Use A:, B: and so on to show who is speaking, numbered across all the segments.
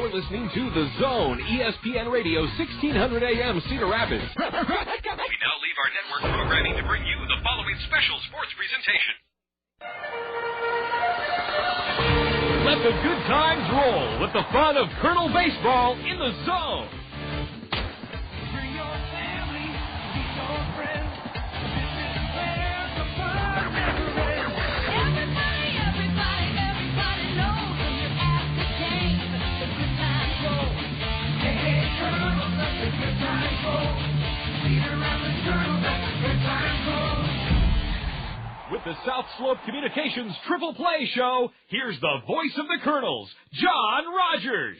A: You're listening to The Zone, ESPN Radio, 1600 AM, Cedar Rapids.
B: We now leave our network programming to bring you the following special sports presentation.
A: Let the good times roll with the fun of Kernel Baseball in The Zone.
C: Bring your family, meet your friends. This is where the fun never ends. Everybody knows when you ask the game, the good times roll. Hey, Kernels, let the good times roll. Lead around the Kernels, let the good times roll.
A: With the South Slope Communications Triple Play Show, here's the voice of the Kernels, John Rogers.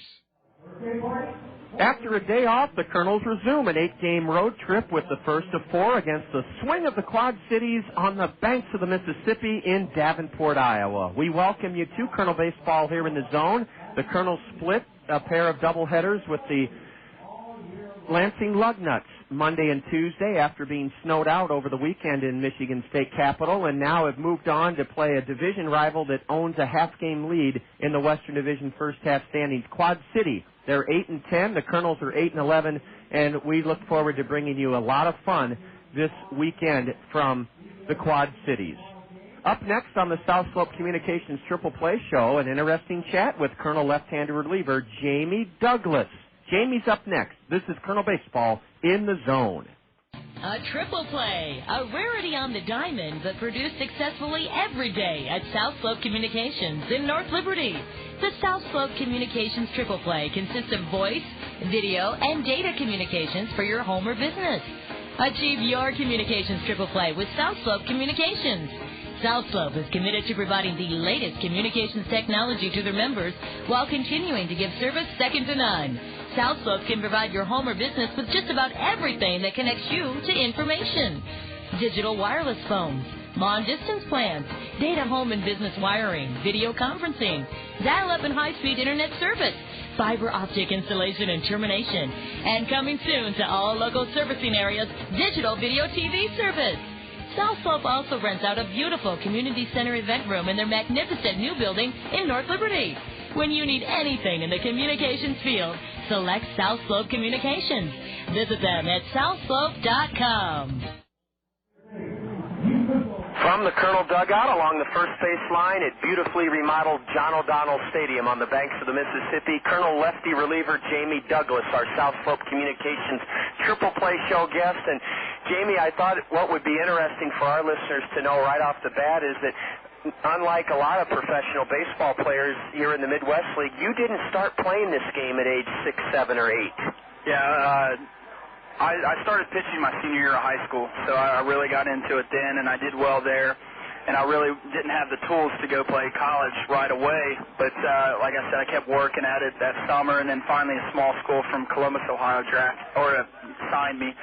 D: After a day off, the Kernels resume an 8-game road trip with the first of 4 against the swing of the Quad Cities on the banks of the Mississippi in Davenport, Iowa. We welcome you to Kernel Baseball here in the Zone. The Kernels split a pair of doubleheaders with the Lansing Lugnuts Monday and Tuesday after being snowed out over the weekend in Michigan State Capitol, and now have moved on to play a division rival that owns a half-game lead in the Western Division first-half standings, Quad City. They're 8-10. The Kernels are 8-11, and we look forward to bringing you a lot of fun this weekend from the Quad Cities. Up next on the South Slope Communications Triple Play Show, an interesting chat with Kernel left-handed reliever Jamie Douglas. Jamie's up next. This is Kernel Baseball in the Zone.
E: A triple play, a rarity on the diamond, but produced successfully every day at South Slope Communications in North Liberty. The South Slope Communications triple play consists of voice, video, and data communications for your home or business. Achieve your communications triple play with South Slope Communications. South Slope is committed to providing the latest communications technology to their members while continuing to give service second to none. South Slope can provide your home or business with just about everything that connects you to information. Digital wireless phones, long-distance plans, data home and business wiring, video conferencing, dial-up and high-speed internet service, fiber optic installation and termination, and coming soon to all local servicing areas, digital video TV service. South Slope also rents out a beautiful community center event room in their magnificent new building in North Liberty. When you need anything in the communications field, select South Slope Communications. Visit them at southslope.com.
D: From the Kernel dugout along the first base line at beautifully remodeled John O'Donnell Stadium on the banks of the Mississippi, Kernel lefty reliever Jamie Douglas, our South Slope Communications Triple Play Show guest. And Jamie, I thought what would be interesting for our listeners to know right off the bat is that unlike a lot of professional baseball players here in the Midwest League, you didn't start playing this game at age 6, 7, or 8.
F: Yeah, I started pitching my senior year of high school, so I really got into it then, and I did well there. And I really didn't have the tools to go play college right away, but like I said, I kept working at it that summer, and then finally a small school from Columbus, Ohio signed me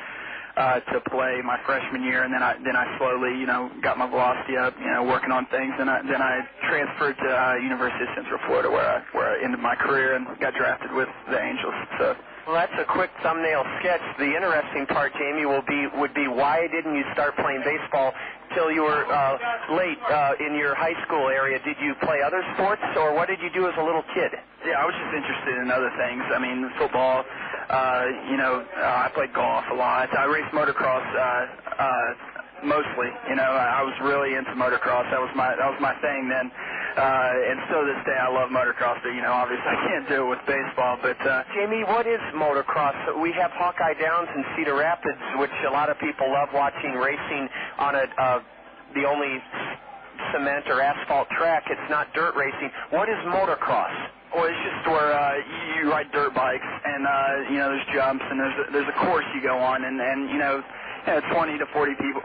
F: to play my freshman year, and then I slowly, got my velocity up, working on things, and then I transferred to University of Central Florida, where I ended my career and got drafted with the Angels. So.
D: Well, that's a quick thumbnail sketch. The interesting part, Jamie, would be why didn't you start playing baseball till you were late in your high school area? Did you play other sports, or what did you do as a little kid?
F: Yeah, I was just interested in other things. I mean, football. I played golf a lot. I raced motocross mostly. I was really into motocross. That was my thing then. And still to this day, I love motocross, but, obviously I can't do it with baseball. But
D: Jamie, what is motocross? We have Hawkeye Downs in Cedar Rapids, which a lot of people love watching racing on the only cement or asphalt track. It's not dirt racing. What is motocross?
F: Well, it's just where you ride dirt bikes, and there's jumps, and there's a course you go on, and 20 to 40 people.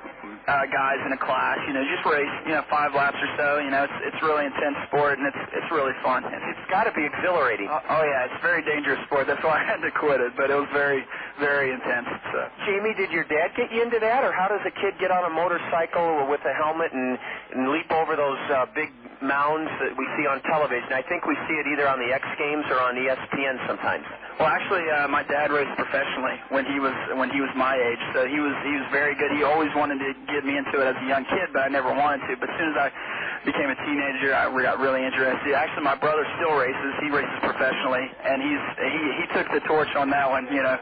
F: Guys in a class, just race, 5 laps or so. It's really intense sport, and it's really fun.
D: It's got to be exhilarating.
F: Oh yeah, it's a very dangerous sport. That's why I had to quit it, but it was very, very intense. So.
D: Jamie, did your dad get you into that, or how does a kid get on a motorcycle with a helmet and leap over those big mounds that we see on television? I think we see it either on the X Games or on ESPN sometimes.
F: Well, actually, my dad raced professionally when he was my age, so he was very good. He always wanted to get me into it as a young kid, but I never wanted to. But as soon as I became a teenager, I got really interested. Actually, my brother still races. He races professionally, and he took the torch on that one. You know,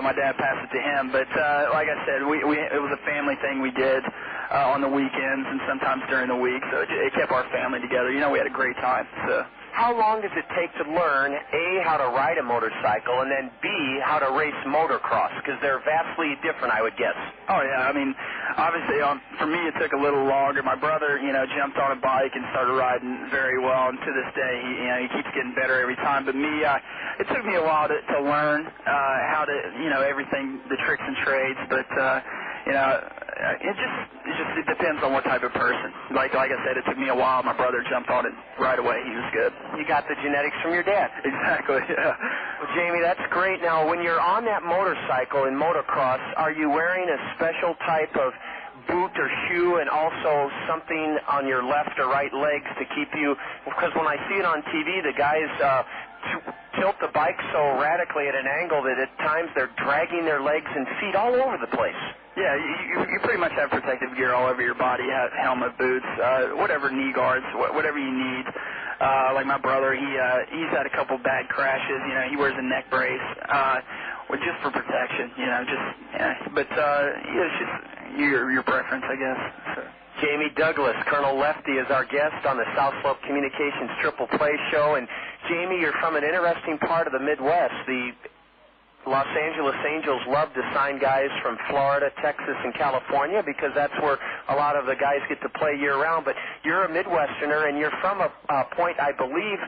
F: my dad passed it to him. But like I said, it was a family thing we did on the weekends and sometimes during the week. So it kept our family together. You know, we had a great time. So.
G: How long does it take to learn, A, how to ride a motorcycle, and then, B, how to race motocross? Because they're vastly different, I would guess.
F: Oh, yeah. I mean, obviously, for me, it took a little longer. My brother, you know, jumped on a bike and started riding very well, and to this day, he keeps getting better every time. But me, it took me a while to learn how to, you know, everything, the tricks and trades. But, you know, it depends on what type of person. Like I said, it took me a while. My brother jumped on it right away. He was good.
G: You got the genetics from your dad.
F: Exactly, yeah.
G: Well, Jamie, that's great. Now, when you're on that motorcycle in motocross, are you wearing a special type of boot or shoe and also something on your left or right legs to keep you, because when I see it on TV, the guys tilt the bike so radically at an angle that at times they're dragging their legs and feet all over the place.
F: Yeah, you pretty much have protective gear all over your body, helmet, boots, whatever, knee guards, whatever you need. Like my brother, he's had a couple bad crashes. You know, he wears a neck brace, just for protection. You know, but it's just your preference, I guess. So.
G: Jamie Douglas, Colonel Lefty, is our guest on the South Slope Communications Triple Play Show. And Jamie, you're from an interesting part of the Midwest. The Los Angeles Angels love to sign guys from Florida, Texas, and California because that's where a lot of the guys get to play year-round. But you're a Midwesterner, and you're from a point, I believe,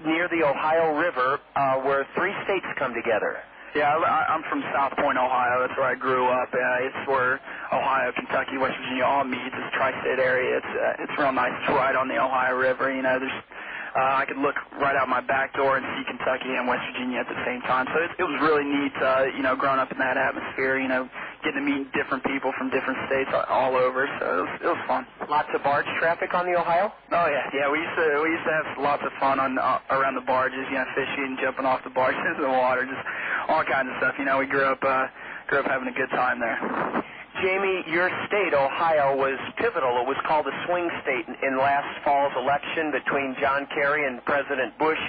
G: near the Ohio River where 3 states come together.
F: Yeah, I'm from South Point, Ohio. That's where I grew up. It's where Ohio, Kentucky, West Virginia all meet. It's a tri-state area. It's real nice. It's right on the Ohio River. You know, there's I could look right out my back door and see Kentucky and West Virginia at the same time. So it was really neat, you know, growing up in that atmosphere, you know, getting to meet different people from different states all over. So it was fun.
G: Lots of barge traffic on the Ohio?
F: Oh, yeah. We used to have lots of fun on around the barges, you know, fishing, jumping off the barges into the water, just all kinds of stuff. You know, we grew up having a good time there.
G: Jamie, your state, Ohio, was pivotal. It was called the swing state in last fall's election between John Kerry and President Bush.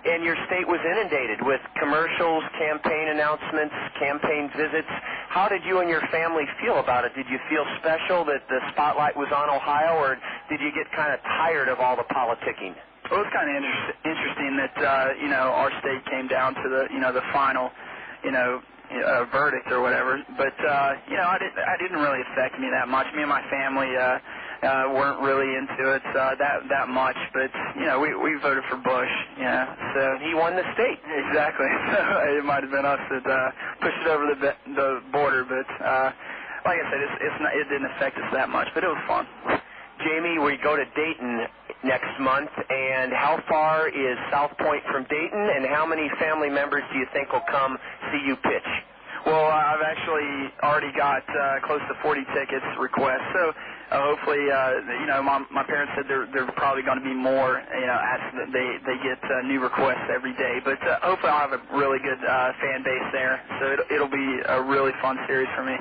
G: And your state was inundated with commercials, campaign announcements, campaign visits. How did you and your family feel about it? Did you feel special that the spotlight was on Ohio, or did you get kind of tired of all the politicking?
F: Well, it was kind of interesting that, you know, our state came down to the final, verdict or whatever. But, you know, it didn't really affect me that much. Me and my family weren't really into it that much. But, you know, we voted for Bush, you know. So
G: he won the state.
F: Exactly. So it might have been us that pushed it over the border. But, like I said, it didn't affect us that much. But it was fun.
G: Jamie, we go to Dayton next month, and how far is South Point from Dayton, and how many family members do you think will come see you pitch?
F: Well, I've actually already got close to 40 tickets requests, so hopefully, you know, my parents said there probably going to be more, you know, as they get new requests every day, but hopefully I'll have a really good fan base there, so it'll be a really fun series for me.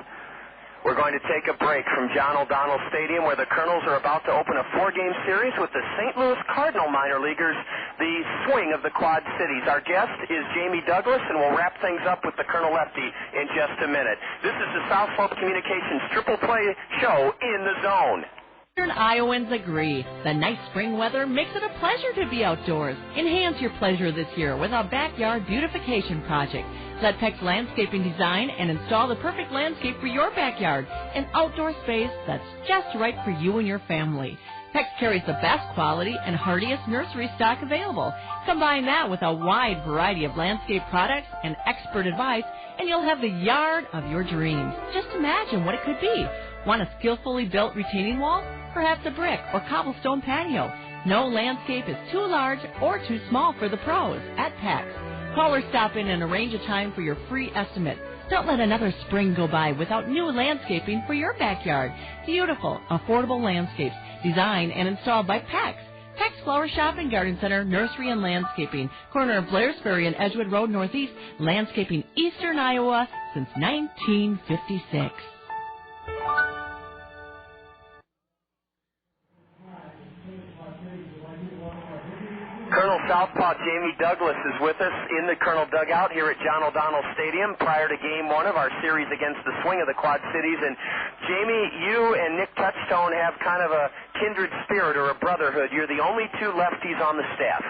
G: We're going to take a break from John O'Donnell Stadium, where the Kernels are about to open a 4-game series with the St. Louis Cardinal minor leaguers, the swing of the Quad Cities. Our guest is Jamie Douglas, and we'll wrap things up with the Colonel Lefty in just a minute. This is the South Slope Communications Triple Play Show in the Zone.
E: Iowans agree. The nice spring weather makes it a pleasure to be outdoors. Enhance your pleasure this year with our backyard beautification project. Let Peck's Landscaping design and install the perfect landscape for your backyard, an outdoor space that's just right for you and your family. Peck's carries the best quality and hardiest nursery stock available. Combine that with a wide variety of landscape products and expert advice, and you'll have the yard of your dreams. Just imagine what it could be. Want a skillfully built retaining wall? Perhaps a brick or cobblestone patio. No landscape is too large or too small for the pros at Peck's. Call or stop in and arrange a time for your free estimate. Don't let another spring go by without new landscaping for your backyard. Beautiful, affordable landscapes designed and installed by Peck's. Peck's Flower Shop and Garden Center, Nursery and Landscaping, corner of Blairsbury and Edgewood Road Northeast, landscaping Eastern Iowa since 1956.
G: Southpaw Jamie Douglas is with us in the Colonel dugout here at John O'Donnell Stadium prior to Game 1 of our series against the Swing of the Quad Cities. And, Jamie, you and Nick Touchstone have kind of a kindred spirit or a brotherhood. You're the only two lefties on the staff.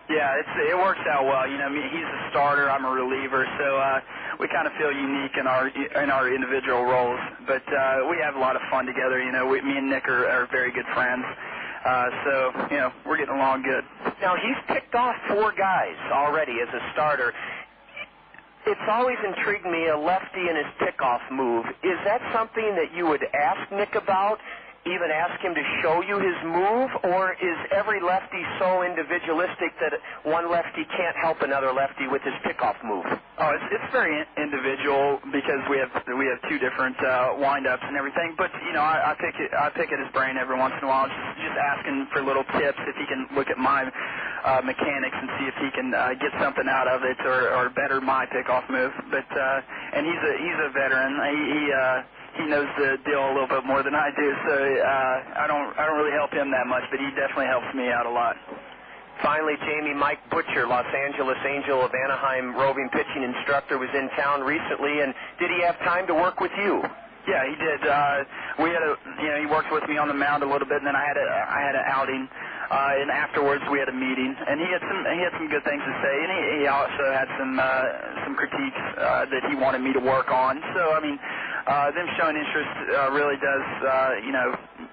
F: Yeah, it works out well. You know, he's a starter, I'm a reliever, so we kind of feel unique in our individual roles. But we have a lot of fun together. You know, me and Nick are very good friends. So, you know, we're getting along good.
G: Now, he's picked off 4 guys already as a starter. It's always intrigued me, a lefty and his pickoff move. Is that something that you would ask Nick about? Even ask him to show you his move, or is every lefty so individualistic that one lefty can't help another lefty with his pickoff move?
F: Oh, it's very individual because we have 2 different windups and everything. But you know, I pick at his brain every once in a while, just asking for little tips if he can look at my mechanics and see if he can get something out of it or better my pickoff move. But and he's a veteran. He knows the deal a little bit more than I do, so I don't really help him that much, but he definitely helps me out a lot.
G: Finally, Jamie, Mike Butcher, Los Angeles Angel of Anaheim roving pitching instructor, was in town recently, and did he have time to work with you?
F: Yeah, he did. We had he worked with me on the mound a little bit, and then I had an outing, and afterwards we had a meeting, and he had some good things to say, and he also had some critiques that he wanted me to work on. So I mean, them showing interest really does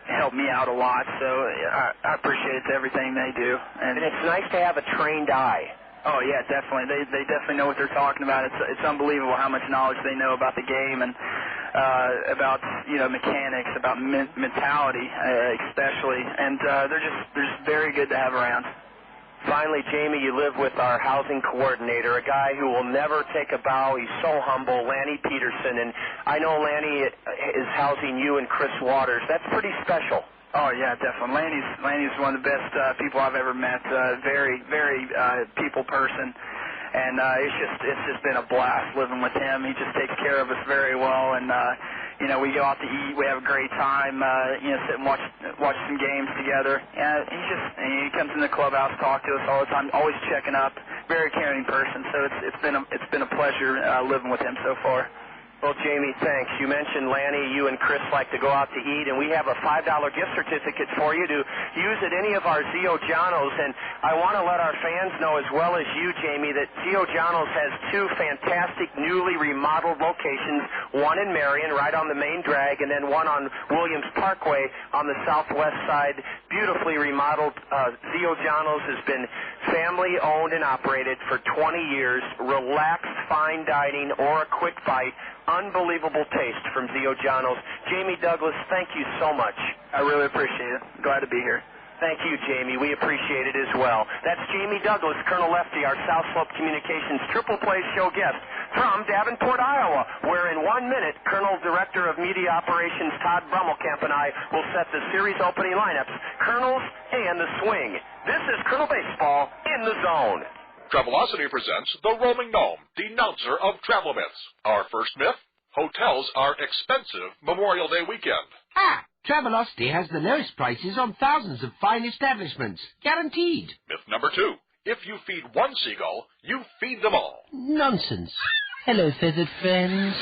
F: help me out a lot. So I appreciate everything they do,
G: and it's nice to have a trained eye.
F: Oh yeah, definitely. They definitely know what they're talking about. It's unbelievable how much knowledge they know about the game and about mechanics, about mentality especially, and they're just very good to have around.
G: Finally, Jamie, you live with our housing coordinator, a guy who will never take a bow. He's so humble, Lanny Peterson, and I know Lanny is housing you and Chris Waters. That's pretty special.
F: Oh yeah, definitely. Lanny's one of the best people I've ever met. Very people person, and it's just been a blast living with him. He just takes care of us very well, and we go out to eat. We have a great time. Sit and watch some games together. And he comes in the clubhouse, talk to us all the time, always checking up. Very caring person. So it's been a pleasure living with him so far.
G: Well, Jamie, thanks. You mentioned Lanny, you and Chris like to go out to eat, and we have a $5 gift certificate for you to use at any of our Zio Gianos. And I want to let our fans know, as well as you, Jamie, that Zio Gianos has 2 fantastic newly remodeled locations, one in Marion, right on the main drag, and then one on Williams Parkway on the southwest side. Beautifully remodeled. Zio Gianos has been family-owned and operated for 20 years. Relaxed, fine dining, or a quick bite. Unbelievable taste from Zio Gianos. Jamie Douglas, thank you so much.
F: I really appreciate it. Glad to be here.
G: Thank you, Jamie. We appreciate it as well. That's Jamie Douglas, Colonel Lefty, our South Slope Communications Triple Play Show guest from Davenport, Iowa, where in 1 minute, Colonel Director of Media Operations Todd Brummelkamp and I will set the series opening lineups, Kernels and the Swing. This is Colonel Baseball in the Zone.
H: Travelocity presents the Roaming Gnome, denouncer of travel myths. Our first myth, hotels are expensive Memorial Day weekend.
I: Travelocity has the lowest prices on thousands of fine establishments. Guaranteed.
H: Myth number 2, if you feed one seagull, you feed them all.
I: Nonsense. Hello, feathered friends.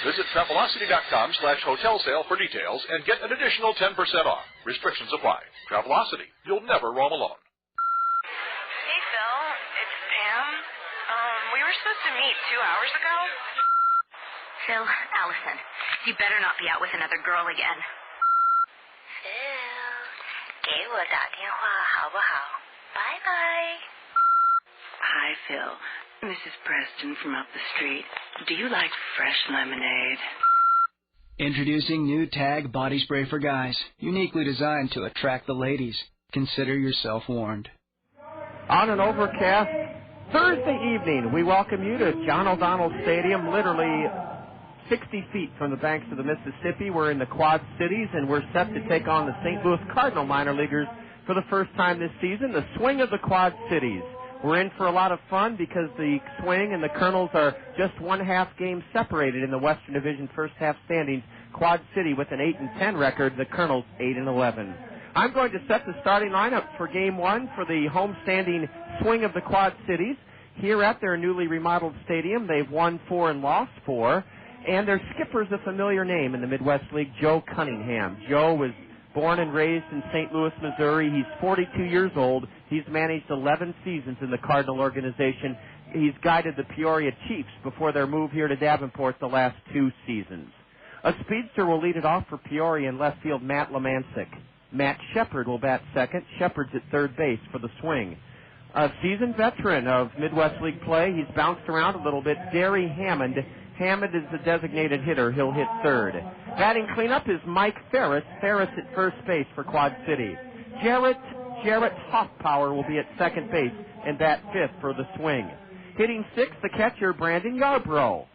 H: Visit Travelocity.com/hotel sale for details and get an additional 10% off. Restrictions apply. Travelocity. You'll never roam alone.
J: Hey, Phil. It's Pam. We were supposed to meet 2 hours ago.
K: Phil, Allison, you better not be out with another girl again.
J: Phil, 给我打电话好不好? Bye-bye.
L: Hi, Phil. Mrs. Preston from up the street. Do you like fresh lemonade?
M: Introducing new Tag Body Spray for Guys, uniquely designed to attract the ladies. Consider yourself warned.
D: On an overcast Thursday evening, we welcome you to John O'Donnell Stadium, literally 60 feet from the banks of the Mississippi. We're in the Quad Cities, and we're set to take on the St. Louis Cardinal minor leaguers for the first time this season, the Swing of the Quad Cities. We're in for a lot of fun because the Swing and the Kernels are just 1/2 game separated in the Western Division first half standings. Quad City with an 8-10 record, the Kernels 8-11. I'm going to set the starting lineup for Game 1 for the homestanding Swing of the Quad Cities. Here at their newly remodeled stadium, they've won 4 and lost 4. And their skipper's a familiar name in the Midwest League, Joe Cunningham. Joe was born and raised in St. Louis, Missouri. He's 42 years old. He's managed 11 seasons in the Cardinal organization. He's guided the Peoria Chiefs before their move here to Davenport the last 2 seasons. A speedster will lead it off for Peoria in left field, Matt Lemancic. Matt Shepard will bat second. Shepard's at third base for the Swing. A seasoned veteran of Midwest League play. He's bounced around a little bit. Derry Hammond. Hammond is the designated hitter. He'll hit third. Batting cleanup is Mike Ferris. Ferris at first base for Quad City. Jarrett Hoffpauir will be at second base and bat fifth for the Swing. Hitting sixth, the catcher, Brandon Yarbrough.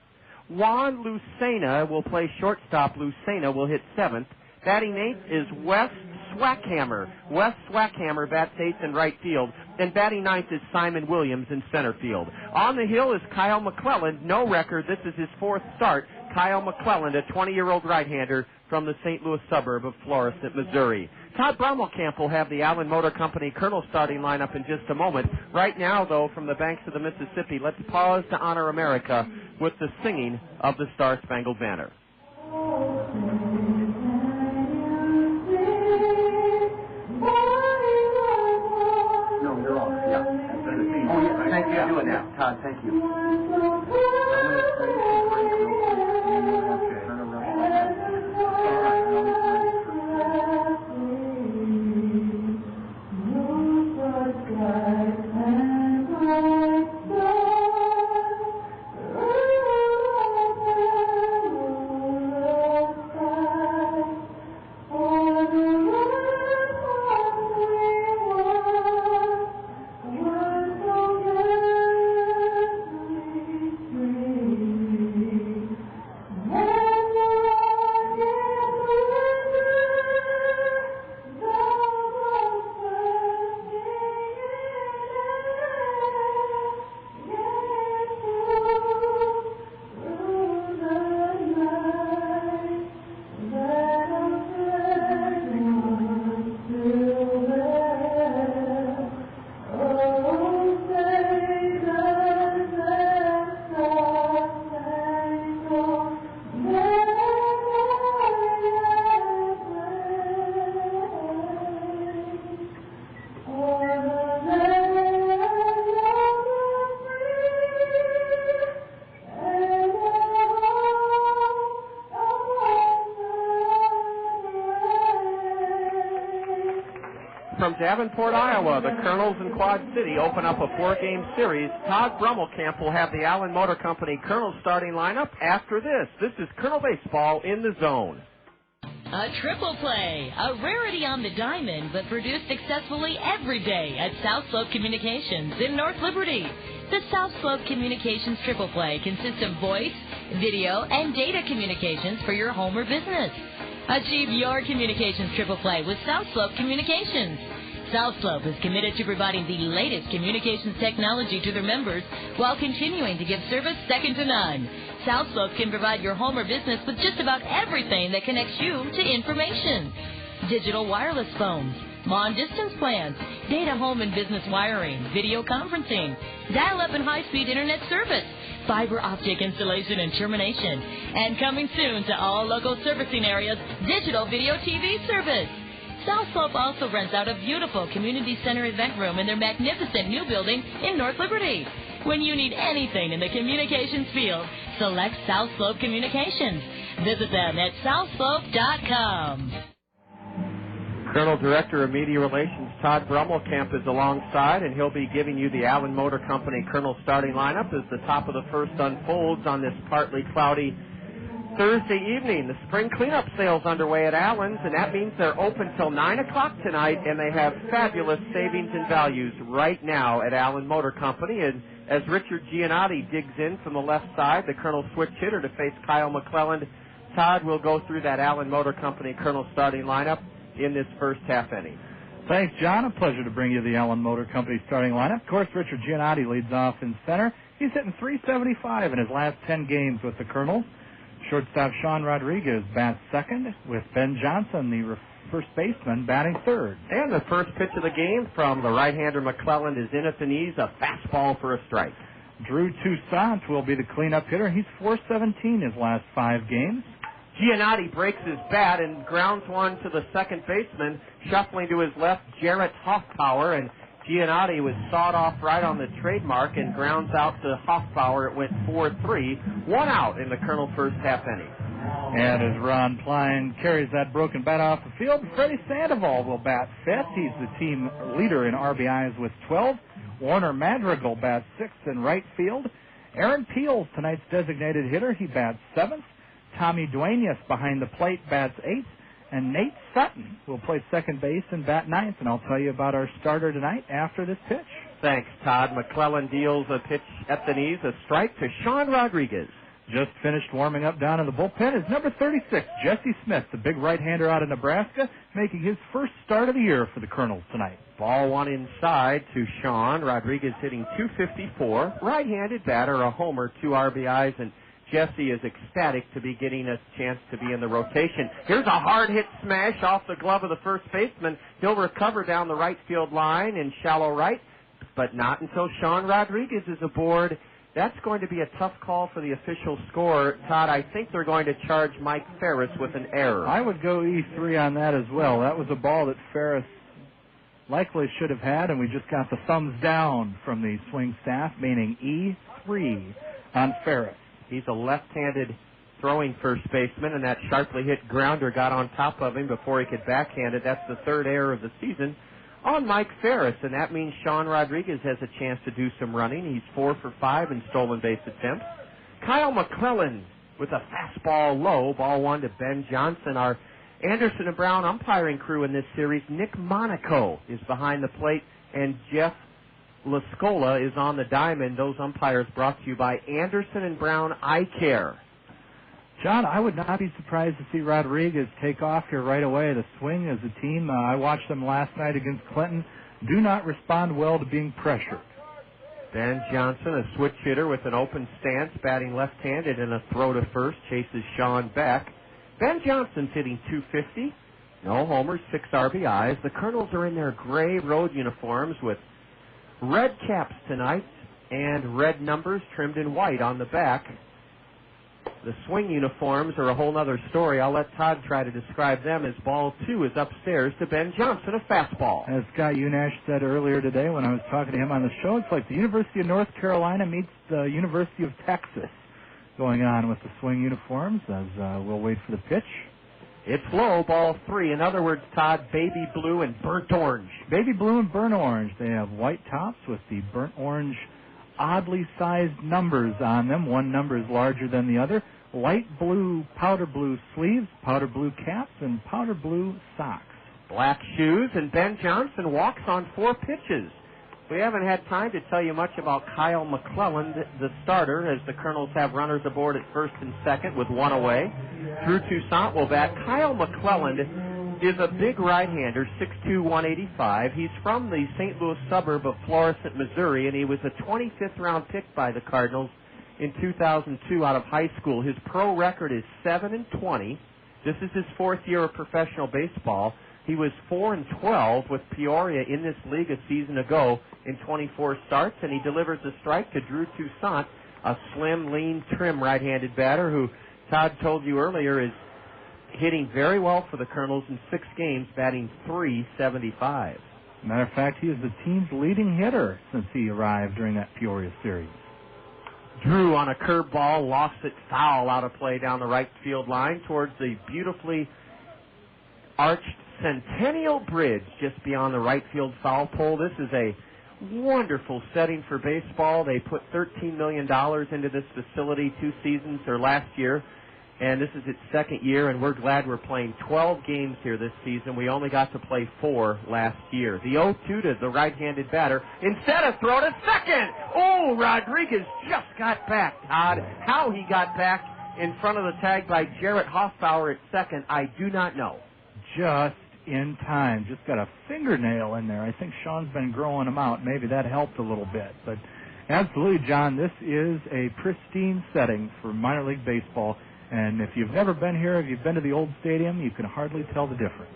D: Juan Lucena will play shortstop. Lucena will hit seventh. Batting eighth is Wes Swackhammer. Wes Swackhammer bats eighth in right field. And batting ninth is Simon Williams in center field. On the hill is Kyle McClennan. No record. This is his 4th start. Kyle McClennan, a 20-year-old right-hander from the St. Louis suburb of Florissant, Missouri. Todd Brommelkamp will have the Allen Motor Company Kernel starting lineup in just a moment. Right now, though, from the banks of the Mississippi, let's pause to honor America with the singing of the Star-Spangled Banner.
N: Thank you for doing that, Todd. Thank you.
D: From Davenport, Iowa, the Kernels and Quad City open up a 4-game series. Todd Brommelkamp will have the Allen Motor Company Kernels starting lineup after this. This is Kernel Baseball in the Zone.
E: A triple play, a rarity on the diamond, but produced successfully every day at South Slope Communications in North Liberty. The South Slope Communications triple play consists of voice, video, and data communications for your home or business. Achieve your communications triple play with South Slope Communications. South Slope is committed to providing the latest communications technology to their members while continuing to give service second to none. South Slope can provide your home or business with just about everything that connects you to information. Digital wireless phones, long-distance plans, data home and business wiring, video conferencing, dial-up and high-speed internet service, fiber optic installation and termination, and coming soon to all local servicing areas, digital video TV service. South Slope also rents out a beautiful community center event room in their magnificent new building in North Liberty. When you need anything in the communications field, select South Slope Communications. Visit them at southslope.com.
D: Colonel Director of Media Relations Todd Brommelkamp is alongside, and he'll be giving you the Allen Motor Company Kernel starting lineup as the top of the first unfolds on this partly cloudy Thursday evening. The spring cleanup sale's underway at Allen's, and that means they're open till 9 o'clock tonight, and they have fabulous savings and values right now at Allen Motor Company. And as Richard Giannotti digs in from the left side, the Colonel switch hitter to face Kyle McClennan, Todd will go through that Allen Motor Company Kernel starting lineup in this first half inning.
O: Thanks, John. A pleasure to bring you the Allen Motor Company starting lineup. Of course, Richard Giannotti leads off in center. He's hitting .375 in his last 10 games with the Kernels. Shortstop Sean Rodriguez bats second, with Ben Johnson, the first baseman, batting third.
D: And the first pitch of the game from the right-hander McClennan is in at the knees, a fastball for a strike.
O: Drew Toussaint will be the cleanup hitter. He's .417 his last 5 games.
D: Giannotti breaks his bat and grounds one to the second baseman, shuffling to his left, Jarrett Hoffpauir, and Giannotti was sawed off right on the trademark and grounds out to Hoffpauir. It went 4-3, 1 out in the Kernel first half inning.
O: And as Ron Klein carries that broken bat off the field, Freddy Sandoval will bat 5th. He's the team leader in RBIs with 12. Warner Madrigal bats 6th in right field. Aaron Peel's tonight's designated hitter. He bats 7th. Tommy Duenas behind the plate bats 8th. And Nate Sutton will play second base and bat 9th. And I'll tell you about our starter tonight after this pitch.
D: Thanks, Todd. McClennan deals a pitch at the knees, a strike to Sean Rodriguez.
O: Just finished warming up down in the bullpen is number 36, Jesse Smith, the big right-hander out of Nebraska, making his first start of the year for the Kernels tonight.
D: Ball one inside to Sean. Rodriguez hitting .254. Right-handed batter, a homer, 2 RBIs, and Jesse is ecstatic to be getting a chance to be in the rotation. Here's a hard-hit smash off the glove of the first baseman. He'll recover down the right field line in shallow right, but not until Sean Rodriguez is aboard. That's going to be a tough call for the official score. Todd, I think they're going to charge Mike Ferris with an error.
O: I would go E3 on that as well. That was a ball that Ferris likely should have had, and we just got the thumbs down from the swing staff, meaning E3 on Ferris.
D: He's a left-handed throwing first baseman, and that sharply hit grounder got on top of him before he could backhand it. That's the 3rd error of the season on Mike Ferris, and that means Sean Rodriguez has a chance to do some running. He's 4 for 5 in stolen base attempts. Kyle McClellan with a fastball low, ball 1 to Ben Johnson. Our Anderson and Brown umpiring crew in this series, Nick Monaco, is behind the plate, and Jeff Lascola is on the diamond. Those umpires brought to you by Anderson and Brown Eye Care.
O: John, I would not be surprised to see Rodriguez take off here right away. The Swing as a team, I watched them last night against Clinton, do not respond well to being pressured.
D: Ben Johnson, a switch hitter with an open stance, batting left-handed, and a throw to first, chases Sean back. Ben Johnson's hitting .250. No homers, 6 RBIs. The Kernels are in their gray road uniforms with red caps tonight and red numbers trimmed in white on the back. The Swing uniforms are a whole other story. I'll let Todd try to describe them as ball 2 is upstairs to Ben Johnson, a fastball.
O: As Scott Unash said earlier today when I was talking to him on the show, it's like the University of North Carolina meets the University of Texas going on with the Swing uniforms as we'll wait for the pitch.
D: It's low, ball 3. In other words, Todd, baby blue and burnt orange.
O: Baby blue and burnt orange. They have white tops with the burnt orange oddly sized numbers on them. One number is larger than the other. Light blue, powder blue sleeves, powder blue caps, and powder blue socks.
D: Black shoes, and Ben Johnson walks on 4 pitches. We haven't had time to tell you much about Kyle McClellan, the starter, as the Kernels have runners aboard at first and second with 1 away. Drew Toussaint will bat. Kyle McClellan is a big right-hander, 6'2", 185. He's from the St. Louis suburb of Florissant, Missouri, and he was a 25th-round pick by the Cardinals in 2002 out of high school. His pro record is 7-20. This is his 4th year of professional baseball. He was 4-12 with Peoria in this league a season ago in 24 starts, and he delivers a strike to Drew Toussaint, a slim, lean, trim right-handed batter who Todd told you earlier is hitting very well for the Kernels in 6 games, batting .375.
O: Matter of fact, he is the team's leading hitter since he arrived during that Peoria series.
D: Drew on a curveball, lost it foul out of play down the right field line towards the beautifully arched Centennial Bridge just beyond the right field foul pole. This is a wonderful setting for baseball. They put $13 million into this facility 2 seasons, or last year, and this is its 2nd year, and we're glad we're playing 12 games here this season. We only got to play 4 last year. The 0-2 to the right-handed batter. Instead of throw to second. Oh, Rodriguez just got back, Todd. How he got back in front of the tag by Jarrett Hoffpauir at second, I do not know.
O: Just in time. Just got a fingernail in there. I think Sean's been growing them out. Maybe that helped a little bit. But absolutely, John, this is a pristine setting for minor league baseball. And if you've never been here, if you've been to the old stadium, you can hardly tell the difference.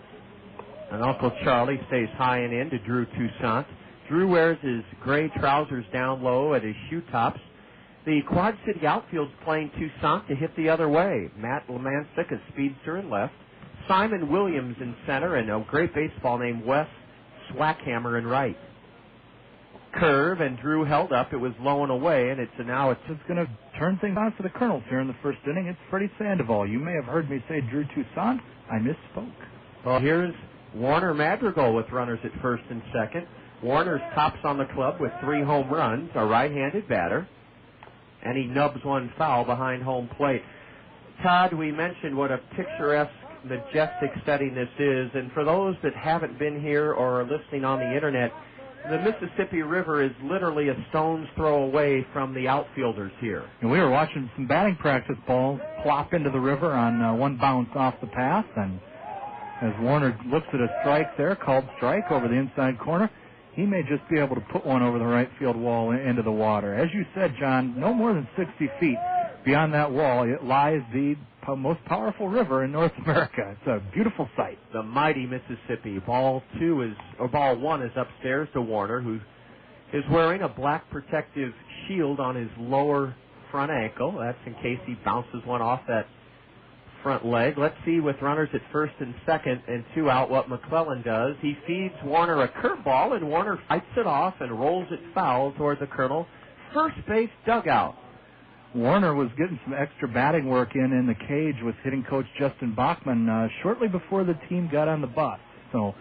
D: And Uncle Charlie stays high and in to Drew Toussaint. Drew wears his gray trousers down low at his shoe tops. The Quad City outfield's playing Toussaint to hit the other way. Matt Lemancic, a speedster, in left. Simon Williams in center, and a great baseball named Wes Swackhammer in right. Curve, and Drew held up. It was low and away, and it's just
O: going to turn things on for the Kernels here in the first inning. It's Freddy Sandoval. You may have heard me say Drew Toussaint. I misspoke.
D: Well, here's Warner Madrigal with runners at first and second. Warner's tops on the club with 3 home runs, a right-handed batter, and he nubs one foul behind home plate. Todd, we mentioned what a picturesque, majestic setting this is, and for those that haven't been here or are listening on the Internet, the Mississippi River is literally a stone's throw away from the outfielders here.
O: And we were watching some batting practice balls plop into the river on one bounce off the path, and as Warner looks at a strike there, called strike over the inside corner, he may just be able to put one over the right field wall into the water. As you said, John, no more than 60 feet beyond that wall, it lies the most powerful river in North America. It's a beautiful sight.
D: The mighty Mississippi. Ball one is upstairs to Warner, who is wearing a black protective shield on his lower front ankle. That's in case he bounces one off that front leg. Let's see with runners at first and second and 2 out what McClennan does. He feeds Warner a curveball, and Warner fights it off and rolls it foul toward the Colonel first base dugout.
O: Warner was getting some extra batting work in the cage with hitting coach Justin Bachman shortly before the team got on the bus. So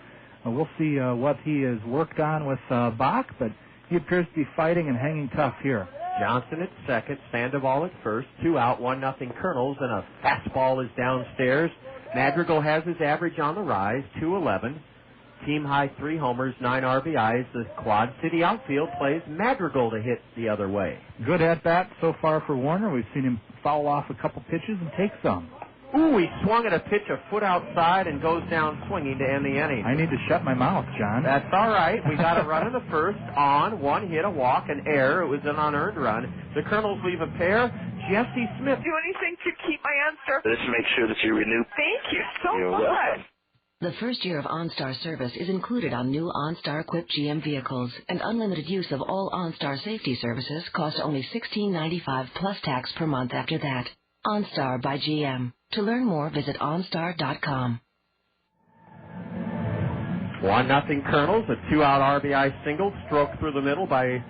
O: we'll see what he has worked on with Bach, but he appears to be fighting and hanging tough here.
D: Johnson at second, Sandoval at first, 2 out, 1-0 Kernels, and a fastball is downstairs. Madrigal has his average on the rise, 211. Team high 3 homers, 9 RBIs. The Quad City outfield plays Madrigal to hit the other way.
O: Good at-bat so far for Warner. We've seen him foul off a couple pitches and take some.
D: Ooh, he swung at a pitch a foot outside and goes down swinging to end the inning.
O: I need to shut my mouth, John.
D: That's all right. We got a run in the first, on, 1 hit, a walk, an error. It was an unearned run. The Kernels leave a pair. Jesse Smith.
P: Do anything to keep my answer.
Q: Let's make sure that you renew.
P: Thank you so
Q: You're
P: much.
Q: welcome.
R: The first year of OnStar service is included on new OnStar-equipped GM vehicles, and unlimited use of all OnStar safety services costs only $16.95 plus tax per month after that. OnStar by GM. To learn more, visit OnStar.com.
D: 1-0 Kernels, a 2-out RBI single, stroked through the middle by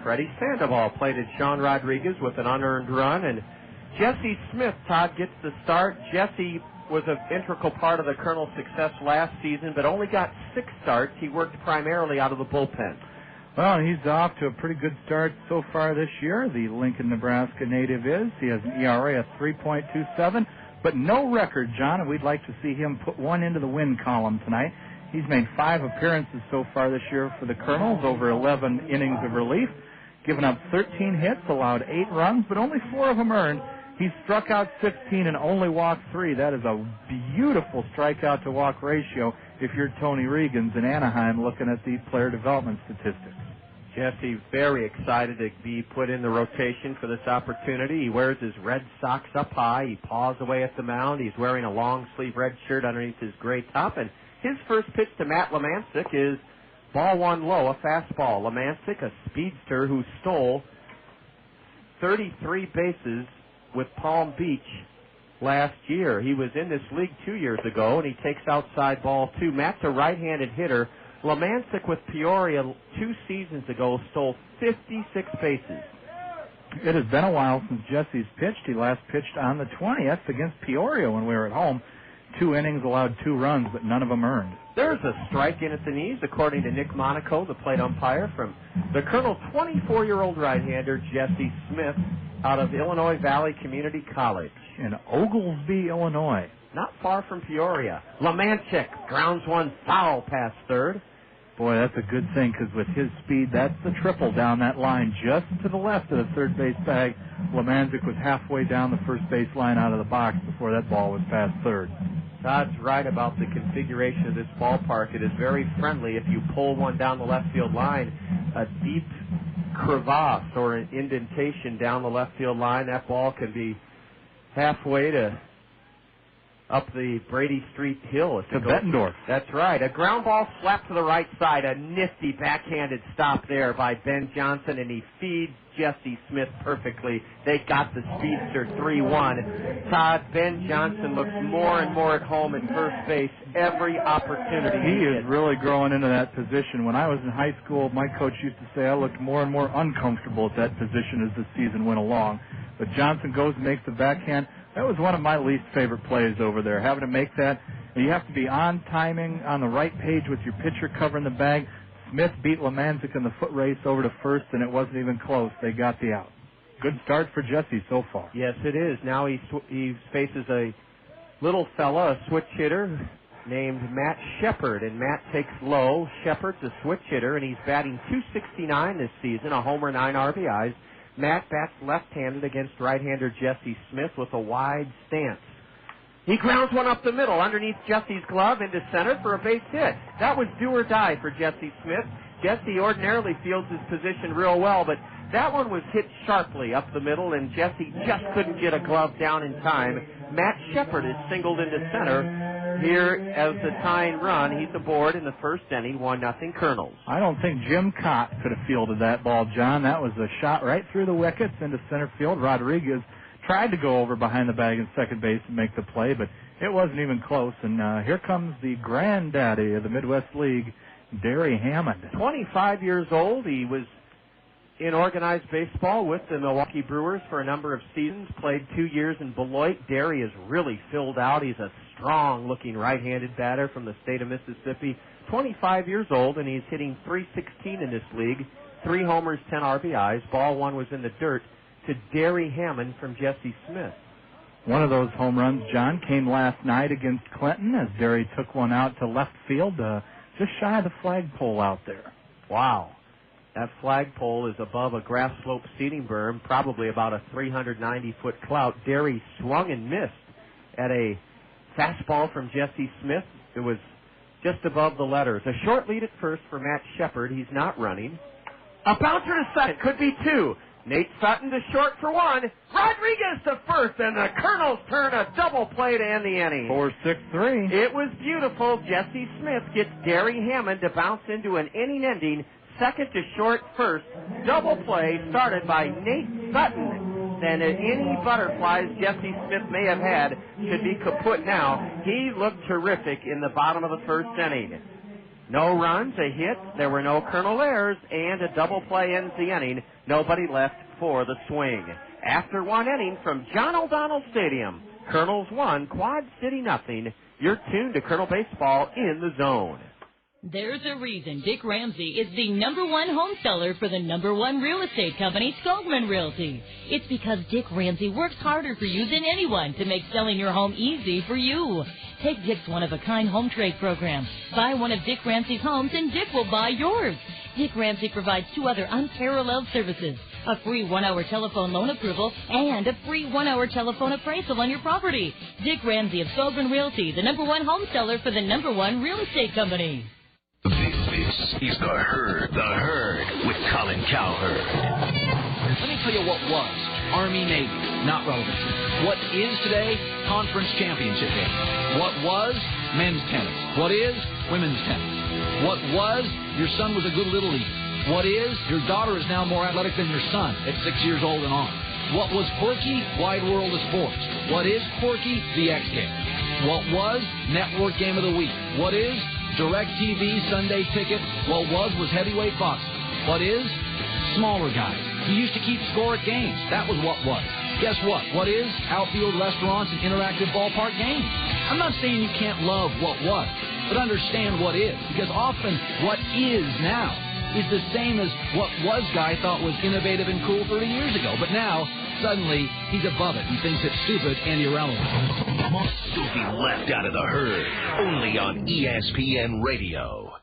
D: Freddy Sandoval. Plated Sean Rodriguez with an unearned run, and Jesse Smith, Todd, gets the start. Jesse was an integral part of the Kernels' success last season, but only got 6 starts. He worked primarily out of the bullpen.
O: Well, he's off to a pretty good start so far this year. The Lincoln, Nebraska native is. He has an ERA of 3.27, but no record, John, and we'd like to see him put one into the win column tonight. He's made 5 appearances so far this year for the Kernels, over 11 innings of relief, given up 13 hits, allowed 8 runs, but only 4 of them earned. He's struck out 16 and only walked 3. That is a beautiful strikeout-to-walk ratio if you're Tony Regans in Anaheim looking at the player development statistics.
D: Jesse very excited to be put in the rotation for this opportunity. He wears his red socks up high. He paws away at the mound. He's wearing a long-sleeve red shirt underneath his gray top. And his first pitch to Matt Lemancic is ball 1 low, a fastball. Lemancic, a speedster who stole 33 bases with Palm Beach last year. He was in this league 2 years ago, and he takes outside ball 2. Matt's a right-handed hitter. Lemancic with Peoria 2 seasons ago stole 56 bases.
O: It has been a while since Jesse's pitched. He last pitched on the 20th against Peoria when we were at home. 2 innings, allowed 2 runs, but none of them earned.
D: There's a strike in at the knees, according to Nick Monaco, the plate umpire, from the Colonel, 24-year-old right-hander Jesse Smith out of Illinois Valley Community College.
O: In Oglesby, Illinois.
D: Not far from Peoria. Lemancic grounds one foul past third.
O: Boy, that's a good thing, because with his speed, that's the triple down that line just to the left of the third base bag. Lemancic was halfway down the first base line out of the box before that ball was past third.
D: Todd's right about the configuration of this ballpark. It is very friendly. If you pull one down the left field line, a deep crevasse or an indentation down the left field line, that ball can be halfway to up the Brady Street Hill.
O: To Bettendorf.
D: That's right. A ground ball slapped to the right side. A nifty backhanded stop there by Ben Johnson, and he feeds Jesse Smith perfectly. They got the speedster 3-1. Todd, Ben Johnson looks more and more at home at first base every opportunity.
O: He is really growing into that position. When I was in high school, my coach used to say I looked more and more uncomfortable at that position as the season went along. But Johnson goes and makes the backhand. That was one of my least favorite plays over there, having to make that. You have to be on timing, on the right page with your pitcher covering the bag. Smith beat Lemanzik in the foot race over to first, and it wasn't even close. They got the out. Good start for Jesse so far.
D: Yes, it is. Now he faces a little fella, a switch hitter named Matt Shepard, and Matt takes low. Shepard's a switch hitter, and he's batting .269 this season, a homer, 9 RBIs. Matt bats left-handed against right-hander Jesse Smith with a wide stance. He grounds one up the middle underneath Jesse's glove into center for a base hit. That was do or die for Jesse Smith. Jesse ordinarily fields his position real well, but that one was hit sharply up the middle, and Jesse just couldn't get a glove down in time. Matt Shepard is singled into center. Here as the tying run, he's aboard in the first inning, 1-0 Kernels.
O: I don't think Jim Cott could have fielded that ball, John. That was a shot right through the wickets into center field. Rodriguez tried to go over behind the bag in second base and make the play, but it wasn't even close. And here comes the granddaddy of the Midwest League, Derry Hammond.
D: 25 years old. He was in organized baseball with the Milwaukee Brewers for a number of seasons, played 2 years in Beloit. Derry is really filled out. He's a strong-looking right-handed batter from the state of Mississippi. 25 years old, and he's hitting .316 in this league. 3 homers, 10 RBIs. Ball one was in the dirt to Derry Hammond from Jesse Smith.
O: One of those home runs, John, came last night against Clinton as Derry took one out to left field, just shy of the flagpole out there.
D: Wow. That flagpole is above a grass slope seating berm, probably about a 390-foot clout. Derry swung and missed at a fastball from Jesse Smith. It was just above the letters. A short lead at first for Matt Shepard. He's not running. A bouncer to second. Could be 2. Nate Sutton to short for 1. Rodriguez to first, and the Kernels turn a double play to end the inning.
O: 4-6-3.
D: It was beautiful. Jesse Smith gets Derry Hammond to bounce into an inning-ending second to short first double play started by Nate Sutton. Then any butterflies Jesse Smith may have had should be kaput now. He looked terrific in the bottom of the first inning. No runs, a hit, there were no Kernel errors, and a double play ends the inning. Nobody left for the swing. After one inning from John O'Donnell Stadium, Kernels 1, Quad City nothing. You're tuned to Kernel Baseball in the Zone.
E: There's a reason Dick Ramsey is the #1 home seller for the #1 real estate company, Skogman Realty. It's because Dick Ramsey works harder for you than anyone to make selling your home easy for you. Take Dick's one-of-a-kind home trade program. Buy one of Dick Ramsey's homes and Dick will buy yours. Dick Ramsey provides 2 other unparalleled services: a free 1-hour telephone loan approval and a free 1-hour telephone appraisal on your property. Dick Ramsey of Skogman Realty, the #1 home seller for the #1 real estate company.
Q: This is The Herd with Colin Cowherd.
S: Let me tell you what was Army, Navy, not relevant. What is today? Conference championship game. What was men's tennis. What is women's tennis. What was your son was a good little league. What is your daughter is now more athletic than your son at 6 years old and on. What was Quirky? Wide World of Sports. What is Quirky? The X Games. What was Network Game of the Week? What is DirecTV Sunday Ticket? What was heavyweight boxing. What is smaller guys. He used to keep score at games. That was what was. Guess what? What is outfield restaurants and interactive ballpark games? I'm not saying you can't love what was, but understand what is, because often what is now is the same as what was guy thought was innovative and cool 30 years ago, but now suddenly he's above it and thinks it's stupid and irrelevant.
Q: Don't be left out of the herd. Only on ESPN Radio.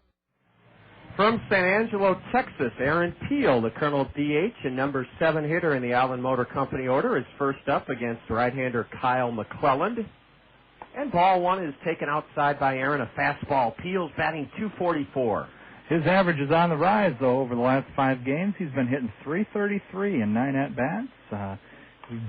D: From San Angelo, Texas, Aaron Peel, the Kernel DH and #7 hitter in the Allen Motor Company order, is first up against right-hander Kyle McClelland. And ball one is taken outside by Aaron, a fastball. Peel's batting .244.
O: His average is on the rise, though, over the last 5 games. He's been hitting .333 in 9 at-bats.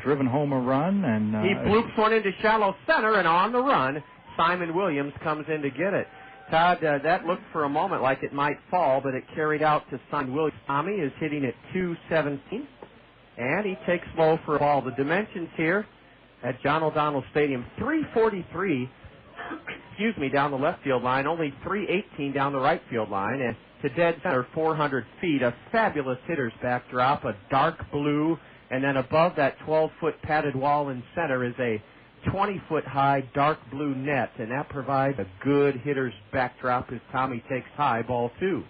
O: driven home a run, and
D: he bloops one into shallow center, and on the run, Simon Williams comes in to get it. Todd, that looked for a moment like it might fall, but it carried out to Simon Williams. Tommy is hitting at 217, and he takes low for a ball. The dimensions here at John O'Donnell Stadium, 343, down the left field line, only 318 down the right field line, and to dead center, 400 feet, a fabulous hitter's backdrop, a dark blue, and then above that 12-foot padded wall in center is a 20-foot high dark blue net, and that provides a good hitter's backdrop as Tommy takes high, ball 2.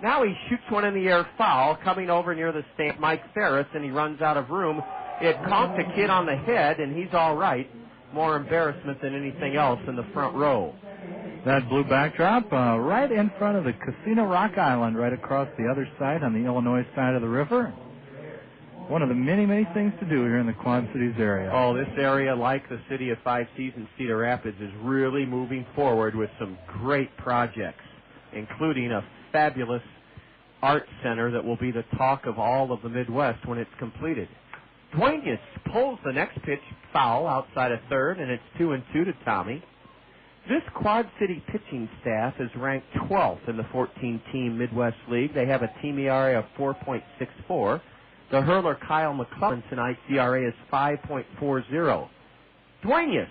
D: Now he shoots one in the air foul, coming over near the stand, Mike Ferris, and he runs out of room. It conked a kid on the head, and he's all right. More embarrassment than anything else in the front row.
O: That blue backdrop right in front of the Casino Rock Island, right across the other side on the Illinois side of the river. One of the many, many things to do here in the Quad Cities area.
D: Oh, this area, like the city of Five Seasons, Cedar Rapids, is really moving forward with some great projects, including a fabulous art center that will be the talk of all of the Midwest when it's completed. Duenas pulls the next pitch foul outside of third, and it's 2-2 to Tommy. This Quad City pitching staff is ranked 12th in the 14-team Midwest League. They have a team ERA of 4.64. The hurler Kyle McClennan tonight's ERA is 5.40. Duenas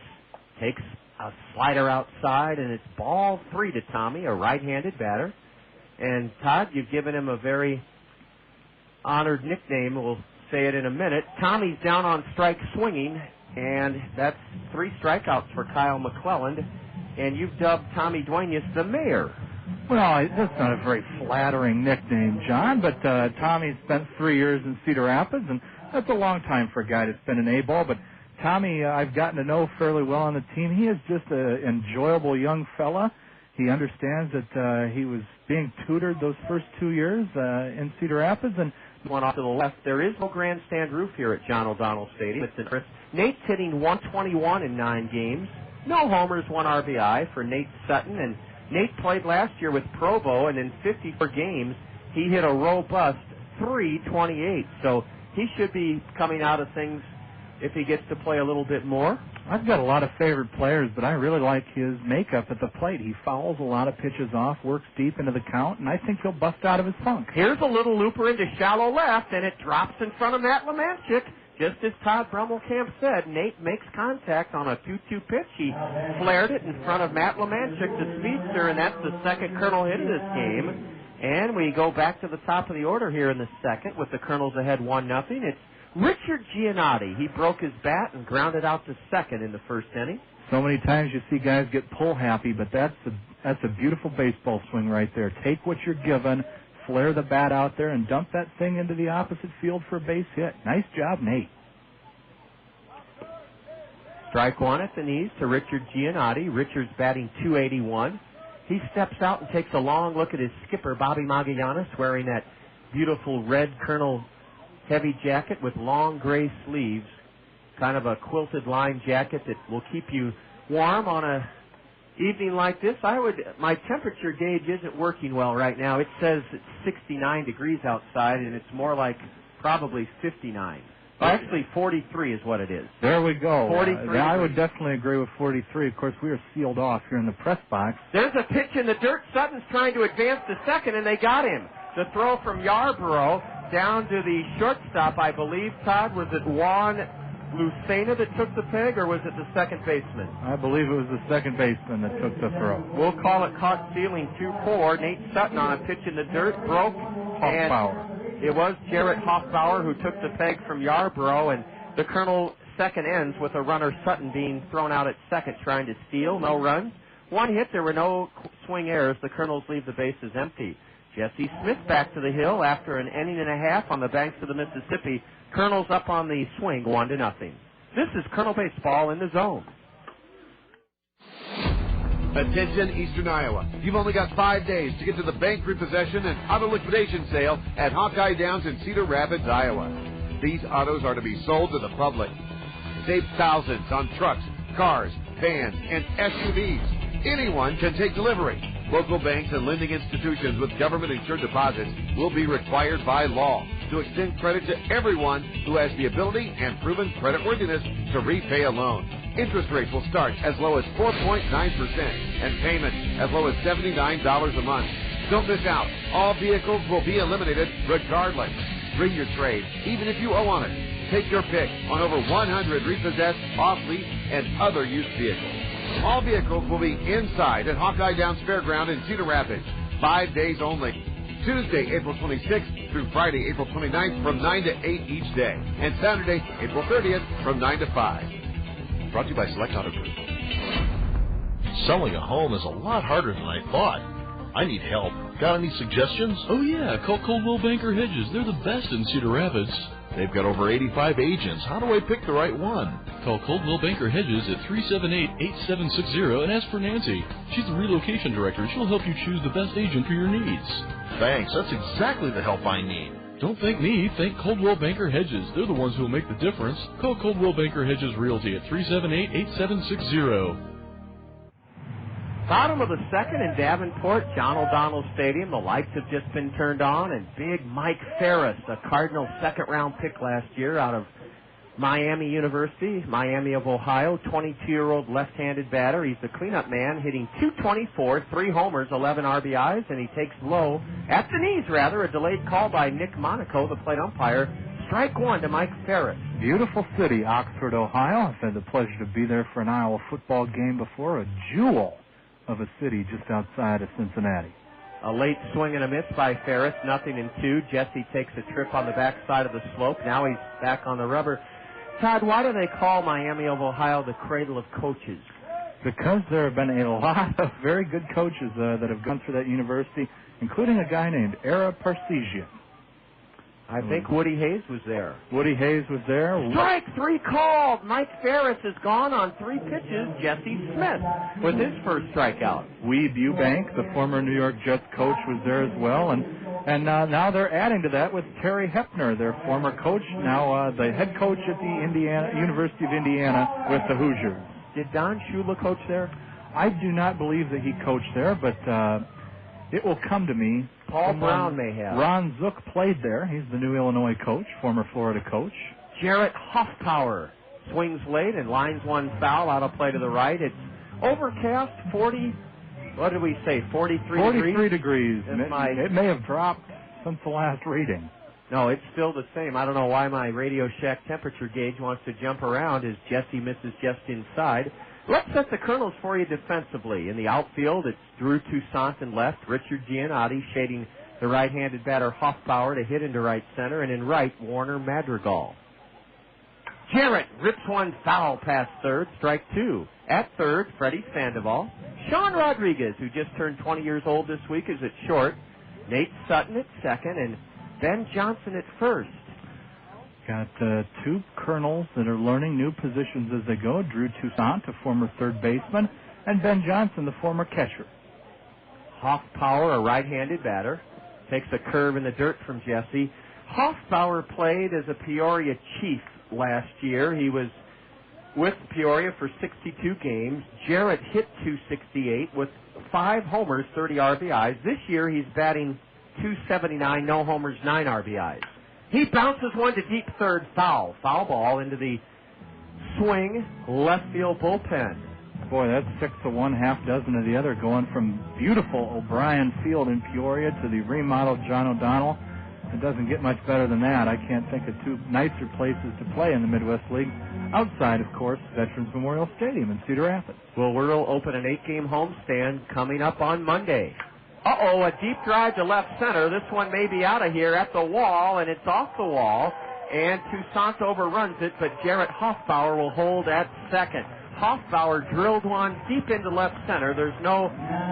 D: takes a slider outside, and it's ball 3 to Tommy, a right-handed batter. And Todd, you've given him a very honored nickname. We'll say it in a minute. Tommy's down on strike swinging, and that's 3 strikeouts for Kyle McClelland. And you've dubbed Tommy Duenas the mayor.
O: Well, that's not a very flattering nickname, John, but Tommy spent 3 years in Cedar Rapids, and that's a long time for a guy that's been an A-ball. But Tommy, I've gotten to know fairly well on the team. He is just an enjoyable young fella. He understands that he was being tutored those first 2 years in Cedar Rapids, and
D: one off to the left. There is no grandstand roof here at John O'Donnell Stadium. It's interesting. Nate's hitting 121 in 9 games. No homers, 1 RBI for Nate Sutton, and Nate played last year with Provo, and in 54 games, he hit a robust .328. So he should be coming out of things if he gets to play a little bit more.
O: I've got a lot of favorite players, but I really like his makeup at the plate. He fouls a lot of pitches off, works deep into the count, and I think he'll bust out of his funk.
D: Here's a little looper into shallow left, and it drops in front of Matt Lemanchik. Just as Todd Brummelkamp said, Nate makes contact on a 2-2 pitch. He flared it in front of Matt Lemanchik, the speedster, and that's the second Kernel hit of this game. And we go back to the top of the order here in the second with the Kernels ahead 1-0. It's Richard Giannotti. He broke his bat and grounded out to second in the first inning.
O: So many times you see guys get pull happy, but that's a beautiful baseball swing right there. Take what you're given, flare the bat out there, and dump that thing into the opposite field for a base hit. Nice job, Nate.
D: Strike 1 at the knees to Richard Giannotti. Richard's batting .281. He steps out and takes a long look at his skipper, Bobby Magallanes, wearing that beautiful red Kernel heavy jacket with long gray sleeves, kind of a quilted line jacket that will keep you warm on a evening like this. My temperature gauge isn't working well right now. It says it's 69 degrees outside, and it's more like probably 59. Actually, 43 is what it is.
O: There we go.
D: 43.
O: I would definitely agree with 43. Of course, we are sealed off here in the press box.
D: There's a pitch in the dirt. Sutton's trying to advance to second, and they got him. The throw from Yarborough down to the shortstop, I believe, Todd, was it Juan Lucena that took the peg, or was it the second baseman?
O: I believe it was the second baseman that took the throw.
D: We'll call it caught stealing 2-4. Nate Sutton on a pitch in the dirt, broke.
O: Hoffpauir.
D: It was Jarrett Hoffpauir who took the peg from Yarborough, and the Kernel second ends with a runner Sutton being thrown out at second trying to steal. No runs. 1 hit. There were no swing errors. The Kernels leave the bases empty. Jesse Smith back to the hill after an inning and a half on the banks of the Mississippi. Kernels up on the swing 1-0. This is Kernel Baseball in the Zone.
T: Attention, Eastern Iowa. You've only got 5 days to get to the bank repossession and auto liquidation sale at Hawkeye Downs in Cedar Rapids, Iowa. These autos are to be sold to the public. Save thousands on trucks, cars, vans, and SUVs. Anyone can take delivery. Local banks and lending institutions with government-insured deposits will be required by law. to extend credit to everyone who has the ability and proven creditworthiness to repay a loan. Interest rates will start as low as 4.9% and payments as low as $79 a month. Don't miss out. All vehicles will be eliminated regardless. Bring your trade, even if you owe on it. Take your pick on over 100 repossessed, off-lease, and other used vehicles. All vehicles will be inside at Hawkeye Downs Fairground in Cedar Rapids. 5 days only. Tuesday, April 26th through Friday, April 29th from 9 to 8 each day. And Saturday, April 30th from 9 to 5. Brought to you by Select Auto Group.
U: Selling a home is a lot harder than I thought. I need help. Got any suggestions?
V: Oh, yeah. Call Coldwell Banker Hedges. They're the best in Cedar Rapids.
U: They've got over 85 agents. How do I pick the right one?
V: Call Coldwell Banker Hedges at 378-8760 and ask for Nancy. She's the relocation director. She'll help you choose the best agent for your needs.
U: Thanks. That's exactly the help I need.
V: Don't thank me. Thank Coldwell Banker Hedges. They're the ones who will make the difference. Call Coldwell Banker Hedges Realty at 378-8760.
D: Bottom of the second in Davenport, John O'Donnell Stadium. The lights have just been turned on, and big Mike Ferris, a Cardinal second-round pick last year out of Miami University, Miami of Ohio, 22-year-old left-handed batter. He's the cleanup man, hitting .224, 3 homers, 11 RBIs, and he takes low, at the knees rather, a delayed call by Nick Monaco, the plate umpire. Strike one to Mike Ferris.
O: Beautiful city, Oxford, Ohio. I've had the pleasure to be there for an Iowa football game before. A jewel of a city just outside of Cincinnati.
D: A late swing and a miss by Ferris, 0-2. Jesse takes a trip on the backside of the slope. Now he's back on the rubber. Todd, why do they call Miami of Ohio the cradle of coaches?
O: Because there have been a lot of very good coaches that have gone through that university, including a guy named Ara Parseghian.
D: I think Woody Hayes was there.
O: Woody Hayes was there.
D: Strike 3 called. Mike Ferris is gone on 3 pitches. Jesse Smith with his first strikeout.
O: Weeb Eubank, the former New York Jets coach, was there as well. And now they're adding to that with Terry Hepner, their former coach, now the head coach at the University of Indiana with the Hoosiers.
D: Did Don Shula coach there?
O: I do not believe that he coached there, but it will come to me.
D: Paul Brown may have.
O: Ron Zook played there. He's the new Illinois coach, former Florida coach.
D: Jarrett Hoffpauir swings late and lines one foul out of play to the right. It's overcast, 40, what did we say, 43
O: degrees. It may have dropped since the last reading.
D: No, it's still the same. I don't know why my Radio Shack temperature gauge wants to jump around as Jesse misses just inside. Let's set the Kernels for you defensively. In the outfield, it's Drew Toussaint in left, Richard Giannotti shading the right-handed batter Hoffpauir to hit into right center, and in right, Warner Madrigal. Jarrett rips one foul past third, strike 2. At third, Freddy Sandoval. Sean Rodriguez, who just turned 20 years old this week, is at short. Nate Sutton at second, and Ben Johnson at first.
O: Got 2 Kernels that are learning new positions as they go. Drew Toussaint, a former third baseman, and Ben Johnson, the former catcher.
D: Hoffpauir, a right-handed batter, takes a curve in the dirt from Jesse. Hoffpauir played as a Peoria Chief last year. He was with Peoria for 62 games. Jarrett hit .268 with 5 homers, 30 RBIs. This year he's batting .279, no homers, 9 RBIs. He bounces one to deep third, foul. Foul ball into the swing left field bullpen.
O: Boy, that's 6 to 1, half dozen of the other, going from beautiful O'Brien Field in Peoria to the remodeled John O'Donnell. It doesn't get much better than that. I can't think of 2 nicer places to play in the Midwest League, outside, of course, Veterans Memorial Stadium in Cedar Rapids.
D: Well, we'll open an 8-game homestand coming up on Monday. Uh-oh, a deep drive to left center. This one may be out of here at the wall, and it's off the wall. And Toussaint overruns it, but Jarrett Hoffpauir will hold at second. Hoffpauir drilled one deep into left center. There's no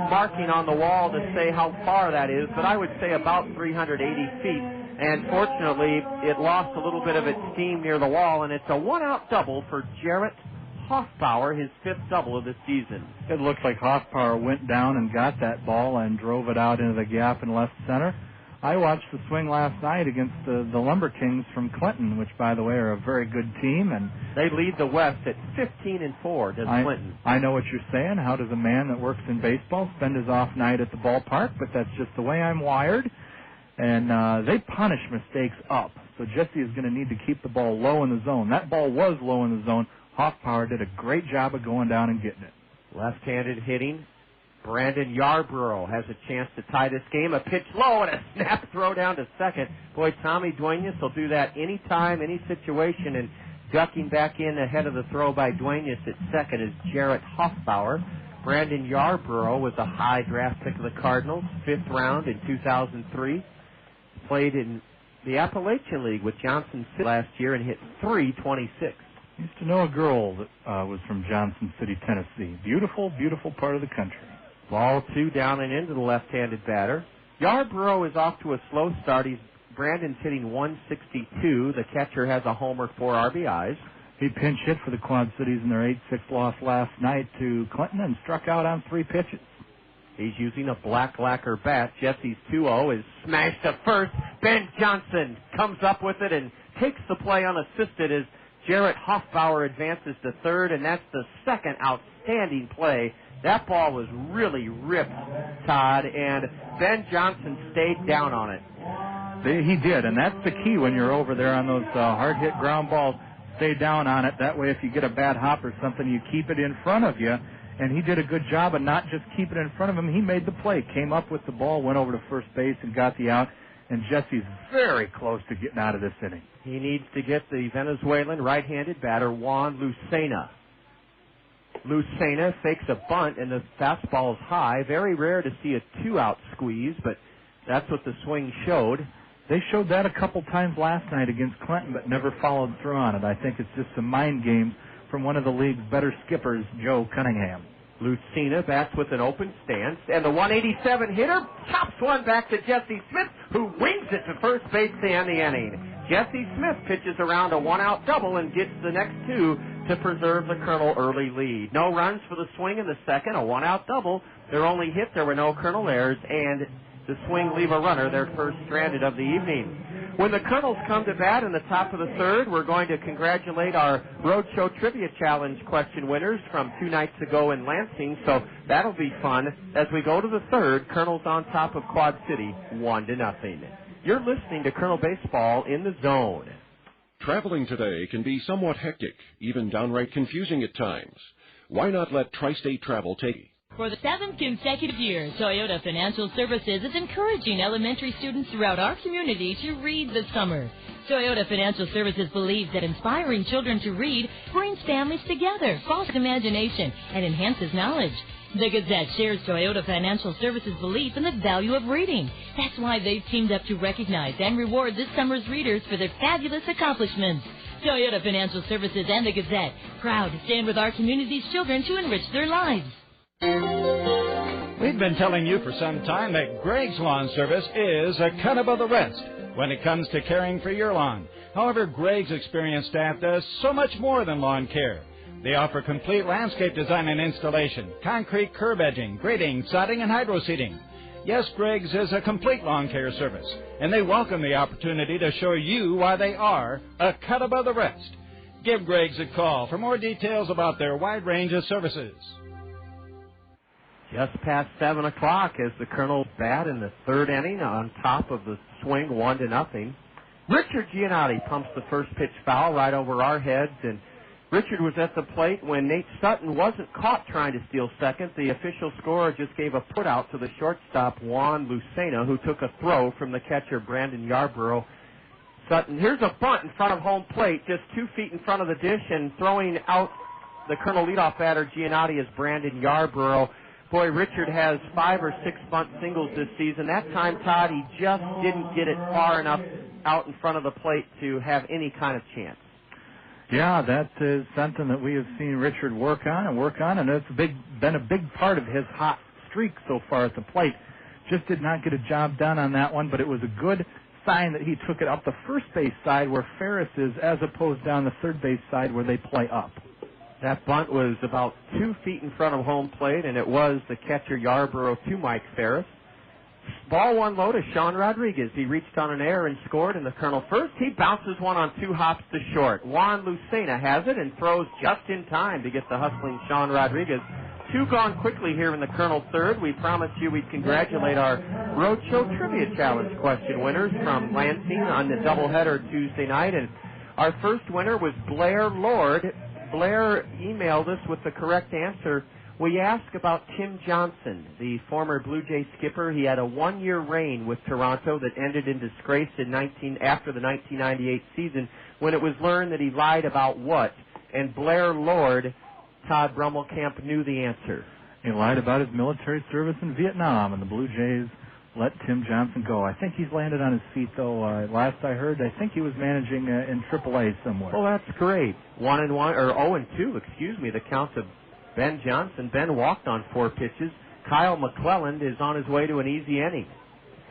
D: marking on the wall to say how far that is, but I would say about 380 feet. And fortunately, it lost a little bit of its steam near the wall, and it's a one-out double for Jarrett Hoffpauir, his 5th double of the season.
O: It looks like Hoffpauir went down and got that ball and drove it out into the gap in left center. I watched the swing last night against the Lumber Kings from Clinton, which, by the way, are a very good team. And
D: they lead the West at 15-4, does Clinton.
O: I know what you're saying. How does a man that works in baseball spend his off night at the ballpark? But that's just the way I'm wired. And they punish mistakes up. So Jesse is going to need to keep the ball low in the zone. That ball was low in the zone. Hoffpauir did a great job of going down and getting it.
D: Left-handed hitting. Brandon Yarborough has a chance to tie this game. A pitch low and a snap throw down to second. Boy, Tommy Duenas will do that anytime, any situation. And ducking back in ahead of the throw by Duenas at second is Jarrett Hoffpauir. Brandon Yarborough was a high draft pick of the Cardinals, 5th round in 2003. Played in the Appalachian League with Johnson City last year and hit .326.
O: Used to know a girl that was from Johnson City, Tennessee. Beautiful, beautiful part of the country.
D: Ball 2 down and into the left-handed batter. Yarborough is off to a slow start. Brandon's hitting .162. The catcher has a homer, 4 RBIs.
O: He pinch hit for the Quad Cities in their 8-6 loss last night to Clinton and struck out on 3 pitches.
D: He's using a black lacquer bat. Jesse's 2-0 is smashed to first. Ben Johnson comes up with it and takes the play unassisted as Jarrett Hoffpauir advances to third, and that's the second outstanding play. That ball was really ripped, Todd, and Ben Johnson stayed down on it.
O: He did, and that's the key when you're over there on those hard-hit ground balls. Stay down on it. That way, if you get a bad hop or something, you keep it in front of you. And he did a good job of not just keeping it in front of him. He made the play, came up with the ball, went over to first base, and got the out. And Jesse's very close to getting out of this inning.
D: He needs to get the Venezuelan right-handed batter, Juan Lucena. Lucena fakes a bunt, and the fastball is high. Very rare to see a 2-out squeeze, but that's what the swing showed.
O: They showed that a couple times last night against Clinton, but never followed through on it. I think it's just some mind games from one of the league's better skippers, Joe Cunningham.
D: Lucena bats with an open stance, and the 187 hitter chops one back to Jesse Smith, who wings it to first base to end the inning. Jesse Smith pitches around a 1-out double and gets the next 2 to preserve the Colonel early lead. No runs for the swing in the second, a 1-out double. Their only hit, there were no Colonel errors, and the swing leave a runner, their first stranded of the evening. When the Colonels come to bat in the top of the third, we're going to congratulate our Roadshow Trivia Challenge question winners from 2 nights ago in Lansing, so that'll be fun. As we go to the third, Colonels on top of Quad City, 1-0. You're listening to Colonel Baseball in the Zone.
B: Traveling today can be somewhat hectic, even downright confusing at times. Why not let Tri-State Travel take it?
E: For the 7th consecutive year, Toyota Financial Services is encouraging elementary students throughout our community to read this summer. Toyota Financial Services believes that inspiring children to read brings families together, fosters imagination, and enhances knowledge. The Gazette shares Toyota Financial Services' belief in the value of reading. That's why they've teamed up to recognize and reward this summer's readers for their fabulous accomplishments. Toyota Financial Services and the Gazette, proud to stand with our community's children to enrich their lives.
C: We've been telling you for some time that Greg's Lawn Service is a cut above the rest when it comes to caring for your lawn. However, Greg's experienced staff does so much more than lawn care. They offer complete landscape design and installation, concrete curb edging, grading, sodding, and hydro seeding. Yes, Greg's is a complete lawn care service, and they welcome the opportunity to show you why they are a cut above the rest. Give Greg's a call for more details about their wide range of services.
D: Just past 7 o'clock as the Colonels bat in the third inning on top of the swing, 1-0. Richard Giannotti pumps the first pitch foul right over our heads, and Richard was at the plate when Nate Sutton wasn't caught trying to steal second. The official scorer just gave a put-out to the shortstop, Juan Lucena, who took a throw from the catcher, Brandon Yarborough. Sutton, here's a bunt in front of home plate, just 2 feet in front of the dish, and throwing out the Colonel leadoff batter, Giannotti, is Brandon Yarborough. Boy, Richard has 5 or 6 bunt singles this season. That time, Todd, he just didn't get it far enough out in front of the plate to have any kind of chance.
O: Yeah, that is something that we have seen Richard work on, and it's been a big part of his hot streak so far at the plate. Just did not get a job done on that one, but it was a good sign that he took it up the first base side where Ferris is, as opposed down the third base side where they play up.
D: That bunt was about 2 feet in front of home plate, and it was the catcher Yarborough to Mike Ferris. Ball 1 low to Sean Rodriguez. He reached on an error and scored in the Colonel first. He bounces one on 2 hops to short. Juan Lucena has it and throws just in time to get the hustling Sean Rodriguez 2 gone quickly here in the Kernel third. We promised you we'd congratulate our Roadshow Trivia Challenge question winners from Lansing on the doubleheader Tuesday night. And our first winner was Blair Lord. Blair emailed us with the correct answer. We asked about Tim Johnson, the former Blue Jay skipper. He had a 1-year reign with Toronto that ended in disgrace after the 1998 season when it was learned that he lied about what? And Blair Lord, Todd Brummelkamp, knew the answer.
O: He lied about his military service in Vietnam, and the Blue Jays let Tim Johnson go. I think he's landed on his feet, though. Last I heard, I think he was managing in AAA somewhere.
D: Well, that's great. 1-1, or 0-2, excuse me, the count of Ben Johnson. Ben walked on 4 pitches. Kyle McClellan is on his way to an easy inning.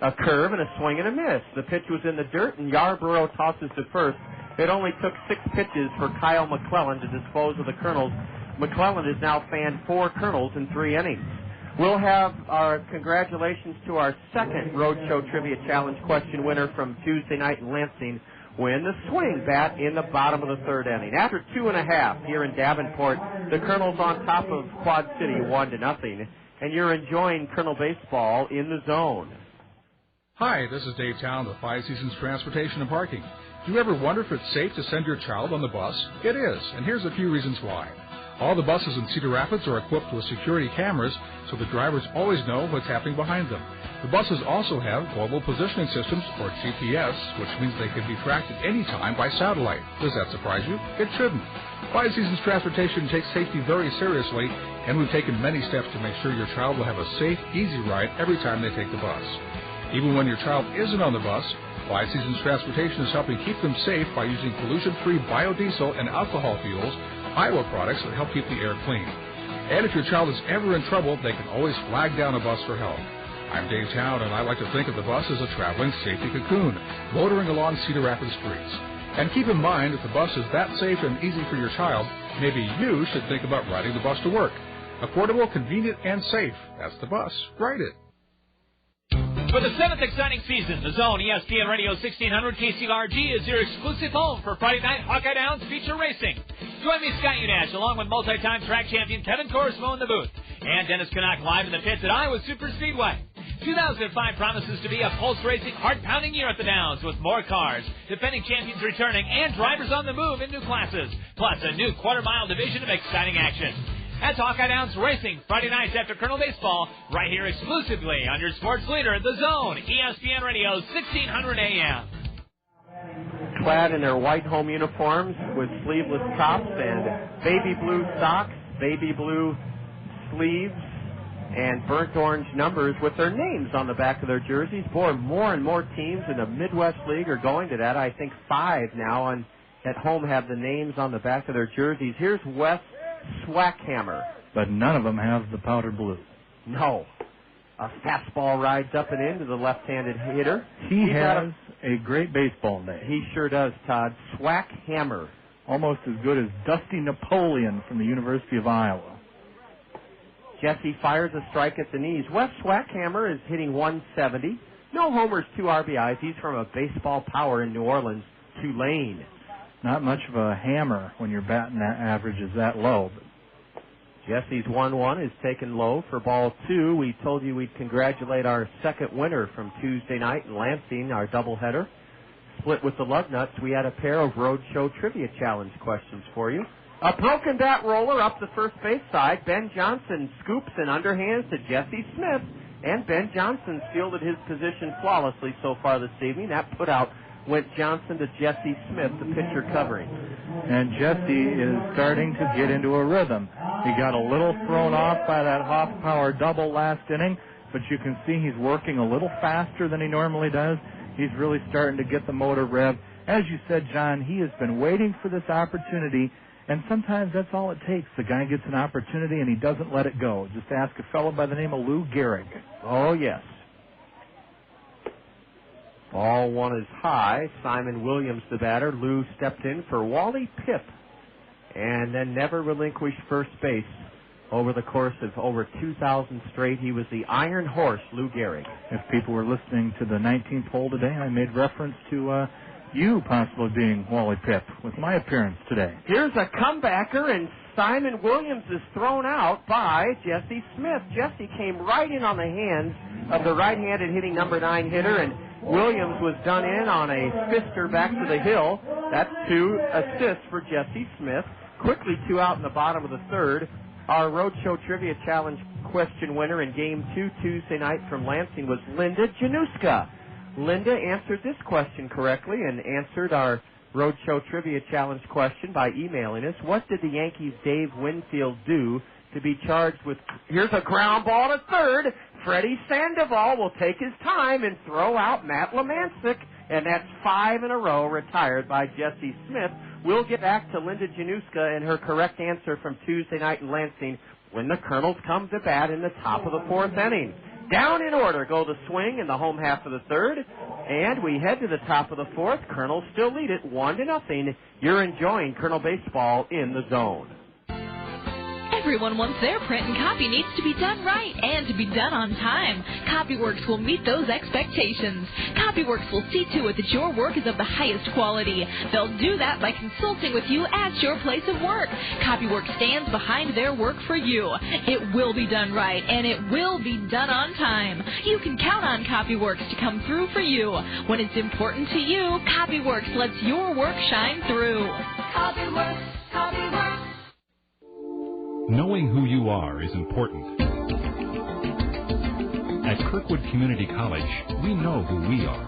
D: A curve and a swing and a miss. The pitch was in the dirt, and Yarborough tosses to first. It only took 6 pitches for Kyle McClellan to dispose of the Kernels. McClellan has now fanned 4 Kernels in 3 innings. We'll have our congratulations to our second Roadshow Trivia Challenge question winner from Tuesday night in Lansing, win the swing bat in the bottom of the 3rd inning. After 2.5 here in Davenport, the Kernels on top of Quad City 1-0, and you're enjoying Kernel baseball in the zone.
A: Hi, this is Dave Town with 5 Seasons Transportation and Parking. Do you ever wonder if it's safe to send your child on the bus? It is, and here's a few reasons why. All the buses in Cedar Rapids are equipped with security cameras, so the drivers always know what's happening behind them. The buses also have global positioning systems, or GPS, which means they can be tracked at any time by satellite. Does that surprise you? It shouldn't. 5 Seasons Transportation takes safety very seriously, and we've taken many steps to make sure your child will have a safe, easy ride every time they take the bus. Even when your child isn't on the bus, 5 Seasons Transportation is helping keep them safe by using pollution-free biodiesel and alcohol fuels, Iowa products that help keep the air clean. And if your child is ever in trouble, they can always flag down a bus for help. I'm Dave Town, and I like to think of the bus as a traveling safety cocoon, motoring along Cedar Rapids streets. And keep in mind, if the bus is that safe and easy for your child, maybe you should think about riding the bus to work. Affordable, convenient, and safe. That's the bus. Ride it.
F: For the 7th exciting season, the Zone ESPN Radio 1600 KCRG is your exclusive home for Friday night Hawkeye Downs feature racing. Join me, Scott Unash, along with multi-time track champion Kevin Corsmo in the booth, and Dennis Canuck live in the pits at Iowa Super Speedway. 2005 promises to be a pulse-racing, heart-pounding year at the Downs with more cars, defending champions returning, and drivers on the move in new classes, plus a new quarter-mile division of exciting action. That's Hawkeye Downs Racing, Friday nights after Kernel Baseball, right here exclusively on your sports leader, The Zone, ESPN Radio 1600 AM.
D: Clad in their white home uniforms with sleeveless tops and baby blue socks, baby blue sleeves, and burnt orange numbers with their names on the back of their jerseys. Boy, more and more teams in the Midwest League are going to that. I think 5 now at home have the names on the back of their jerseys. Here's Wes Swackhammer.
O: But none of them have the powder blue.
D: No. A fastball rides up and into the left-handed hitter.
O: He has a great baseball name.
D: He sure does, Todd. Swackhammer.
O: Almost as good as Dusty Napoleon from the University of Iowa.
D: Jesse fires a strike at the knees. Wes Swackhammer is hitting 170. No homers, 2 RBIs. He's from a baseball power in New Orleans, Tulane.
O: Not much of a hammer when your batting average is that low.
D: Jesse's 1-1 is taken low for ball 2. We told you we'd congratulate our second winner from Tuesday night in Lansing, our doubleheader. Split with the Lugnuts, we had a pair of Roadshow Trivia Challenge questions for you. A broken bat roller up the first base side. Ben Johnson scoops and underhands to Jesse Smith, and Ben Johnson fielded his position flawlessly so far this evening. That put out went Johnson to Jesse Smith, the pitcher covering.
O: And Jesse is starting to get into a rhythm. He got a little thrown off by that Hoffpauir double last inning, but you can see he's working a little faster than he normally does. He's really starting to get the motor rev. As you said, John, he has been waiting for this opportunity, and sometimes that's all it takes. The guy gets an opportunity, and he doesn't let it go. Just ask a fellow by the name of Lou Gehrig.
D: Oh, yes. Ball 1 is high. Simon Williams, the batter. Lou stepped in for Wally Pip and then never relinquished first base over the course of over 2,000 straight. He was the Iron Horse, Lou Gehrig.
O: If people were listening to the 19th hole today, I made reference to you possibly being Wally Pip with my appearance today.
D: Here's a comebacker, and Simon Williams is thrown out by Jesse Smith. Jesse came right in on the hands of the right-handed hitting number 9 hitter, and Williams was done in on a fister back to the hill. That's 2 assists for Jesse Smith. Quickly 2 out in the bottom of the third. Our Roadshow Trivia Challenge question winner in Game 2 Tuesday night from Lansing was Linda Januska. Linda answered this question correctly and answered our Roadshow Trivia Challenge question by emailing us. What did the Yankees' Dave Winfield do to be charged with... Here's a ground ball to third. Freddy Sandoval will take his time and throw out Matt Lemancic, and that's 5 in a row retired by Jesse Smith. We'll get back to Linda Januska and her correct answer from Tuesday night in Lansing when the Kernels come to bat in the top of the 4th inning. Down in order go the Swing in the home half of the 3rd, and we head to the top of the 4th. Kernels still lead it 1-0. You're enjoying Kernel Baseball in the Zone.
E: Everyone wants their print and copy needs to be done right and to be done on time. Copyworks will meet those expectations. Copyworks will see to it that your work is of the highest quality. They'll do that by consulting with you at your place of work. Copyworks stands behind their work for you. It will be done right and it will be done on time. You can count on Copyworks to come through for you. When it's important to you, Copyworks lets your work shine through.
G: Copyworks, Copyworks.
I: Knowing who you are is important. At Kirkwood Community College, we know who we are.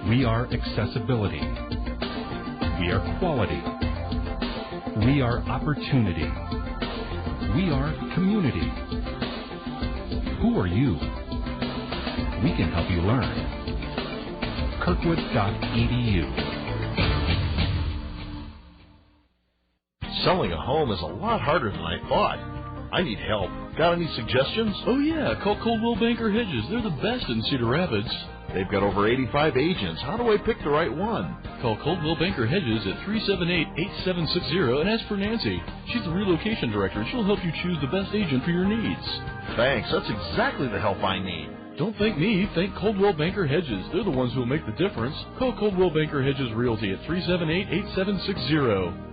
I: We are accessibility. We are quality. We are opportunity. We are community. Who are you? We can help you learn. Kirkwood.edu.
U: Selling a home is a lot harder than I thought. I need help. Got any suggestions?
V: Oh, yeah. Call Coldwell Banker Hedges. They're the best in Cedar Rapids.
U: They've got over 85 agents. How do I pick the right one?
V: Call Coldwell Banker Hedges at 378-8760 and ask for Nancy. She's the relocation director. She'll help you choose the best agent for your needs.
U: Thanks. That's exactly the help I need.
V: Don't thank me. Thank Coldwell Banker Hedges. They're the ones who will make the difference. Call Coldwell Banker Hedges Realty at 378-8760.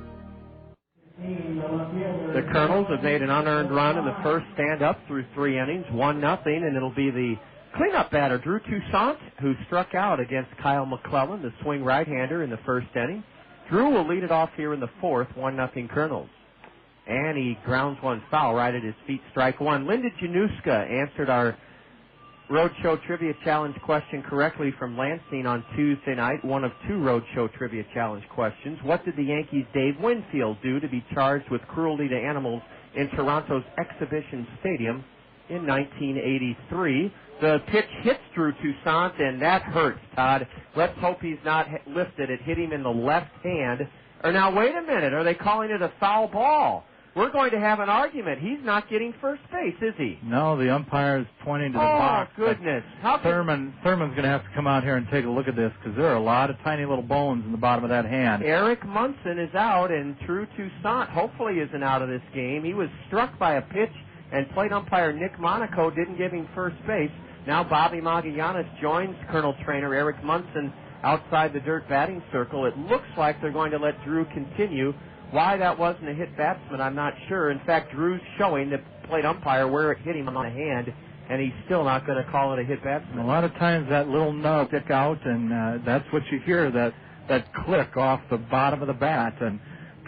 D: The Kernels have made an unearned run in the first stand-up through 3 innings, 1-0, and it'll be the cleanup batter, Drew Toussaint, who struck out against Kyle McClennan, the swing right-hander, in the first inning. Drew will lead it off here in the 4th, 1-0 Kernels. And he grounds one foul right at his feet, strike 1. Linda Januska answered our Roadshow Trivia Challenge question correctly from Lansing on Tuesday night, one of 2 Roadshow Trivia Challenge questions. What did the Yankees' Dave Winfield do to be charged with cruelty to animals in Toronto's Exhibition Stadium in 1983? The pitch hits Drew Toussaint, and that hurts, Todd. Let's hope he's not lifted. It hit him in the left hand. Or now, wait a minute. Are they calling it a foul ball? We're going to have an argument. He's not getting first base, is he?
O: No, the umpire is pointing to the box.
D: Oh, goodness.
O: Thurman's going to have to come out here and take a look at this because there are a lot of tiny little bones in the bottom of that hand.
D: Eric Munson is out, and Drew Toussaint hopefully isn't out of this game. He was struck by a pitch, and plate umpire Nick Monaco didn't give him first base. Now Bobby Magallanes joins Colonel trainer Eric Munson outside the dirt batting circle. It looks like they're going to let Drew continue. Why that wasn't a hit batsman, I'm not sure. In fact, Drew's showing the plate umpire where it hit him on the hand, and he's still not going to call it a hit batsman.
O: A lot of times that little nub stick out, and that's what you hear, that click off the bottom of the bat. And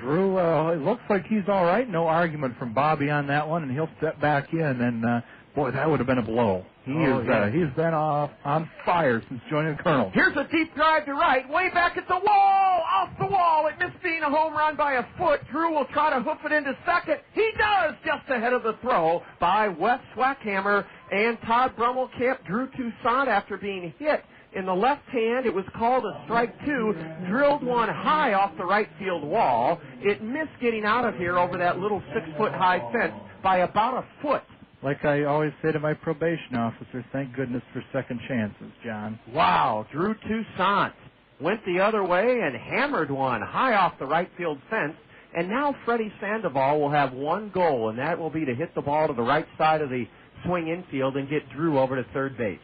O: Drew, it looks like he's all right. No argument from Bobby on that one, and he'll step back in. And, boy, that would have been a blow. He's been on fire since joining the Colonel.
D: Here's a deep drive to right, way back at the wall, off the wall. It missed being a home run by a foot. Drew will try to hoof it into second. He does, just ahead of the throw by Wes Swackhammer and Todd Brummelkamp. Drew Toussaint, after being hit in the left hand, it was called a strike 2, drilled one high off the right field wall. It missed getting out of here over that little 6-foot-high fence by about a foot.
O: Like I always say to my probation officer, thank goodness for second chances, John.
D: Wow, Drew Toussaint went the other way and hammered one high off the right field fence. And now Freddy Sandoval will have one goal, and that will be to hit the ball to the right side of the swing infield and get Drew over to third base.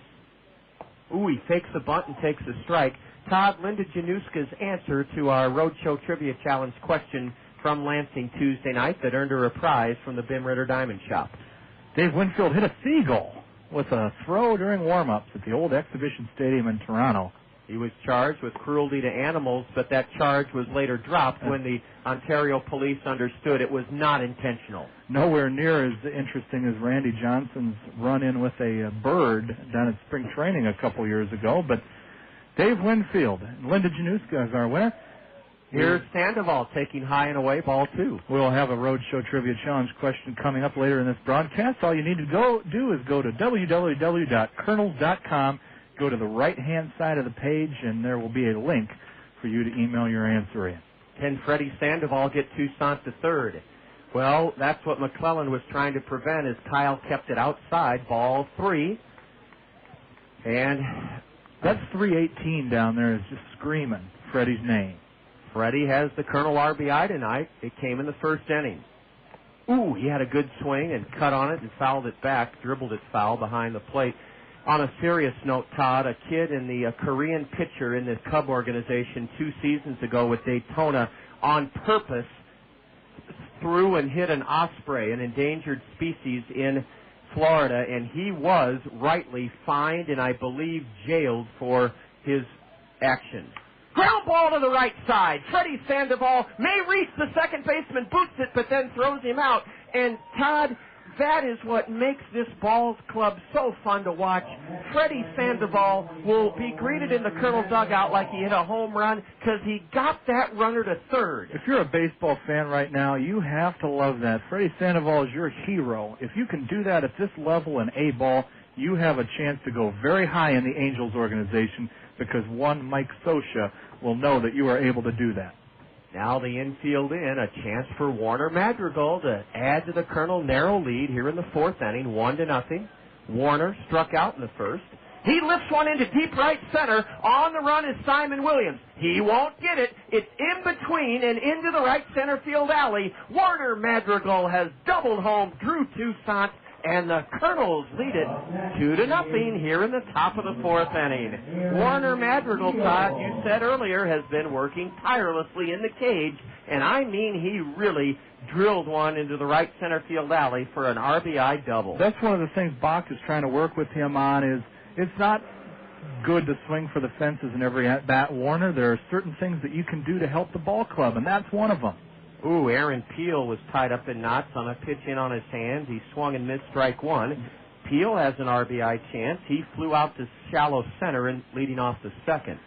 D: Ooh, he fakes the bunt and takes the strike. Todd, Linda Januska's answer to our Roadshow Trivia Challenge question from Lansing Tuesday night that earned her a prize from the Bim Ritter Diamond Shop.
O: Dave Winfield hit a seagull with a throw during warm-ups at the old exhibition stadium in Toronto.
D: He was charged with cruelty to animals, but that charge was later dropped when the Ontario police understood it was not intentional.
O: Nowhere near as interesting as Randy Johnson's run-in with a bird down at spring training a couple years ago. But Dave Winfield, Linda Januska is our winner.
D: Here's Sandoval taking high and away, ball 2.
O: We'll have a Roadshow Trivia Challenge question coming up later in this broadcast. All you need to do is go to www.kernels.com. Go to the right-hand side of the page, and there will be a link for you to email your answer in.
D: Can Freddy Sandoval get Toussaint to third? Well, that's what McClennan was trying to prevent as Kyle kept it outside, ball 3. And
O: that's 318 down there is just screaming Freddy's name.
D: Freddy has the Colonel RBI tonight. It came in the first inning. Ooh, he had a good swing and cut on it and fouled it back, dribbled it foul behind the plate. On a serious note, Todd, a kid in the Korean pitcher in this Cub organization 2 seasons ago with Daytona on purpose threw and hit an osprey, an endangered species in Florida, and he was rightly fined and I believe jailed for his actions. Ground ball to the right side. Freddy Sandoval may reach the second baseman, boots it, but then throws him out. And Todd, that is what makes this Balls Club so fun to watch. Freddy Sandoval will be greeted in the Colonel dugout like he hit a home run because he got that runner to third.
O: If you're a baseball fan right now, you have to love that. Freddy Sandoval is your hero. If you can do that at this level in A-ball, you have a chance to go very high in the Angels organization because one Mike Scioscia will know that you are able to do that.
D: Now the infield in, a chance for Warner Madrigal to add to the Colonel narrow lead here in the 4th inning, 1-0. Warner struck out in the first. He lifts one into deep right center. On the run is Simon Williams. He won't get it. It's in between and into the right center field alley. Warner Madrigal has doubled home Drew Toussaint, and the Kernels lead it 2-0 here in the top of the 4th inning. Warner Madrigal, Todd, you said earlier, has been working tirelessly in the cage, and I mean he really drilled one into the right center field alley for an RBI double.
O: That's one of the things Bach is trying to work with him on is it's not good to swing for the fences in every at-bat, Warner. There are certain things that you can do to help the ball club, and that's one of them.
D: Ooh, Aaron Peel was tied up in knots on a pitch in on his hands. He swung and missed strike 1. Peel has an RBI chance. He flew out to shallow center and leading off the second.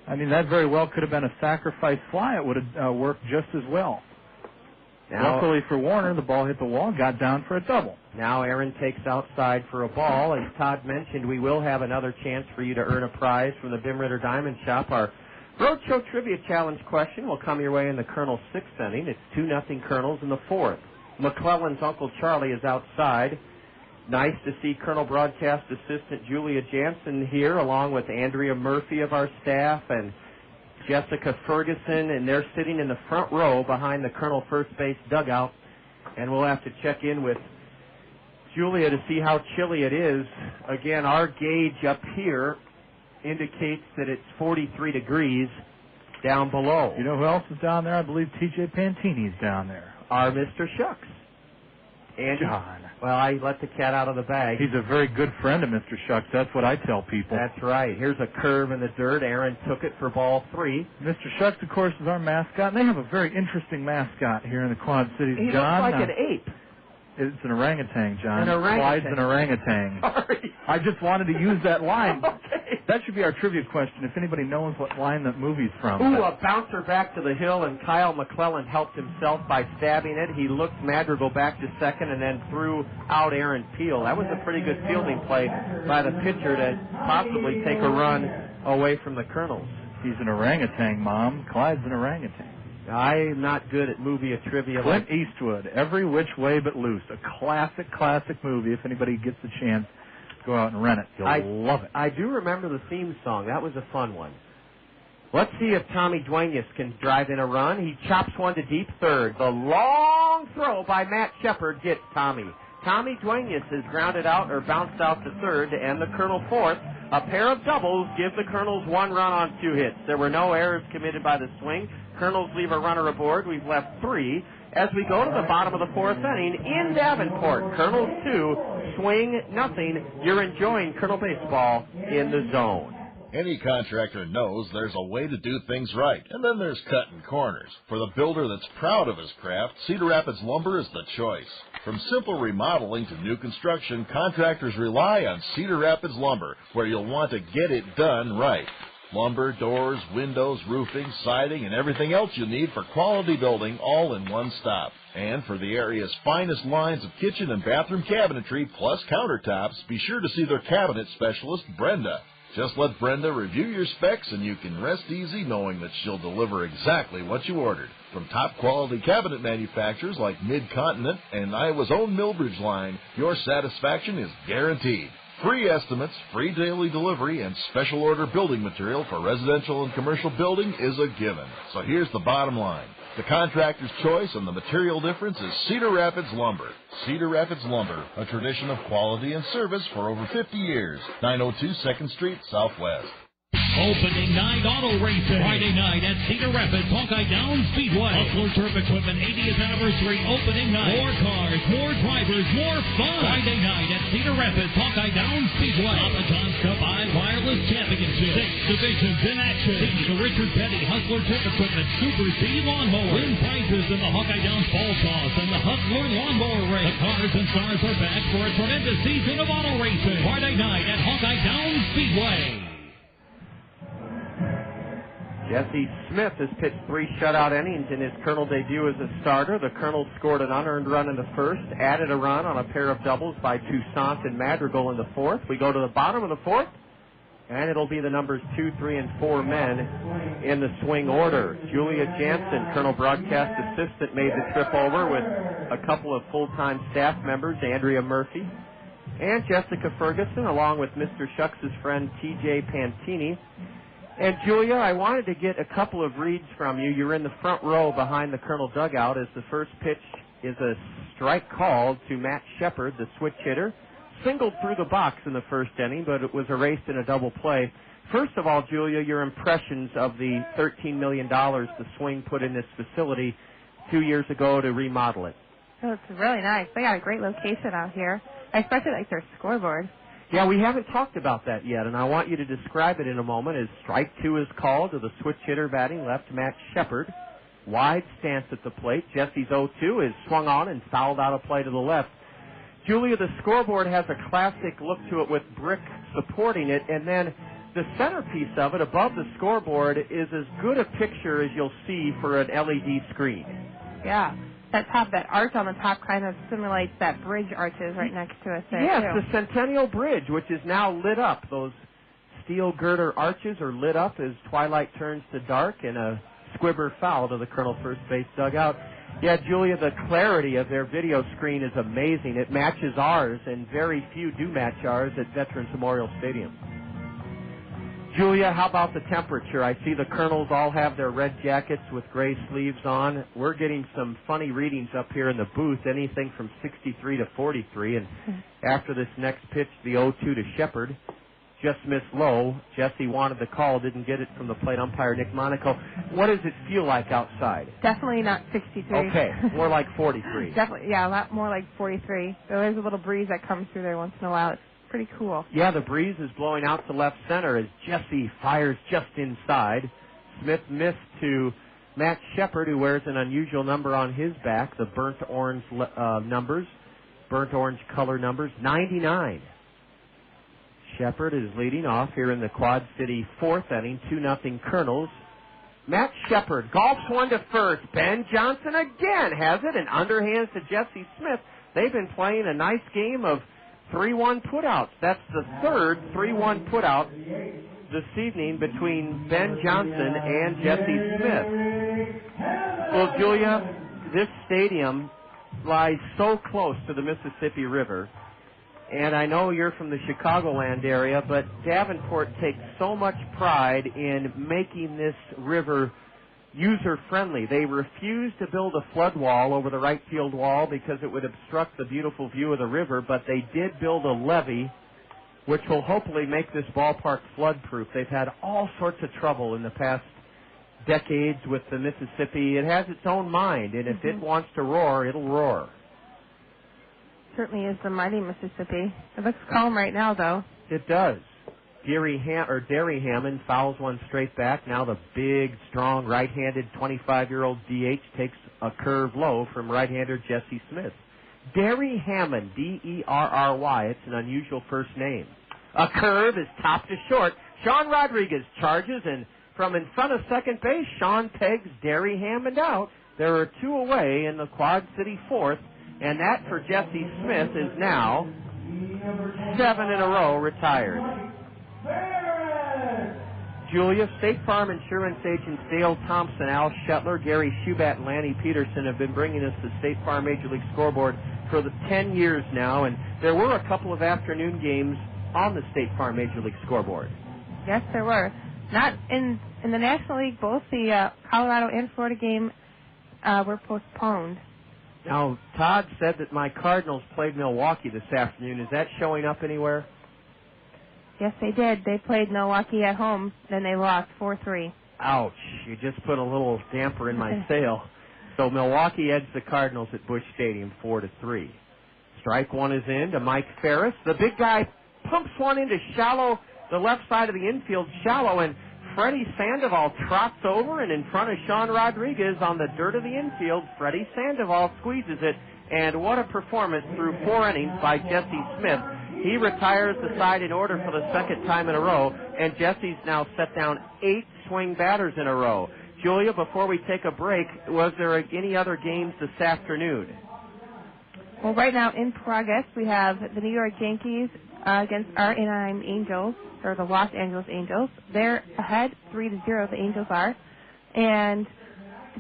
O: I mean, that very well could have been a sacrifice fly. It would have worked just as well. Now, luckily for Warner, the ball hit the wall, got down for a double.
D: Now Aaron takes outside for a ball. As Todd mentioned, we will have another chance for you to earn a prize from the Bim Ritter Diamond Shop. Our Roadshow Trivia Challenge question will come your way in the Colonel's 6th inning. It's 2-0 Kernels in the 4th. McClellan's Uncle Charlie is outside. Nice to see Colonel Broadcast Assistant Julia Jansen here, along with Andrea Murphy of our staff and Jessica Ferguson, and they're sitting in the front row behind the Colonel first base dugout. And we'll have to check in with Julia to see how chilly it is. Again, our gauge up here indicates that it's 43 degrees down below.
O: You know who else is down there? I believe T.J. Pantini's down there.
D: Our Mr. Shucks. And
O: John.
D: Well, I let the cat out of the bag.
O: He's a very good friend of Mr. Shucks. That's what I tell people.
D: That's right. Here's a curve in the dirt. Aaron took it for ball 3.
O: Mr. Shucks, of course, is our mascot. And they have a very interesting mascot here in the Quad Cities.
D: He
O: John,
D: looks like an ape.
O: It's an orangutan, John.
D: An orangutan.
O: Clyde's an orangutan.
D: Sorry.
O: I just wanted to use that line.
D: Okay.
O: That should be our trivia question, if anybody knows what line that movie's from.
D: Ooh, a bouncer back to the hill, and Kyle McClennan helped himself by stabbing it. He looked Madrigal back to second and then threw out Aaron Peel. That was a pretty good fielding play by the pitcher to possibly take a run away from the Kernels.
O: He's an orangutan, Mom. Clyde's an orangutan.
D: I'm not good at movie trivia.
O: Clint Eastwood, Every Which Way But Loose. A classic movie. If anybody gets the chance, go out and rent it. You'll love it.
D: I do remember the theme song. That was a fun one. Let's see if Tommy Duenas can drive in a run. He chops one to deep third. The long throw by Matt Shepard gets Tommy. Tommy Duenas has grounded out or bounced out to third to end the Colonel 4th. A pair of doubles give the Kernels 1 run on 2 hits. There were no errors committed by the swing. Kernels leave a runner aboard. We've left 3 as we go to the bottom of the 4th inning in Davenport. Kernels 2, swing nothing. You're enjoying Kernel baseball in the zone.
U: Any contractor knows there's a way to do things right, and then there's cutting corners. For the builder that's proud of his craft, Cedar Rapids Lumber is the choice. From simple remodeling to new construction, contractors rely on Cedar Rapids Lumber, where you'll want to get it done right. Lumber, doors, windows, roofing, siding, and everything else you need for quality building all in one stop. And for the area's finest lines of kitchen and bathroom cabinetry plus countertops, be sure to see their cabinet specialist, Brenda. Just let Brenda review your specs and you can rest easy knowing that she'll deliver exactly what you ordered. From top quality cabinet manufacturers like Mid-Continent and Iowa's own Millbridge line, your satisfaction is guaranteed. Free estimates, free daily delivery, and special order building material for residential and commercial building is a given. So here's the bottom line. The contractor's choice and the material difference is Cedar Rapids Lumber. Cedar Rapids Lumber, a tradition of quality and service for over 50 years. 902 2nd Street, Southwest.
H: Opening night auto racing. Friday night at Cedar Rapids Hawkeye Downs Speedway. Hustler Turf Equipment 80th anniversary opening night. More cars, more drivers, more fun. Friday night at Cedar Rapids Hawkeye Downs Speedway. Papa John's Cup I-Wireless Championship. 6 divisions in action. The Richard Petty Hustler Turf Equipment Super C Lawnmower. Win prizes in the Hawkeye Downs Ball Toss and the Hustler Lawnmower Race. The cars and stars are back for a tremendous season of auto racing. Friday night at Hawkeye Downs Speedway.
D: Jesse Smith has pitched 3 shutout innings in his Kernel debut as a starter. The Kernels scored an unearned run in the first, added a run on a pair of doubles by Toussaint and Madrigal in the 4th. We go to the bottom of the 4th, and it'll be the numbers 2, 3, and 4 men in the swing order. Julia Jansen, Kernel broadcast assistant, made the trip over with a couple of full-time staff members, Andrea Murphy and Jessica Ferguson, along with Mr. Shucks' friend T.J. Pantini. And, Julia, I wanted to get a couple of reads from you. You're in the front row behind the Kernel dugout as the first pitch is a strike called to Matt Shepard, the switch hitter. Singled through the box in the first inning, but it was erased in a double play. First of all, Julia, your impressions of the $13 million the Swing put in this facility 2 years ago to remodel it.
K: Oh, it's really nice. They got a great location out here. I especially like their scoreboard.
D: Yeah, we haven't talked about that yet, and I want you to describe it in a moment as strike 2 is called to the switch hitter batting left, Matt Shepard. Wide stance at the plate. Jesse's 0-2 is swung on and fouled out of play to the left. Julia, the scoreboard has a classic look to it with brick supporting it, and then the centerpiece of it above the scoreboard is as good a picture as you'll see for an LED screen.
K: Yeah. That arch on the top kind of simulates that bridge arches right next to us there,
D: yes,
K: too.
D: the Centennial Bridge, which is now lit up. Those steel girder arches are lit up as twilight turns to dark, and a squibber foul to the Kernel first base dugout. Yeah, Julia, the clarity of their video screen is amazing. It matches ours, and very few do match ours at Veterans Memorial Stadium. Julia, how about the temperature? I see the Kernels all have their red jackets with gray sleeves on. We're getting some funny readings up here in the booth, anything from 63 to 43. And after this next pitch, the 0-2 to Shepard, just missed low. Jesse wanted the call, didn't get it from the plate umpire, Nick Monaco. What does it feel like outside?
K: Definitely not 63.
D: Okay, more like 43.
K: Definitely, yeah, a lot more like 43. There's a little breeze that comes through there once in a while. It's pretty cool.
D: Yeah, the breeze is blowing out to left center as Jesse fires just inside. Smith missed to Matt Shepard, who wears an unusual number on his back, the burnt orange color numbers, 99. Shepard is leading off here in the Quad City 4th inning, 2-0 Kernels. Matt Shepard golfs one to first. Ben Johnson again has it, and underhands to Jesse Smith. They've been playing a nice game of 3-1 putouts. That's the third 3-1 putout this evening between Ben Johnson and Jesse Smith. Well, Julia, this stadium lies so close to the Mississippi River, and I know you're from the Chicagoland area, but Davenport takes so much pride in making this river user-friendly. They refused to build a flood wall over the right field wall because it would obstruct the beautiful view of the river, but they did build a levee which will hopefully make this ballpark flood-proof. They've had all sorts of trouble in the past decades with the Mississippi. It has its own mind, and if it wants to roar, it'll roar.
K: Certainly is the mighty Mississippi. It looks calm right now, though.
D: It does. Derry Hammond fouls one straight back. Now the big, strong, right-handed 25-year-old DH takes a curve low from right-hander Jesse Smith. Derry Hammond, D-E-R-R-Y. It's an unusual first name. A curve is top to short. Sean Rodriguez charges, and from in front of second base, Sean pegs Derry Hammond out. There are 2 away in the Quad City fourth, and that for Jesse Smith is now 7 in a row retired. Julia, State Farm Insurance agents Dale Thompson, Al Shetler, Gary Schubat, and Lanny Peterson have been bringing us the State Farm Major League Scoreboard for the 10 years now, and there were a couple of afternoon games on the State Farm Major League Scoreboard.
K: Yes, there were. Not in the National League. Both the Colorado and Florida game were postponed.
D: Now, Todd said that my Cardinals played Milwaukee this afternoon. Is that showing up anywhere?
K: Yes, they did. They played Milwaukee at home, then they lost 4-3.
D: Ouch. You just put a little damper in my sail. So Milwaukee edged the Cardinals at Busch Stadium 4-3. Strike one is in to Mike Ferris. The big guy pumps one into shallow, the left side of the infield shallow, and Freddy Sandoval trots over, and in front of Sean Rodriguez on the dirt of the infield, Freddy Sandoval squeezes it, and what a performance through 4 innings by Jesse Smith. He retires the side in order for the second time in a row, and Jesse's now set down 8 swing batters in a row. Julia, before we take a break, was there any other games this afternoon?
K: Well, right now in progress, we have the New York Yankees against our Anaheim Angels, or the Los Angeles Angels. They're ahead 3-0, the Angels are. And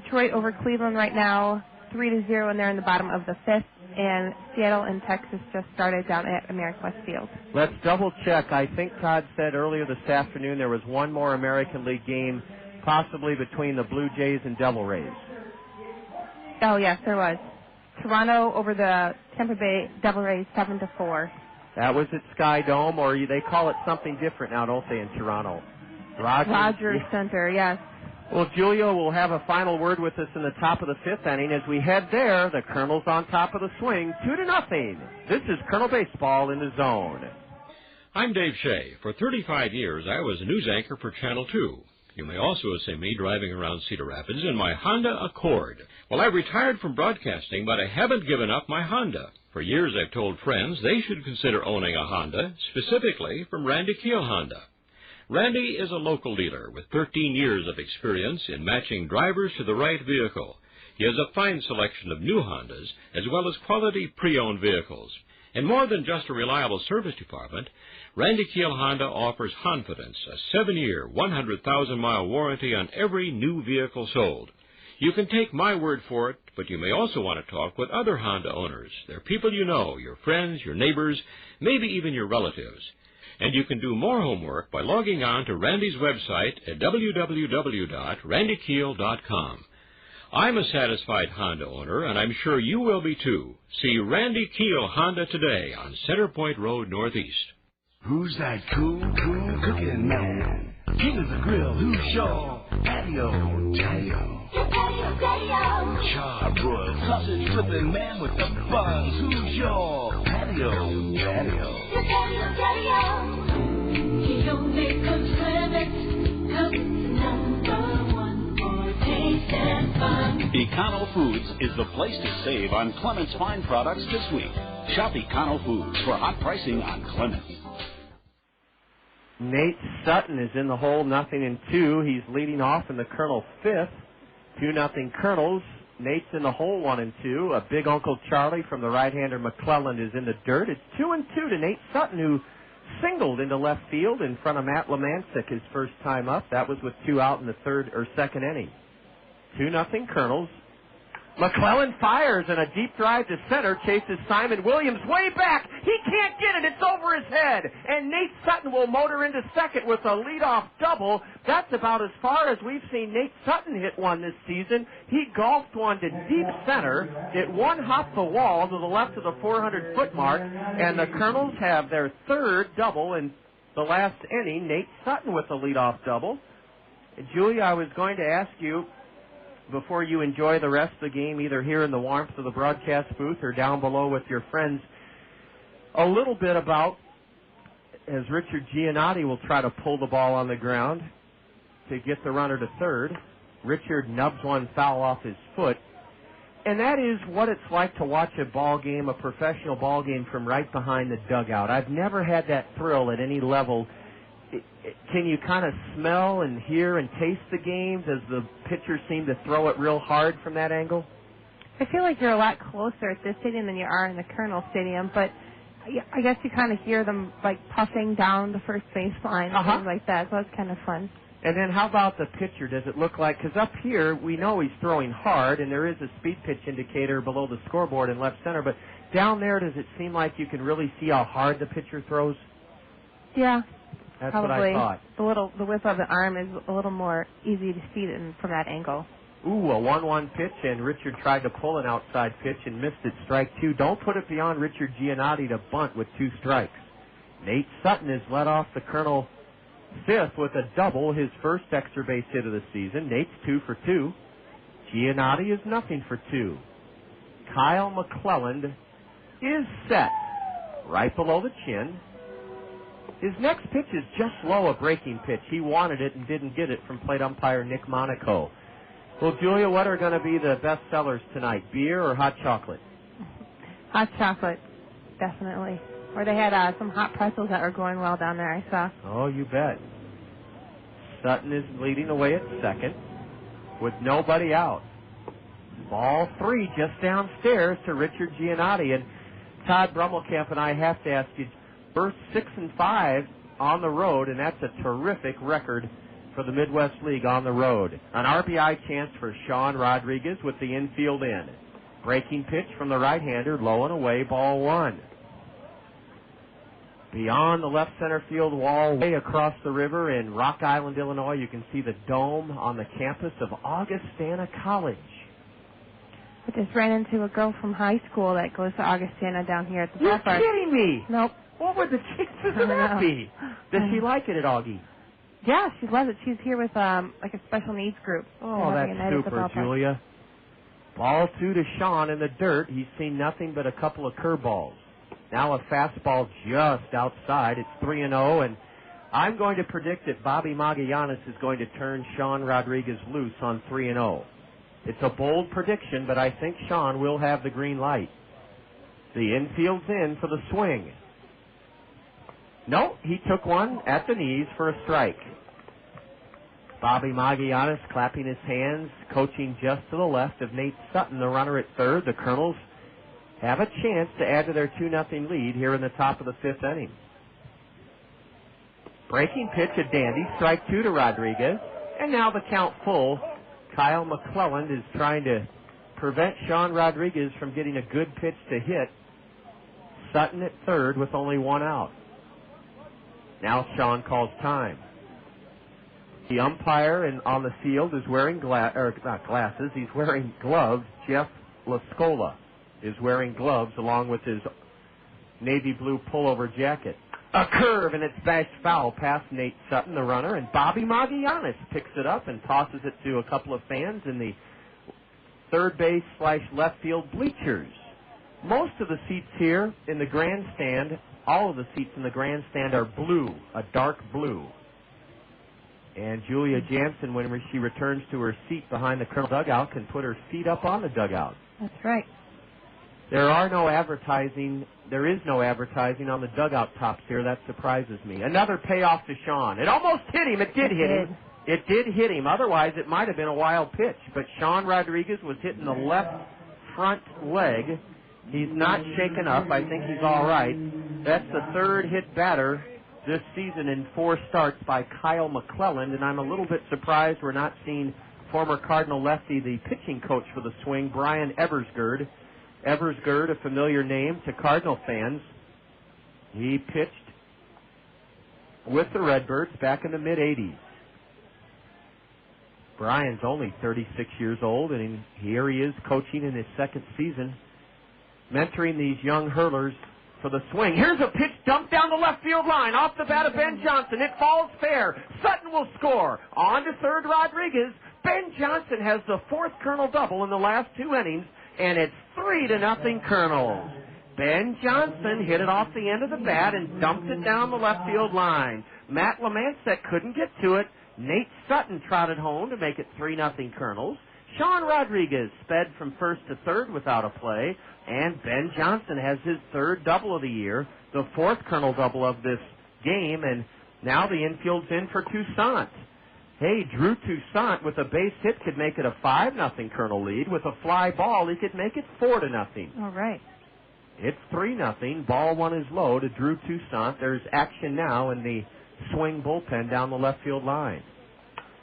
K: Detroit over Cleveland right now, 3-0, and they're in the bottom of the 5th. And Seattle and Texas just started down at American West Field.
D: Let's double check. I think Todd said earlier this afternoon there was one more American League game, possibly between the Blue Jays and Devil Rays.
K: Oh, yes, there was. Toronto over the Tampa Bay Devil Rays 7-4.
D: That was at Sky Dome, or they call it something different now, don't they, in Toronto?
K: Rogers Center, yes.
D: Well, Julia will have a final word with us in the top of the 5th inning. As we head there, the Kernels on top of the swing, 2-0. This is Kernel Baseball in the Zone.
J: I'm Dave Shea. For 35 years, I was a news anchor for Channel 2. You may also have seen me driving around Cedar Rapids in my Honda Accord. Well, I retired from broadcasting, but I haven't given up my Honda. For years, I've told friends they should consider owning a Honda, specifically from Randy Keel Honda. Randy is a local dealer with 13 years of experience in matching drivers to the right vehicle. He has a fine selection of new Hondas, as well as quality pre-owned vehicles. And more than just a reliable service department, Randy Keel Honda offers Confidence, a 7-year, 100,000-mile warranty on every new vehicle sold. You can take my word for it, but you may also want to talk with other Honda owners. They're people you know, your friends, your neighbors, maybe even your relatives. And you can do more homework by logging on to Randy's website at www.randykeel.com. I'm a satisfied Honda owner, and I'm sure you will be too. See Randy Keel Honda today on Centerpoint Road Northeast.
L: Who's that cool cooking man? King of the grill, who's your patio? Your patio. Charbroiled sausage flipping man with the buns, who's your patio? Your patio.
G: He only cooks limits, cooks #1 for taste and fun.
W: Econo Foods is the place to save on Clement's fine products this week. Shop Econo Foods for hot pricing on Clement's.
D: Nate Sutton is in the hole, 0-2. He's leading off in the Kernel 5th. 2-0 Kernels. Nate's in the hole, 1-2. A big Uncle Charlie from the right-hander McClennan is in the dirt. It's 2-2 to Nate Sutton, who singled into left field in front of Matt Lemancic his first time up. That was with 2 out in the second inning. 2-0 Kernels. McClennan fires, and a deep drive to center chases Simon Williams way back. He can't get it. It's over his head. And Nate Sutton will motor into second with a leadoff double. That's about as far as we've seen Nate Sutton hit one this season. He golfed one to deep center. It one hopped the wall to the left of the 400-foot mark. And the Kernels have their third double in the last inning. Nate Sutton with a leadoff double. Julia, I was going to ask you, before you enjoy the rest of the game, either here in the warmth of the broadcast booth or down below with your friends, a little bit about, as Richard Giannotti will try to pull the ball on the ground to get the runner to third. Richard nubs one foul off his foot. And that is what it's like to watch a ball game, a professional ball game, from right behind the dugout. I've never had that thrill at any level. Can you kind of smell and hear and taste the game? Does the pitcher seem to throw it real hard from that angle?
K: I feel like you're a lot closer at this stadium than you are in the Kernel Stadium, but I guess you kind of hear them like puffing down the first baseline and things like that, so it's kind of fun.
D: And then how about the pitcher? Does it look like, because up here we know he's throwing hard, and there is a speed pitch indicator below the scoreboard in left center, but down there does it seem like you can really see how hard the pitcher throws?
K: Yeah.
D: That's
K: Probably.
D: what I thought.
K: The width of the arm is a little more easy to see from that angle.
D: Ooh, a 1-1 pitch, and Richard tried to pull an outside pitch and missed it. Strike two. Don't put it beyond Richard Giannotti to bunt with 2 strikes. Nate Sutton has led off the Kernel fifth with a double, his first extra base hit of the season. Nate's 2 for 2. Giannotti is nothing for 2. Kyle McClelland is set right below the chin. His next pitch is just low, a breaking pitch. He wanted it and didn't get it from plate umpire Nick Monaco. Well, Julia, what are going to be the best sellers tonight, beer or hot chocolate?
K: Hot chocolate, definitely. Or they had some hot pretzels that were going well down there, I saw.
D: Oh, you bet. Sutton is leading the way at second with nobody out. Ball 3 just downstairs to Richard Giannotti. And Todd Brummelkamp and I have to ask you, first 6 and 5 on the road, and that's a terrific record for the Midwest League on the road. An RBI chance for Sean Rodriguez with the infield in. Breaking pitch from the right-hander, low and away, ball 1. Beyond the left center field wall, way across the river in Rock Island, Illinois, you can see the dome on the campus of Augustana College.
K: I just ran into a girl from high school that goes to Augustana down here at the
D: You're
K: ballpark.
D: kidding me!
K: Nope.
D: What would the chances of that be? Does she like it at Augie?
K: Yeah, she loves it. She's here with like a special needs group.
D: Oh, that's super, Julia. Ball 2 to Sean in the dirt. He's seen nothing but a couple of curveballs. Now a fastball just outside. It's 3-0, and I'm going to predict that Bobby Magallanes is going to turn Sean Rodriguez loose on 3-0. It's a bold prediction, but I think Sean will have the green light. The infield's in for the swing. No, he took one at the knees for a strike. Bobby Magallanes clapping his hands, coaching just to the left of Nate Sutton, the runner at third. The Kernels have a chance to add to their 2-0 lead here in the top of the 5th inning. Breaking pitch, a dandy, strike 2 to Rodriguez. And now the count full. Kyle McClelland is trying to prevent Sean Rodriguez from getting a good pitch to hit. Sutton at third with only 1 out. Now Sean calls time. The umpire on the field is wearing glasses. He's wearing gloves. Jeff Lascola is wearing gloves along with his navy blue pullover jacket. A curve, and it's bashed foul past Nate Sutton, the runner, and Bobby Magallanes picks it up and tosses it to a couple of fans in the third base / left field bleachers. Most of the seats here in the grandstand, all of the seats in the grandstand are blue, a dark blue. And Julia Jansen, when she returns to her seat behind the Kernel dugout, can put her feet up on the dugout.
K: That's right.
D: There is no advertising on the dugout tops here. That surprises me. Another payoff to Sean. It almost hit him. It did hit him. It did hit him. Otherwise, it might have been a wild pitch. But Sean Rodriguez was hitting the left front leg. He's not shaken up. I think he's all right. That's the third hit batter this season in 4 starts by Kyle McClelland, and I'm a little bit surprised we're not seeing former Cardinal lefty, the pitching coach for the Swing, Brian Eversgerd. Eversgerd, a familiar name to Cardinal fans. He pitched with the Redbirds back in the mid-'80s. Brian's only 36 years old, and here he is coaching in his second season, mentoring these young hurlers for the Swing. Here's a pitch dumped down the left field line off the bat of Ben Johnson. It falls fair. Sutton will score. On to third, Rodriguez. Ben Johnson has the fourth Kernel double in the last 2 innings, and it's 3-0 Kernels. Ben Johnson hit it off the end of the bat and dumped it down the left field line. Matt Lemansek couldn't get to it. Nate Sutton trotted home to make it 3-0 Kernels. Sean Rodriguez sped from first to third without a play, and Ben Johnson has his third double of the year, the fourth Kernel double of this game, and now the infield's in for Toussaint. Hey, Drew Toussaint with a base hit could make it a 5-0 Kernel lead. With a fly ball, he could make it 4-0.
K: All right.
D: It's 3-0. Ball one is low to Drew Toussaint. There's action now in the Swing bullpen down the left field line.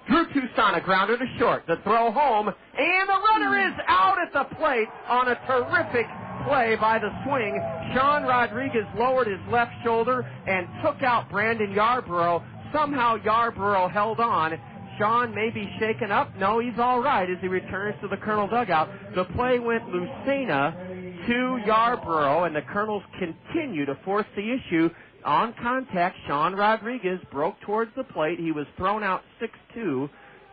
D: Drew Toussaint, a grounder to short. The throw home, and the runner is out at the plate on a terrific play by the Swing. Sean Rodriguez lowered his left shoulder and took out Brandon Yarborough. Somehow Yarborough held on. Sean may be shaken up. No, he's all right as he returns to the Kernel dugout. The play went Lucena to Yarborough, and the Kernels continue to force the issue. On contact, Sean Rodriguez broke towards the plate. He was thrown out 6-2.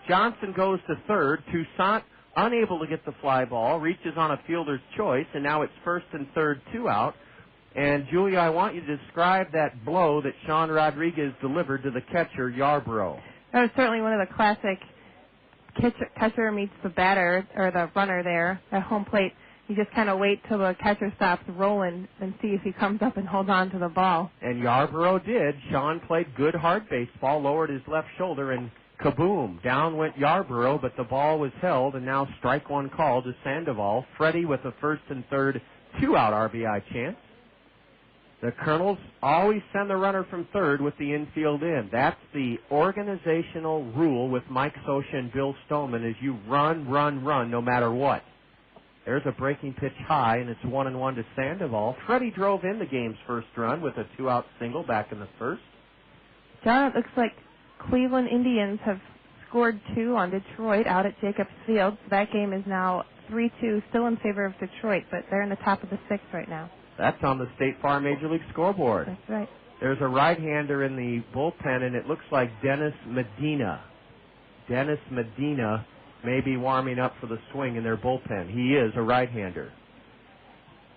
D: Johnson goes to third. Toussaint, unable to get the fly ball, reaches on a fielder's choice, and now it's first and third, 2 out. And, Julia, I want you to describe that blow that Sean Rodriguez delivered to the catcher, Yarborough.
K: That was certainly one of the classic catcher meets the batter, or the runner there at home plate. You just kind of wait till the catcher stops rolling and see if he comes up and holds on to the ball.
D: And Yarborough did. Sean played good hard baseball, lowered his left shoulder, and kaboom, down went Yarborough, but the ball was held, and now strike one call to Sandoval. Freddy with a first and third 2-out RBI chance. The Kernels always send the runner from third with the infield in. That's the organizational rule with Mike Sosha and Bill Stoneman, is you run no matter what. There's a breaking pitch high, and it's 1-1 to Sandoval. Freddy drove in the game's first run with a 2-out single back in the first.
K: John, it looks like Cleveland Indians have scored 2 on Detroit out at Jacobs Field. So that game is now 3-2, still in favor of Detroit, but they're in the top of the 6th right now.
D: That's on the State Farm Major League scoreboard.
K: That's right.
D: There's a right-hander in the bullpen, and it looks like Dennis Medina. Dennis Medina may be warming up for the Swing in their bullpen. He is a right-hander.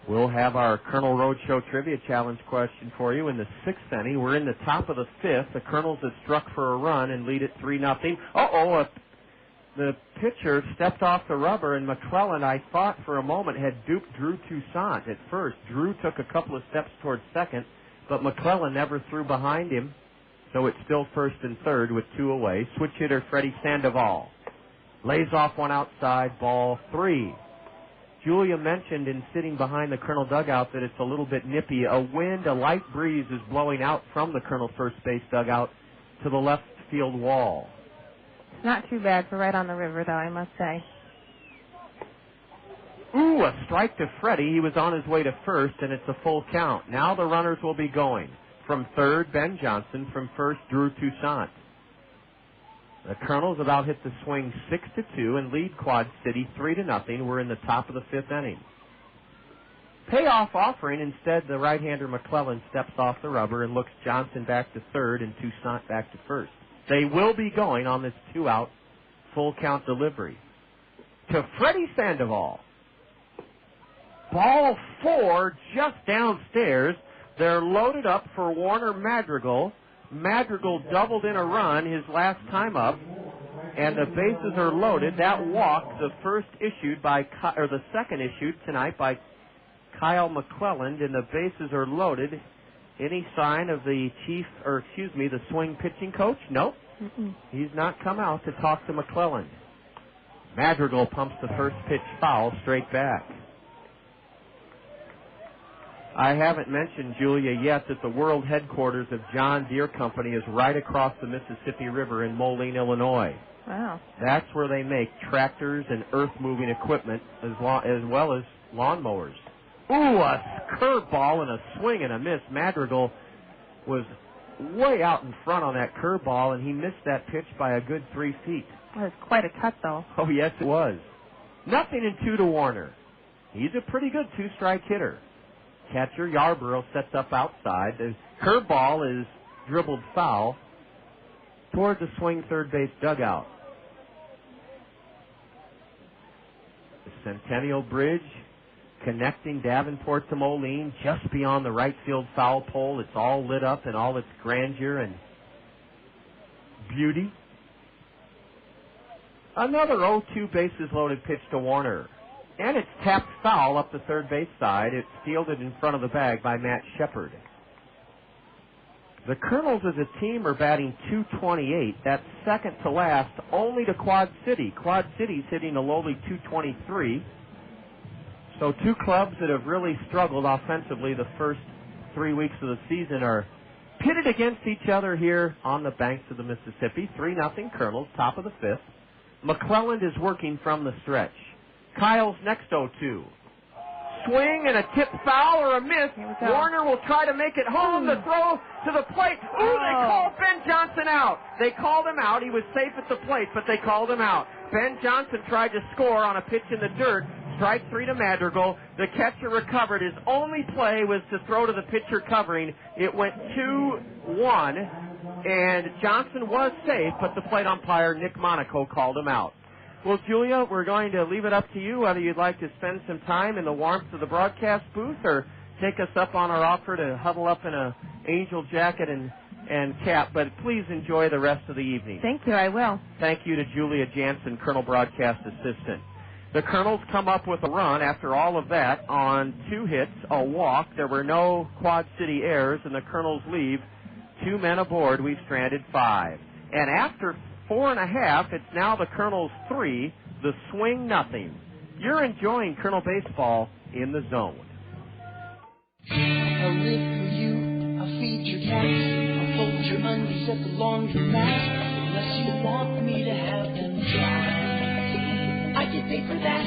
D: We'll have our Kernel Roadshow Trivia Challenge question for you in the 6th inning. We're in the top of the 5th. The Kernels have struck for a run and lead it 3-0. The pitcher stepped off the rubber, and McClennan, I thought for a moment, had duped Drew Toussaint at first. Drew took a couple of steps towards second, but McClennan never threw behind him, so it's still first and third with 2 away. Switch hitter Freddy Sandoval lays off one outside, ball 3. Julia mentioned in sitting behind the Kernel dugout that it's a little bit nippy. A light breeze is blowing out from the Kernel first base dugout to the left field wall.
K: Not too bad for right on the river, though, I must say.
D: Ooh, a strike to Freddy. He was on his way to first, and it's a full count. Now the runners will be going. From third, Ben Johnson. From first, Drew Toussaint. The Kernels about hit the Swing 6-2 and lead Quad City 3-0. We're in the top of the 5th inning. Payoff offering. Instead, the right-hander McClennan steps off the rubber and looks Johnson back to third and Toussaint back to first. They will be going on this 2-out full count delivery. To Freddy Sandoval. Ball 4 just downstairs. They're loaded up for Warner Madrigal. Madrigal doubled in a run his last time up, and the bases are loaded. That walk, the second issued tonight by Kyle McClelland, and the bases are loaded. Any sign of the the Swing pitching coach? Nope. He's not come out to talk to McClelland. Madrigal pumps the first pitch foul straight back. I haven't mentioned, Julia, yet that the world headquarters of John Deere Company is right across the Mississippi River in Moline, Illinois.
K: Wow.
D: That's where they make tractors and earth-moving equipment as well as lawnmowers. Ooh, a curveball and a swing and a miss. Madrigal was way out in front on that curveball, and he missed that pitch by a good 3 feet.
K: That was quite a cut, though.
D: Oh, yes, it was. 0-2 to Warner. He's a pretty good two-strike hitter. Catcher Yarborough sets up outside. The curveball is dribbled foul toward the swing third base dugout. The Centennial Bridge connecting Davenport to Moline just beyond the right field foul pole. It's all lit up in all its grandeur and beauty. Another 0-2 bases loaded pitch to Warner. And it's tapped foul up the third base side. It's fielded in front of the bag by Matt Shepard. The Kernels as a team are batting .228. That's second to last, only to Quad City. Quad City's hitting a lowly .223. So two clubs that have really struggled offensively the first 3 weeks of the season are pitted against each other here on the banks of the Mississippi. 3-0 Kernels, top of the fifth. McClennan is working from the stretch. Kyle's next 0-2. Swing and a tip foul or a miss. Warner will try to make it home. The throw to the plate. Ooh, they called Ben Johnson out. They called him out. He was safe at the plate, but they called him out. Ben Johnson tried to score on a pitch in the dirt. Strike 3 to Madrigal. The catcher recovered. His only play was to throw to the pitcher covering. It went 2-1, and Johnson was safe, but the plate umpire, Nick Monaco, called him out. Well, Julia, we're going to leave it up to you whether you'd like to spend some time in the warmth of the broadcast booth or take us up on our offer to huddle up in a angel jacket and cap. But please enjoy the rest of the evening.
K: Thank you, I will.
D: Thank you to Julia Jansen, Colonel Broadcast Assistant. The Kernels come up with a run after all of that on 2 hits, a walk. There were no Quad City errors, and the Kernels leave 2 men aboard. We've stranded 5. And after 4.5, it's now the Kernels 3, the swing nothing. You're enjoying Kernel baseball in the zone.
G: I'll live for you, I'll feed your cats, I'll fold your undies at the laundromat, unless you want me to have them dry. I get paid for that.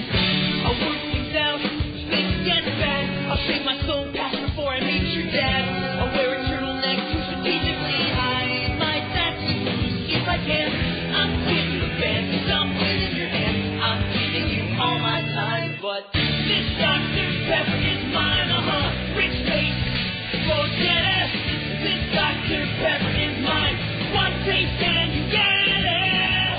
G: I'll work things out, things get bad. I'll save my soul cash before I meet your dad. I'll wear a turtleneck to strategically hide my tattoos if I can. I'm getting the band, cause I'm winning your hand. I'm giving you all my time, but this Dr. Pepper is mine, rich face, go get it. This Dr. Pepper is mine. One taste and you get it.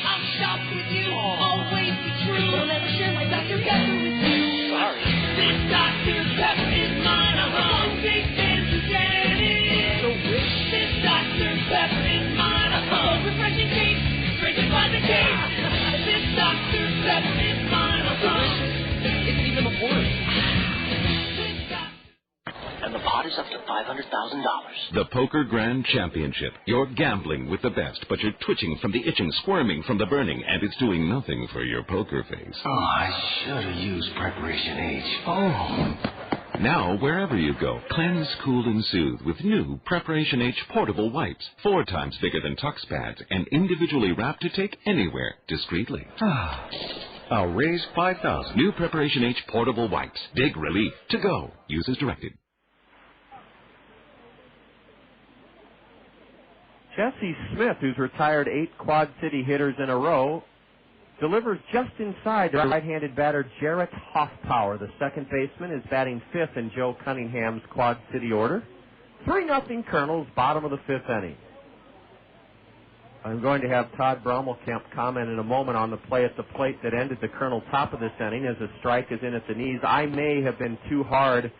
G: I'm shocked with you, always be true. I'll never share my Dr. Pepper with you. Sorry. This Dr. Pepper is mine, one taste and you get it. So rich. This Dr. Pepper is mine, so refreshing taste, drinking by the case. This Dr. Pepper is mine, it's even a word.
Q: And the pot is up to $500,000.
M: The Poker Grand Championship. You're gambling with the best, but you're twitching from the itching, squirming from the burning, and it's doing nothing for your poker face.
Q: Oh, I should have used Preparation H. Oh.
M: Now, wherever you go, cleanse, cool, and soothe with new Preparation H portable wipes. 4 times bigger than Tux pads and individually wrapped to take anywhere discreetly.
B: I'll raise $5,000.
M: New Preparation H portable wipes. Big relief. To go. Use as directed.
D: Jesse Smith, who's retired 8 Quad City hitters in a row, delivers just inside to right-handed batter Jarrett Hoffpauir. The second baseman is batting 5th in Joe Cunningham's Quad City order. 3-0 Kernels, bottom of the 5th inning. I'm going to have Todd Brommelkamp comment in a moment on the play at the plate that ended the Kernel top of this inning as a strike is in at the knees. I may have been too hard,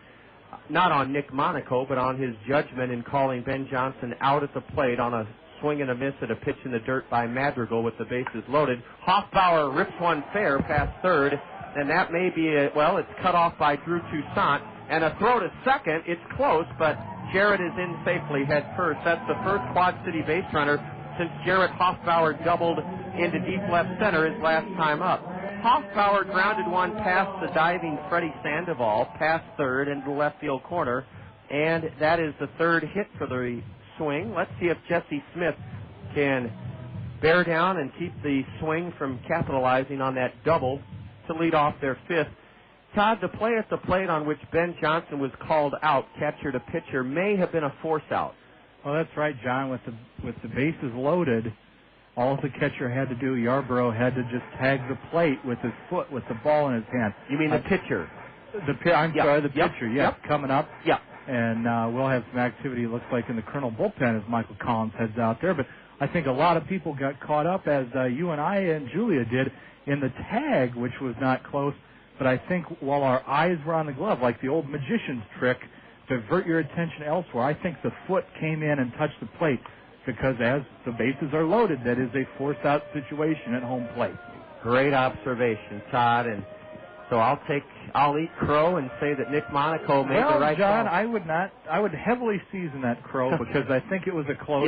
D: not on Nick Monaco, but on his judgment in calling Ben Johnson out at the plate on a swing and a miss at a pitch in the dirt by Madrigal with the bases loaded. Hoffpauir rips one fair past third, and that may be, it's cut off by Drew Toussaint. And a throw to second, it's close, but Jarrett is in safely head first. That's the first Quad City base runner since Jarrett Hoffpauir doubled into deep left center his last time up. Hoffpauir grounded one past the diving Freddy Sandoval, past third into the left field corner, and that is the third hit for the swing. Let's see if Jesse Smith can bear down and keep the swing from capitalizing on that double to lead off their fifth. Todd, the play at the plate on which Ben Johnson was called out, catcher to pitcher, may have been a force out.
O: Well, that's right, John. With the bases loaded, all the catcher had to do, Yarborough had to just tag the plate with his foot, with the ball in his hand.
D: You mean the pitcher?
O: I'm sorry, the pitcher, yes, coming up.
D: Yeah.
O: And we'll have some activity, it looks like, in the Colonel bullpen as Michael Collins heads out there. But I think a lot of people got caught up, as you and I and Julia did, in the tag, which was not close. But I think while our eyes were on the glove, like the old magician's trick, divert your attention elsewhere, I think the foot came in and touched the plate, because as the bases are loaded, that is a force-out situation at home plate.
D: Great observation, Todd. And so I'll eat crow and say that Nick Monaco made the right
O: John,
D: call.
O: I would heavily season that crow because I think it was a close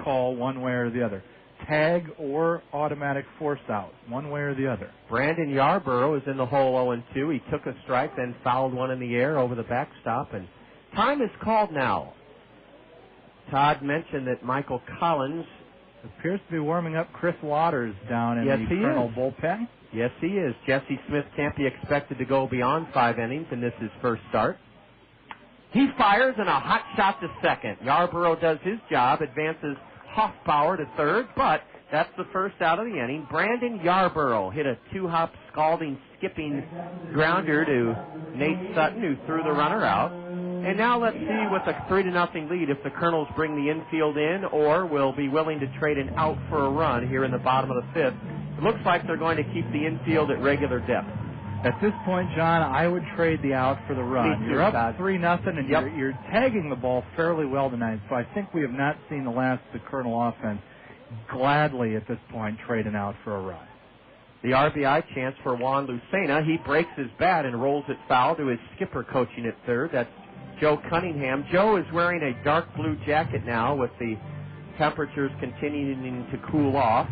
O: call one way or the other. Tag or automatic force out, one way or the other.
D: Brandon Yarborough is in the hole 0-2. He took a strike, then fouled one in the air over the backstop, and time is called now. Todd mentioned that Michael Collins
O: appears to be warming up Chris Waters down in the Colonel bullpen.
D: Yes, he is. Jesse Smith can't be expected to go beyond 5 innings in this his first start. He fires and a hot shot to second. Yarborough does his job, advances Hoffpauir to third, but that's the first out of the inning. Brandon Yarborough hit a 2-hop scalding, skipping grounder to Nate Sutton, who threw the runner out. And now let's see with a 3-0 lead if the Kernels bring the infield in or will be willing to trade an out for a run here in the bottom of the fifth. It looks like they're going to keep the infield at regular depth.
O: At this point, John, I would trade the out for the run. You're up 3-0, and you're tagging the ball fairly well tonight, so I think we have not seen the last of the Colonel offense gladly at this point trade an out for a run.
D: The RBI chance for Juan Lucena. He breaks his bat and rolls it foul to his skipper coaching at third. That's Joe Cunningham. Joe is wearing a dark blue jacket now with the temperatures continuing to cool off.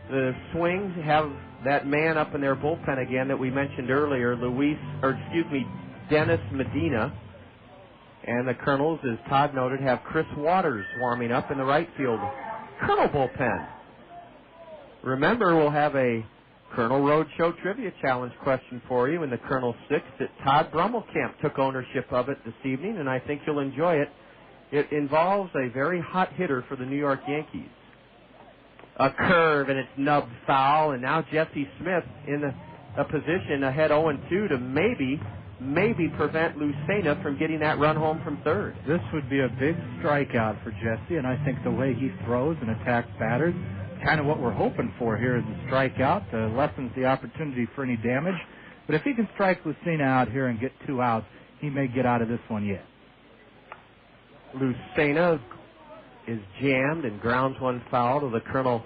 D: The Swings have that man up in their bullpen again that we mentioned earlier, Dennis Medina. And the Kernels, as Todd noted, have Chris Waters warming up in the right field Colonel bullpen. Remember, we'll have a Colonel Roadshow Trivia Challenge question for you in the Colonel 6 that Todd Brummelkamp took ownership of it this evening, and I think you'll enjoy it. It involves a very hot hitter for the New York Yankees. A curve, and it's nubbed foul, and now Jesse Smith in a position ahead 0-2 to maybe prevent Lucena from getting that run home from third.
O: This would be a big strikeout for Jesse, and I think the way he throws and attacks batters, kind of what we're hoping for here is a strikeout that lessens the opportunity for any damage. But if he can strike Lucena out here and get 2 outs, he may get out of this one yet.
D: Lucena is jammed and grounds one foul to the Colonel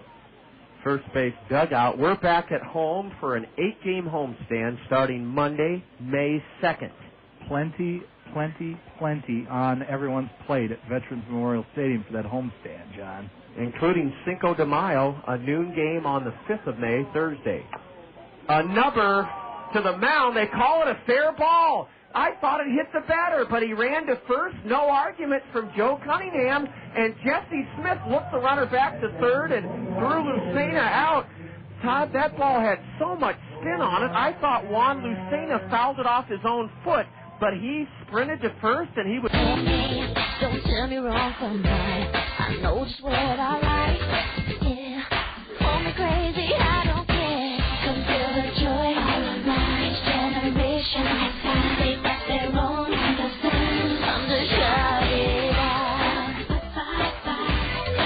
D: first base dugout. We're back at home for an 8-game homestand starting Monday, May 2nd.
O: Plenty on everyone's plate at Veterans Memorial Stadium for that homestand, John.
D: Including Cinco de Mayo, a noon game on the 5th of May, Thursday. A nubber to the mound. They call it a fair ball. I thought it hit the batter, but he ran to first. No argument from Joe Cunningham. And Jesse Smith looked the runner back to third and threw Lucena out. Todd, that ball had so much spin on it. I thought Juan Lucena fouled it off his own foot, but he sprinted to first, and he was...
N: Don't tell me wrong from right. I know just what I like. Yeah, call me crazy, I don't care. Come feel the joy of my generation. They got their own understanding. Come to shout it out. With that fire,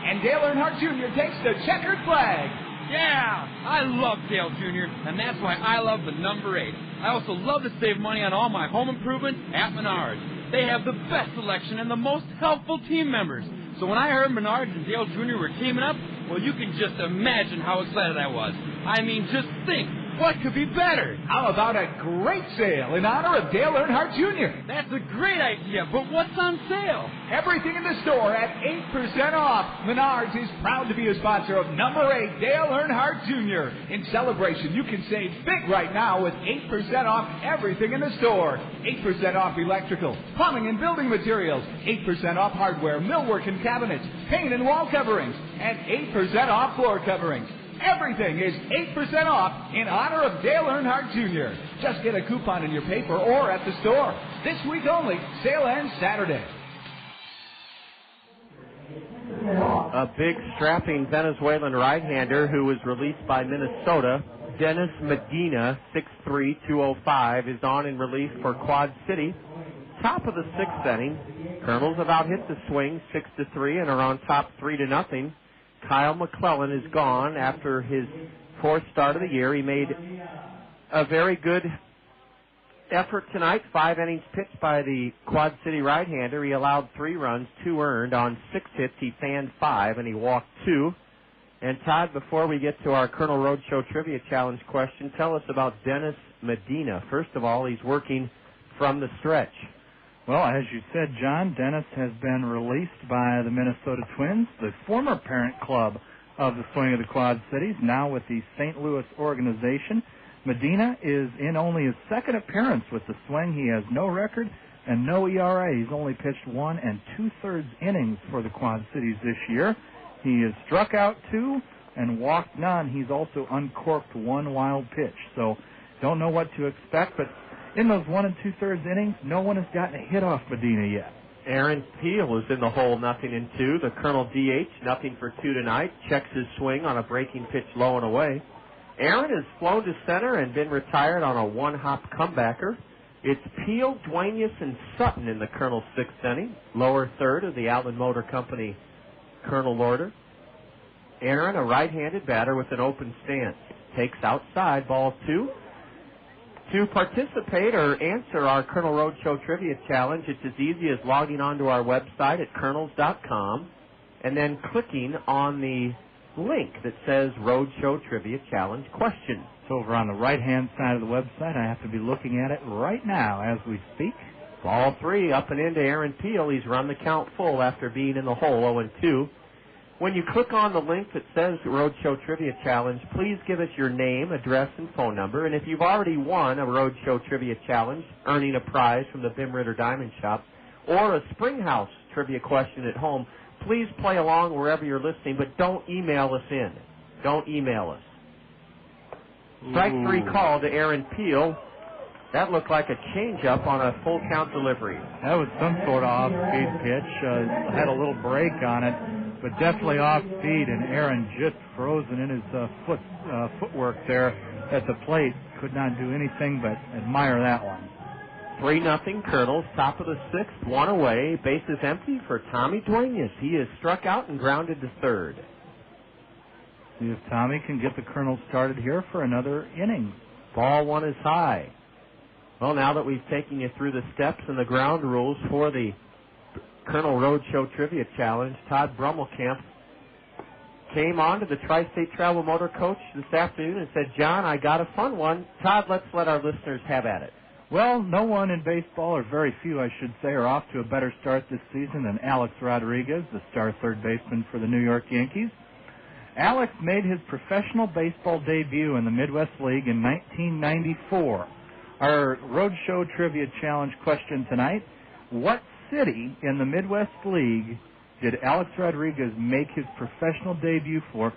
P: And Dale Earnhardt Jr. takes the checkered flag.
R: Yeah, I love Dale Jr., and that's why I love the number 8. I also love to save money on all my home improvement at Menards. They have the best selection and the most helpful team members. So when I heard Menards and Dale Jr. were teaming up, well, you can just imagine how excited I was. I mean, just think,
P: What could be better? How about a great sale in honor of Dale Earnhardt Jr.?
R: That's a great idea, but what's on sale?
P: Everything in the store at 8% off. Menards is proud to be a sponsor of number 8, Dale Earnhardt Jr. In celebration, you can save big right now with 8% off everything in the store. 8% off electrical, plumbing and building materials. 8% off hardware, millwork and cabinets, paint and wall coverings, and 8% off floor coverings. Everything is 8% off in honor of Dale Earnhardt Jr. Just get a coupon in your paper or at the store. This week only. Sale ends Saturday.
D: A big, strapping Venezuelan right-hander who was released by Minnesota, Dennis Medina, 6'3", 205, is on in relief for Quad City. Top of the 6th inning. Kernels have out-hit the swing 6-3 and are on top 3-0. Kyle McClennan is gone after his 4th start of the year. He made a very good effort tonight. 5 innings pitched by the Quad City right-hander. He allowed 3 runs, 2 earned. On 6 hits, he fanned 5, and he walked 2. And Todd, before we get to our Colonel Roadshow Trivia Challenge question, tell us about Dennis Medina. First of all, he's working from the stretch.
O: Well, as you said, John, Dennis has been released by the Minnesota Twins, the former parent club of the Swing of the Quad Cities, now with the St. Louis organization. Medina is in only his 2nd appearance with the Swing. He has no record and no ERA. He's only pitched 1 2/3 innings for the Quad Cities this year. He has struck out 2 and walked none. He's also uncorked 1 wild pitch. So don't know what to expect, but in those 1 2/3 innings, no one has gotten a hit off Medina yet.
D: Aaron Peel is in the hole, 0-2. The Colonel DH, 0-2 tonight. Checks his swing on a breaking pitch low and away. Aaron has flown to center and been retired on a 1-hop comebacker. It's Peel, Duenas, and Sutton in the Colonel's 6th inning. Lower third of the Allen Motor Company Colonel order. Aaron, a right-handed batter with an open stance, takes outside, ball 2. To participate or answer our Colonel Roadshow Trivia Challenge, it's as easy as logging onto our website at kernels.com and then clicking on the link that says Roadshow Trivia Challenge question.
O: It's over on the right-hand side of the website. I have to be looking at it right now as we speak.
D: Ball 3, up and into Aaron Peel. He's run the count full after being in the hole, 0-2. When you click on the link that says Roadshow Trivia Challenge, please give us your name, address, and phone number. And if you've already won a Roadshow Trivia Challenge, earning a prize from the Bim Ritter Diamond Shop, or a Springhouse trivia question at home, please play along wherever you're listening, but don't email us in. Don't email us. Strike 3 call to Aaron Peel. That looked like a changeup on a full count delivery.
O: That was some sort of off-speed pitch. Had a little break on it, but definitely off-speed, and Aaron just frozen in his footwork there at the plate. Could not do anything but admire that one.
D: 3-0 Kernels, top of the 6th, 1 away, bases empty for Tommy Duenas. He is struck out and grounded to third.
O: See if Tommy can get the Kernels started here for another inning.
D: Ball 1 is high. Well, now that we've taken you through the steps and the ground rules for the Colonel Roadshow Trivia Challenge, Todd Brummelkamp came on to the Tri-State Travel Motor Coach this afternoon and said, John, I got a fun one. Todd, let's let our listeners have at it.
O: Well, no one in baseball, or very few, I should say, are off to a better start this season than Alex Rodriguez, the star third baseman for the New York Yankees. Alex made his professional baseball debut in the Midwest League in 1994. Our Roadshow Trivia Challenge question tonight, what city in the Midwest League did Alex Rodriguez make his professional debut for?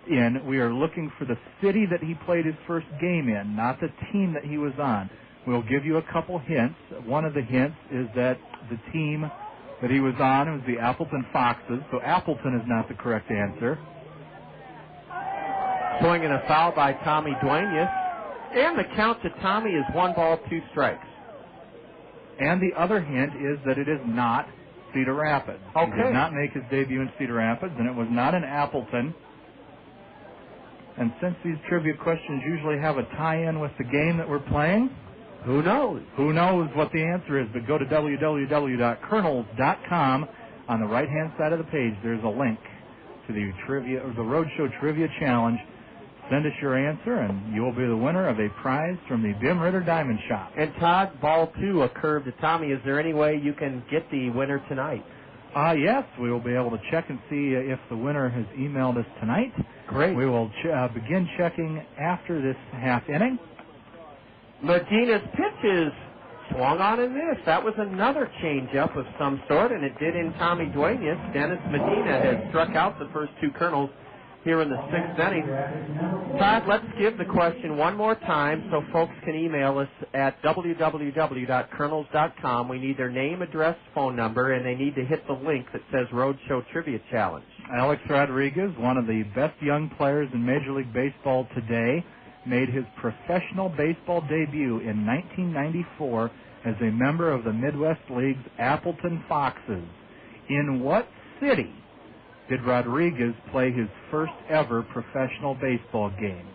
O: We are looking for the city that he played his first game in, not the team that he was on. We'll give you a couple hints. One of the hints is that the team that he was on was the Appleton Foxes, so Appleton is not the correct answer.
D: Swinging a foul by Tommy Duenas, and the count to Tommy is 1 ball, 2 strikes.
O: And the other hint is that it is not Cedar Rapids.
D: Okay.
O: He did not make his debut in Cedar Rapids, and it was not in Appleton. And since these trivia questions usually have a tie-in with the game that we're playing,
D: who knows?
O: Who knows what the answer is? But go to www.kernels.com. On the right-hand side of the page, there's a link to the trivia or the Roadshow Trivia Challenge. Send us your answer, and you will be the winner of a prize from the Bim Ritter Diamond Shop.
D: And Todd, ball 2, a curve to Tommy. Is there any way you can get the winner tonight?
O: Yes, we will be able to check and see if the winner has emailed us tonight.
D: Great.
O: We will begin checking after this half inning.
D: Medina's pitch is swung on and missed. That was another changeup of some sort, and it did in Tommy Duenas. Dennis Medina has struck out the first 2 Kernels here in the 6th inning. Todd, let's give the question one more time so folks can email us at www.kernels.com. We need their name, address, phone number, and they need to hit the link that says Roadshow Trivia Challenge.
O: Alex Rodriguez, one of the best young players in Major League Baseball today, made his professional baseball debut in 1994 as a member of the Midwest League's Appleton Foxes. In what city did Rodriguez play his first ever professional baseball game?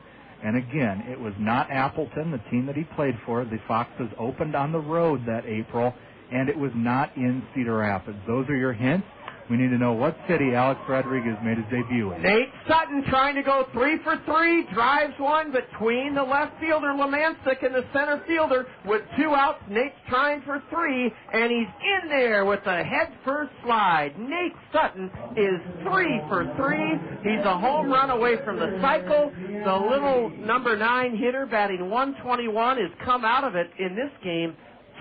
O: And again, it was not Appleton, the team that he played for. The Foxes opened on the road that April, and it was not in Cedar Rapids. Those are your hints. We need to know what city Alex Rodriguez made his debut in.
D: Nate Sutton trying to go 3 for 3, drives one between the left fielder, Lemansik, and the center fielder with 2 outs. Nate's trying for 3, and he's in there with a head-first slide. Nate Sutton is 3 for 3. He's a home run away from the cycle. The little number 9 hitter batting 121 has come out of it in this game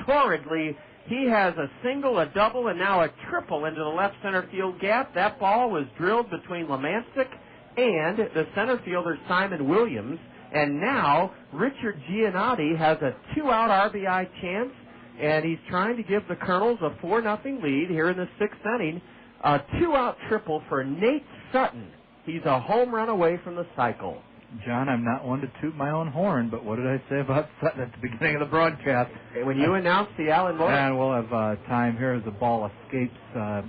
D: torridly. He has a single, a double, and now a triple into the left center field gap. That ball was drilled between Lemansik and the center fielder Simon Williams. And now Richard Giannotti has a 2-out RBI chance, and he's trying to give the Kernels a 4-0 lead here in the 6th inning. A 2-out triple for Nate Sutton. He's a home run away from the cycle.
O: John, I'm not one to toot my own horn, but what did I say about Sutton at the beginning of the broadcast?
D: When you announced the Allen Moore.
O: And we'll have time here as the ball escapes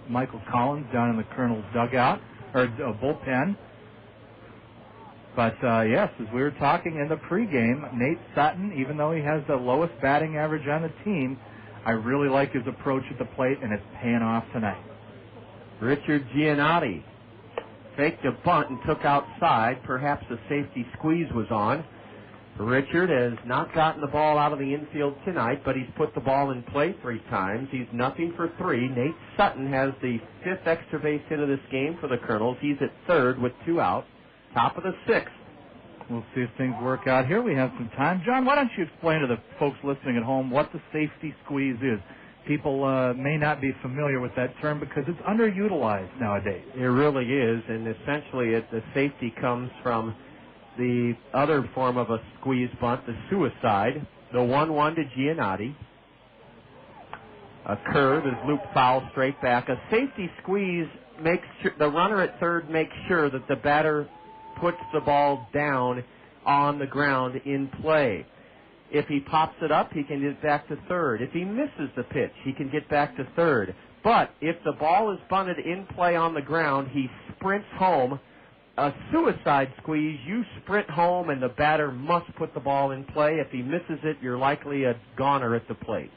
O: Michael Collins down in the Kernels dugout, or bullpen. But, yes, as we were talking in the pregame, Nate Sutton, even though he has the lowest batting average on the team, I really like his approach at the plate, and it's paying off tonight.
D: Richard Giannotti faked a bunt and took outside. Perhaps a safety squeeze was on. Richard has not gotten the ball out of the infield tonight, but he's put the ball in play 3 times. He's 0 for 3. Nate Sutton has the 5th extra base hit of this game for the Kernels. He's at 3rd with 2 outs. Top of the 6th.
O: We'll see if things work out here. We have some time. John, why don't you explain to the folks listening at home what the safety squeeze is? People may not be familiar with that term because it's underutilized nowadays.
D: It really is, and essentially the safety comes from the other form of a squeeze bunt, the suicide, the 1-1 to Giannotti. A curve is looped foul straight back. A safety squeeze makes the runner at 3rd makes sure that the batter puts the ball down on the ground in play. If he pops it up, he can get back to 3rd. If he misses the pitch, he can get back to 3rd. But if the ball is bunted in play on the ground, he sprints home. A suicide squeeze, you sprint home, and the batter must put the ball in play. If he misses it, you're likely a goner at the plate.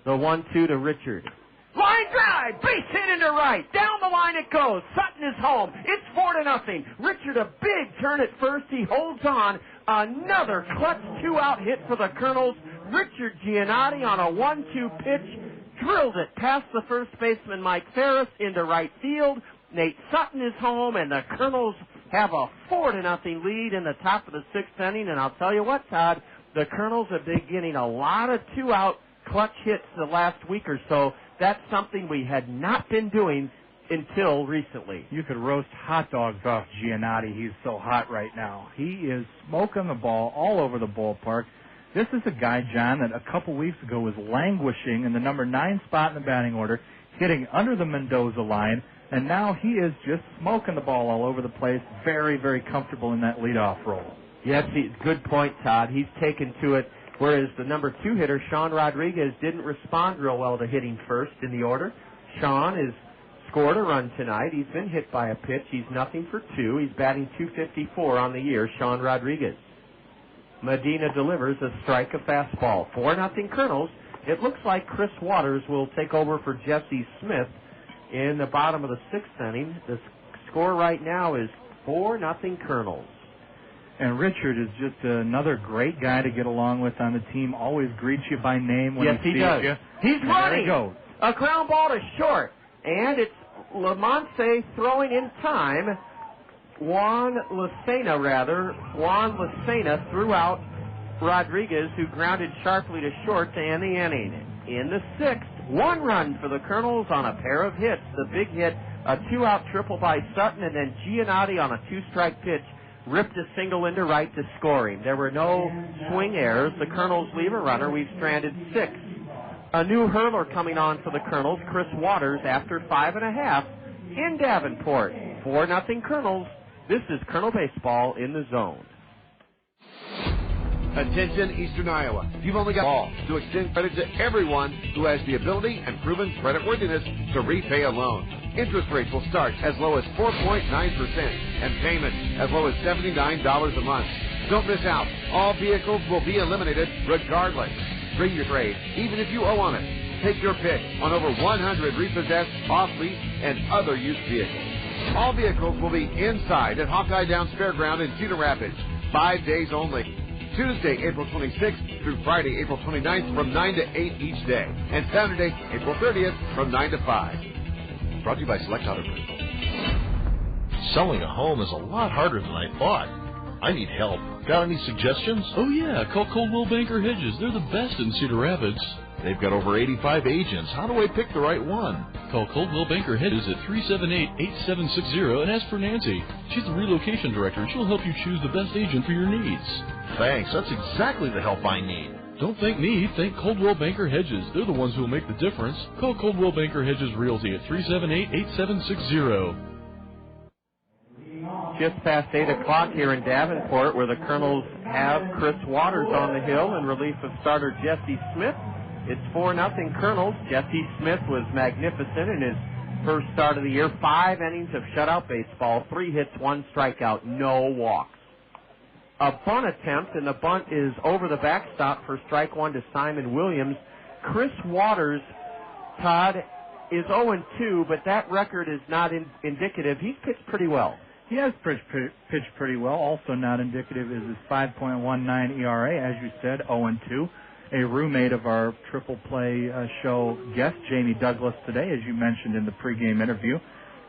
D: The 1-2 to Richard. Line drive, base hit into right. Down the line it goes. Sutton is home. It's 4-0. Richard, a big turn at first. He holds on. Another clutch 2-out hit for the Kernels. Richard Giannotti on a 1-2 pitch drilled it past the first baseman Mike Ferris into right field. Nate Sutton is home, and the Kernels have a 4-0 lead in the top of the 6th inning. And I'll tell you what, Todd, the Kernels have been getting a lot of 2-out clutch hits the last week or so. That's something we had not been doing until recently.
O: You could roast hot dogs off Giannotti. He's so hot right now. He is smoking the ball all over the ballpark. This is a guy, John, that a couple weeks ago was languishing in the number 9 spot in the batting order, hitting under the Mendoza line, and now he is just smoking the ball all over the place, very, very comfortable in that leadoff role.
D: Yes, good point, Todd. He's taken to it, whereas the number 2 hitter, Sean Rodriguez, didn't respond real well to hitting first in the order. Sean has scored a run tonight. He's been hit by a pitch. He's 0 for 2. He's batting .254 on the year, Sean Rodriguez. Medina delivers a strike, a fastball. 4-0 Kernels. It looks like Chris Waters will take over for Jesse Smith in the bottom of the 6th inning. The score right now is 4-0 Kernels.
O: And Richard is just another great guy to get along with on the team. Always greets you by name when
D: yes,
O: he sees
D: does.
O: you.
D: He's
O: and
D: running.
O: There he goes.
D: A ground ball to short. And it's Lamonce throwing in time. Juan Lucena threw out Rodriguez, who grounded sharply to short to end the inning. In the sixth, 1 run for the Kernels on a pair of hits. The big hit, a 2-out triple by Sutton, and then Giannotti on a 2-strike pitch ripped a single into right to score him. There were no swing errors. The Kernels leave a runner. We've stranded 6. A new hurler coming on for the Kernels, Chris Waters, after 5.5 in Davenport. 4-0 Kernels. This is Kernel Baseball in the Zone.
C: Attention, Eastern Iowa. You've only got ball to extend credit to everyone who has the ability and proven creditworthiness to repay a loan. Interest rates will start as low as 4.9% and payments as low as $79 a month. Don't miss out. All vehicles will be eliminated regardless. Bring your trade, even if you owe on it. Take your pick on over 100 repossessed, off-lease, and other used vehicles. All vehicles will be inside at Hawkeye Downs Fairground in Cedar Rapids. 5 days only. Tuesday, April 26th through Friday, April 29th from 9 to 8 each day. And Saturday, April 30th from 9 to 5. Brought to you by Select Auto Group.
U: Selling a home is a lot harder than I thought. I need help. Got any suggestions?
V: Oh, yeah. Call Coldwell Banker Hedges. They're the best in Cedar Rapids.
U: They've got over 85 agents. How do I pick the right one?
V: Call Coldwell Banker Hedges at 378-8760 and ask for Nancy. She's the relocation director, and she'll help you choose the best agent for your needs.
U: Thanks. That's exactly the help I need.
V: Don't thank me. Thank Coldwell Banker Hedges. They're the ones who will make the difference. Call Coldwell Banker Hedges Realty at 378-8760.
D: Just past 8 o'clock here in Davenport, where the Kernels have Chris Waters on the hill in relief of starter Jesse Smith. It's 4-0 Kernels. Jesse Smith was magnificent in his first start of the year. 5 innings of shutout baseball, 3 hits, 1 strikeout, no walks. A bunt attempt, and the bunt is over the backstop for strike 1 to Simon Williams. Chris Waters, Todd, is 0-2, but that record is not indicative. He's pitched pretty well.
O: He has pitched pretty well. Also not indicative is his 5.19 ERA, as you said, 0-2. A roommate of our Triple Play show guest, Jamie Douglas, today, as you mentioned in the pregame interview.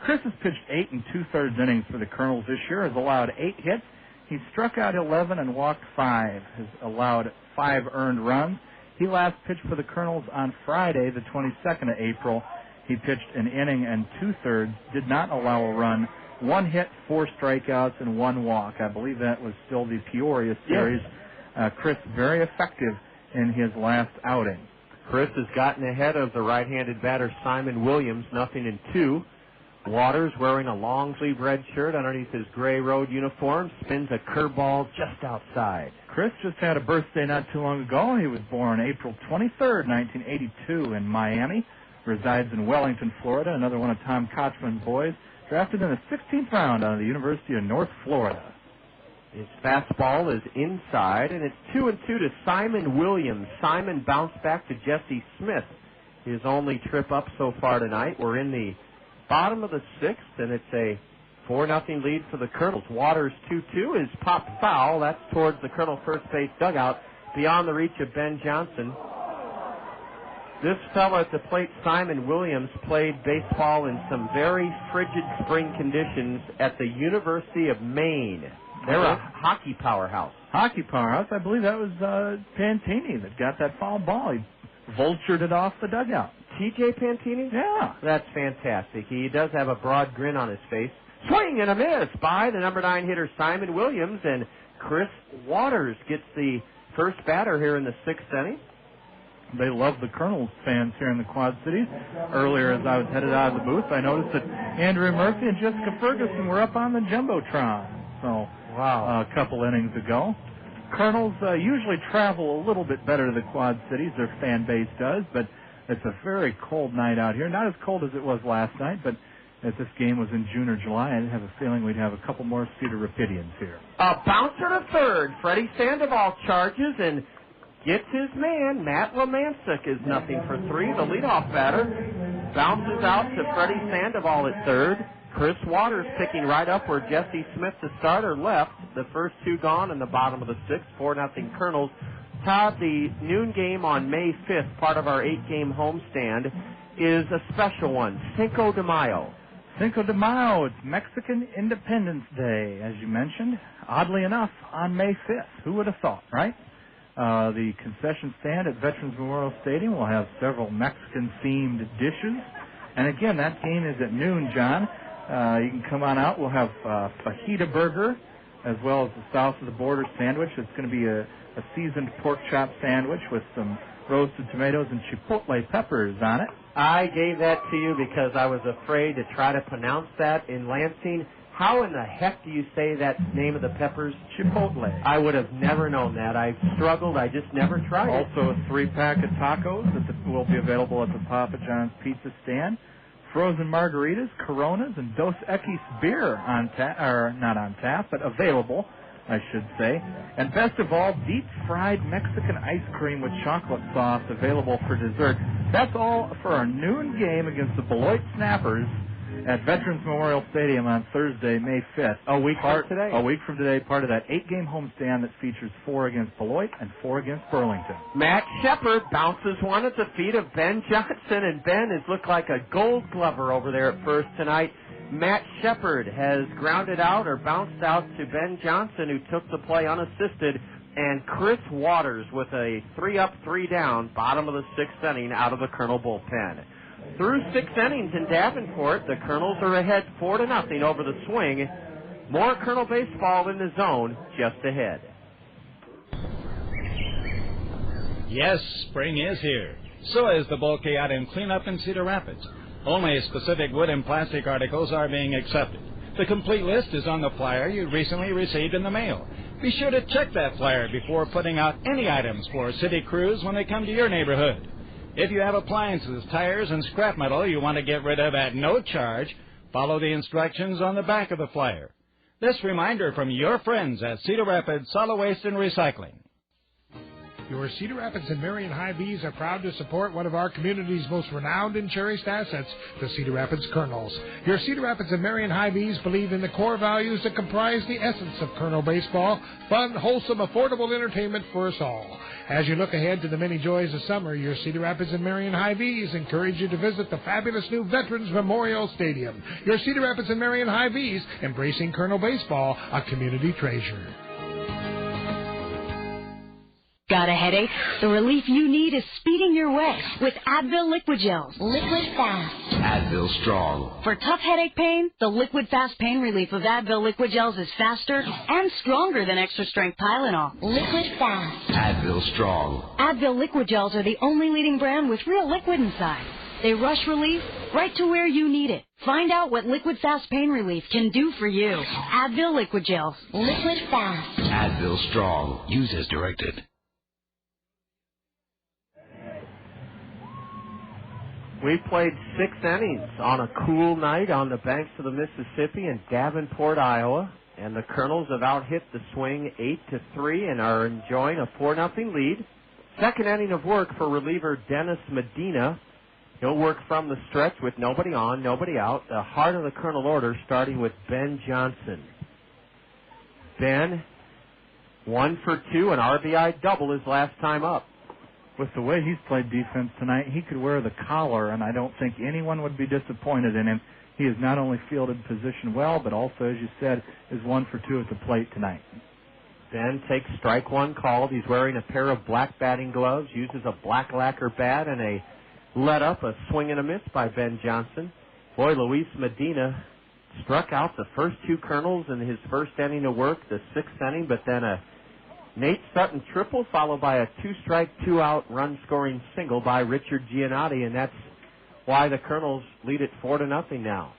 O: Chris has pitched 8 2/3 innings for the Kernels this year, has allowed 8 hits. He struck out 11 and walked 5, has allowed 5 earned runs. He last pitched for the Kernels on Friday, the 22nd of April. He pitched an inning and 2/3, did not allow a run, 1 hit, 4 strikeouts, and 1 walk. I believe that was still the Peoria series. Yes. Chris, very effective in his last outing.
D: Chris has gotten ahead of the right-handed batter Simon Williams, 0-2. Waters, wearing a long-sleeve red shirt underneath his gray road uniform, spins a curveball just outside.
O: Chris just had a birthday not too long ago. He was born April 23rd, 1982 in Miami. Resides in Wellington, Florida, another one of Tom Kochman's boys. Drafted in the 16th round out of the University of North Florida.
D: His fastball is inside, and it's 2-2 to Simon Williams. Simon bounced back to Jesse Smith, his only trip up so far tonight. We're in the bottom of the 6th, and it's a 4-0 lead for the Kernels. Waters 2-2 is popped foul. That's towards the Kernel first base dugout, beyond the reach of Ben Johnson. This fellow at the plate, Simon Williams, played baseball in some very frigid spring conditions at the University of Maine. They're a hockey powerhouse.
O: Hockey powerhouse. I believe that was Pantini that got that foul ball. He vultured it off the dugout.
D: T.J. Pantini?
O: Yeah.
D: That's fantastic. He does have a broad grin on his face. Swing and a miss by the number 9 hitter, Simon Williams, and Chris Waters gets the first batter here in the 6th inning.
O: They love the Kernels fans here in the Quad Cities. Earlier, as I was headed out of the booth, I noticed that Andrea Murphy and Jessica Ferguson were up on the Jumbotron. So,
D: wow,
O: a couple innings ago. Kernels usually travel a little bit better to the Quad Cities, their fan base does, but it's a very cold night out here. Not as cold as it was last night, but if this game was in June or July, I have a feeling we'd have a couple more Cedar Rapidians here.
D: A bouncer to third. Freddy Sandoval charges and gets his man. Matt Lemancic is 0 for 3. The leadoff batter bounces out to Freddy Sandoval at third. Chris Waters picking right up where Jesse Smith, the starter, left. The first two gone in the bottom of the sixth, 4-0 Kernels. Todd, the noon game on May 5th, part of our 8-game homestand, is a special one, Cinco de Mayo.
O: Cinco de Mayo, it's Mexican Independence Day, as you mentioned. Oddly enough, on May 5th. Who would have thought, right? The concession stand at Veterans Memorial Stadium will have several Mexican-themed dishes. And again, that game is at noon, John. You can come on out. We'll have fajita burger as well as the south of the border sandwich. It's going to be a seasoned pork chop sandwich with some roasted tomatoes and chipotle peppers on it.
D: I gave that to you because I was afraid to try to pronounce that in Lansing. How in the heck do you say that name of the peppers?
O: Chipotle.
D: I would have never known that. I struggled. I just never tried it.
O: Also, a 3-pack of tacos that will be available at the Papa John's Pizza stand. Frozen margaritas, Coronas, and Dos Equis beer on tap, or not on tap, but available, I should say. And best of all, deep-fried Mexican ice cream with chocolate sauce available for dessert. That's all for our noon game against the Beloit Snappers at Veterans Memorial Stadium on Thursday, May 5th.
D: A week from today.
O: A week from today, part of that 8-game homestand that features 4 against Beloit and 4 against Burlington.
D: Matt Shepard bounces one at the feet of Ben Johnson, and Ben has looked like a gold glover over there at first tonight. Matt Shepard has grounded out or bounced out to Ben Johnson, who took the play unassisted, and Chris Waters with a 3-up, 3-down, bottom of the 6th inning out of the Kernel bullpen. Through 6 innings in Davenport, the Kernels are ahead 4-0 over the Swing. More Kernel baseball in the zone just ahead.
A: Yes, spring is here. So is the bulk out and cleanup in Cedar Rapids. Only specific wood and plastic articles are being accepted. The complete list is on the flyer you recently received in the mail. Be sure to check that flyer before putting out any items for city crews when they come to your neighborhood. If you have appliances, tires, and scrap metal you want to get rid of at no charge, follow the instructions on the back of the flyer. This reminder from your friends at Cedar Rapids Solid Waste and Recycling.
S: Your Cedar Rapids and Marion Hy-Vees are proud to support one of our community's most renowned and cherished assets, the Cedar Rapids Kernels. Your Cedar Rapids and Marion Hy-Vees believe in the core values that comprise the essence of Kernel baseball: fun, wholesome, affordable entertainment for us all. As you look ahead to the many joys of summer, your Cedar Rapids and Marion Hy-Vees encourage you to visit the fabulous new Veterans Memorial Stadium. Your Cedar Rapids and Marion Hy-Vees, embracing Kernel baseball, a community treasure.
T: Got a headache? The relief you need is speeding your way with Advil Liquid Gels. Liquid Fast.
Q: Advil Strong.
T: For tough headache pain, the Liquid Fast pain relief of Advil Liquid Gels is faster and stronger than extra-strength Tylenol. Liquid Fast.
Q: Advil Strong.
T: Advil Liquid Gels are the only leading brand with real liquid inside. They rush relief right to where you need it. Find out what Liquid Fast pain relief can do for you. Advil Liquid Gels. Liquid Fast.
Q: Advil Strong. Use as directed.
D: We played 6 innings on a cool night on the banks of the Mississippi in Davenport, Iowa, and the Kernels have out-hit the Swing 8-3 and are enjoying a 4-0 lead. Second inning of work for reliever Dennis Medina. He'll work from the stretch with nobody on, nobody out. The heart of the Kernel order starting with Ben Johnson. Ben, 1 for 2, an RBI double his last time up.
O: With the way he's played defense tonight, he could wear the collar, and I don't think anyone would be disappointed in him. He has not only fielded position well, but also, as you said, is 1 for 2 at the plate tonight.
D: Ben takes strike one called. He's wearing a pair of black batting gloves, uses a black lacquer bat, and a let up, a swing and a miss by Ben Johnson. Boy, Luis Medina struck out the first 2 Kernels in his first inning of work, the 6th inning, but then a Nate Sutton triple, followed by a 2-strike, 2-out run-scoring single by Richard Giannotti, and that's why the Kernels lead it 4-0 now.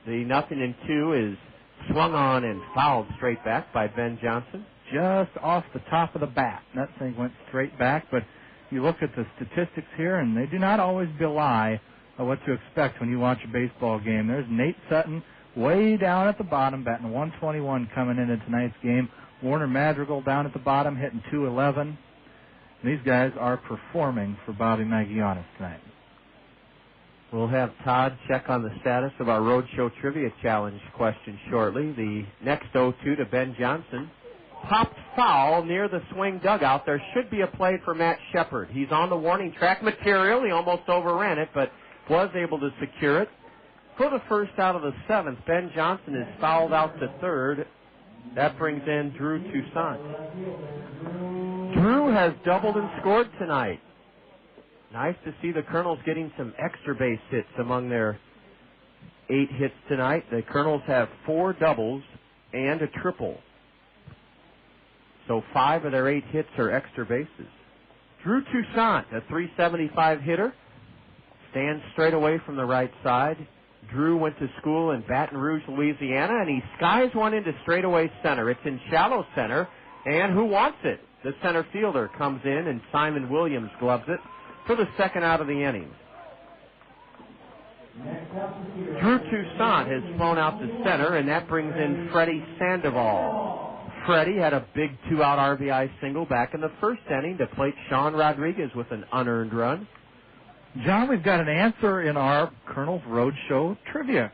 D: The 0-2 is swung on and fouled straight back by Ben Johnson.
O: Just off the top of the bat. That thing went straight back, but you look at the statistics here, and they do not always belie what to expect when you watch a baseball game. There's Nate Sutton way down at the bottom, batting 121 coming into tonight's game. Warner Madrigal down at the bottom, hitting .211. These guys are performing for Bobby Magionis tonight.
D: We'll have Todd check on the status of our Roadshow Trivia Challenge question shortly. The next 0-2 to Ben Johnson. Popped foul near the swing dugout. There should be a play for Matt Shepard. He's on the warning track material. He almost overran it, but was able to secure it. For the first out of the 7th, Ben Johnson is fouled out to third. That brings in Drew Toussaint. Drew has doubled and scored tonight. Nice to see the Kernels getting some extra base hits among their 8 hits tonight. The Kernels have 4 doubles and a triple. So 5 of their 8 hits are extra bases. Drew Toussaint, a .375 hitter, stands straight away from the right side. Drew went to school in Baton Rouge, Louisiana, and he skies one into straightaway center. It's in shallow center, and who wants it? The center fielder comes in, and Simon Williams gloves it for the second out of the inning. Drew Toussaint has flown out to center, and that brings in Freddy Sandoval. Freddy had a big 2-out RBI single back in the first inning to plate Sean Rodriguez with an unearned run.
O: John, we've got an answer in our Kernels Roadshow Trivia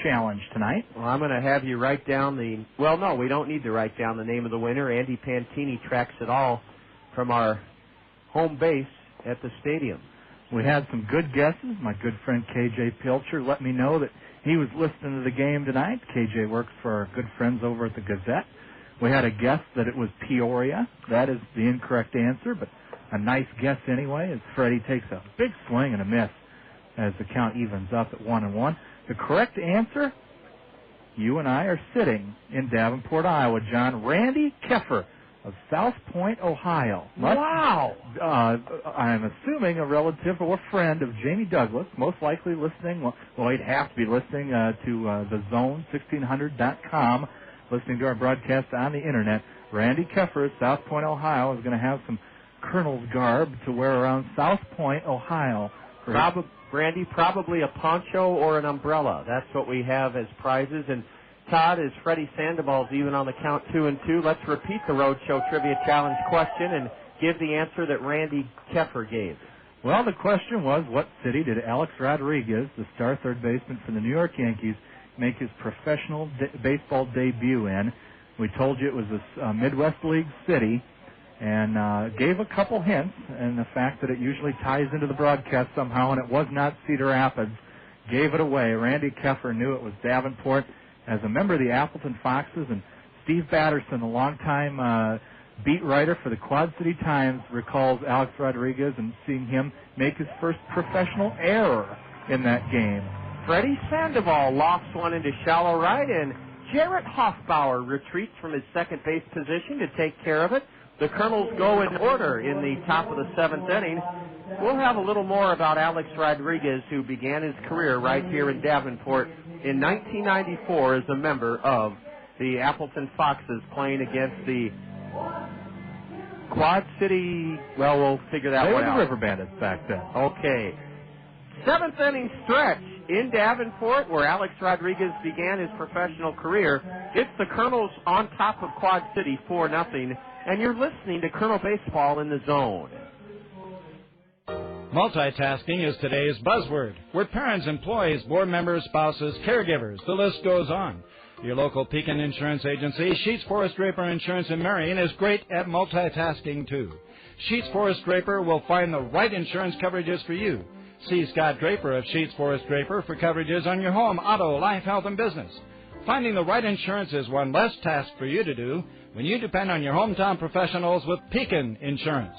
O: Challenge tonight.
D: Well, I'm going to have you write down the... Well, no, we don't need to write down the name of the winner. Andy Pantini tracks it all from our home base at the stadium.
O: We had some good guesses. My good friend KJ Pilcher let me know that he was listening to the game tonight. KJ works for our good friends over at the Gazette. We had a guess that it was Peoria. That is the incorrect answer, but a nice guess anyway, as Freddie takes a big swing and a miss as the count evens up at 1-1. The correct answer, you and I are sitting in Davenport, Iowa, John. Randy Keffer of South Point, Ohio.
D: Wow!
O: I'm assuming a relative or friend of Jamie Douglas, most likely listening. Well, he'd have to be listening to the Zone1600.com, listening to our broadcast on the Internet. Randy Keffer of South Point, Ohio, is going to have some Kernels garb to wear around South Point, Ohio.
D: Randy, probably a poncho or an umbrella. That's what we have as prizes. And Todd, as Freddy Sandoval's even on the count 2-2, let's repeat the Roadshow Trivia Challenge question and give the answer that Randy Keffer gave.
O: Well, the question was, what city did Alex Rodriguez, the star third baseman for the New York Yankees, make his professional baseball debut in? We told you it was a Midwest League city, and gave a couple hints, and the fact that it usually ties into the broadcast somehow, and it was not Cedar Rapids, gave it away. Randy Keffer knew it was Davenport. As a member of the Appleton Foxes, and Steve Batterson, a longtime beat writer for the Quad City Times, recalls Alex Rodriguez and seeing him make his first professional error in that game.
D: Freddy Sandoval lofts one into shallow right, and Jarrett Hoffpauir retreats from his second base position to take care of it. The Kernels go in order in the top of the 7th inning. We'll have a little more about Alex Rodriguez, who began his career right here in Davenport in 1994 as a member of the Appleton Foxes, playing against the Quad City... Well, we'll figure that one out.
O: They were the River Bandits back then.
D: Okay. 7th inning stretch in Davenport, where Alex Rodriguez began his professional career. It's the Kernels on top of Quad City 4-0, and you're listening to Kernel Baseball in the Zone.
A: Multitasking is today's buzzword. We're parents, employees, board members, spouses, caregivers. The list goes on. Your local Pekin Insurance Agency, Sheets Forest Draper Insurance in Marion, is great at multitasking, too. Sheets Forest Draper will find the right insurance coverages for you. See Scott Draper of Sheets Forest Draper for coverages on your home, auto, life, health, and business. Finding the right insurance is one less task for you to do when you depend on your hometown professionals with Pekin Insurance.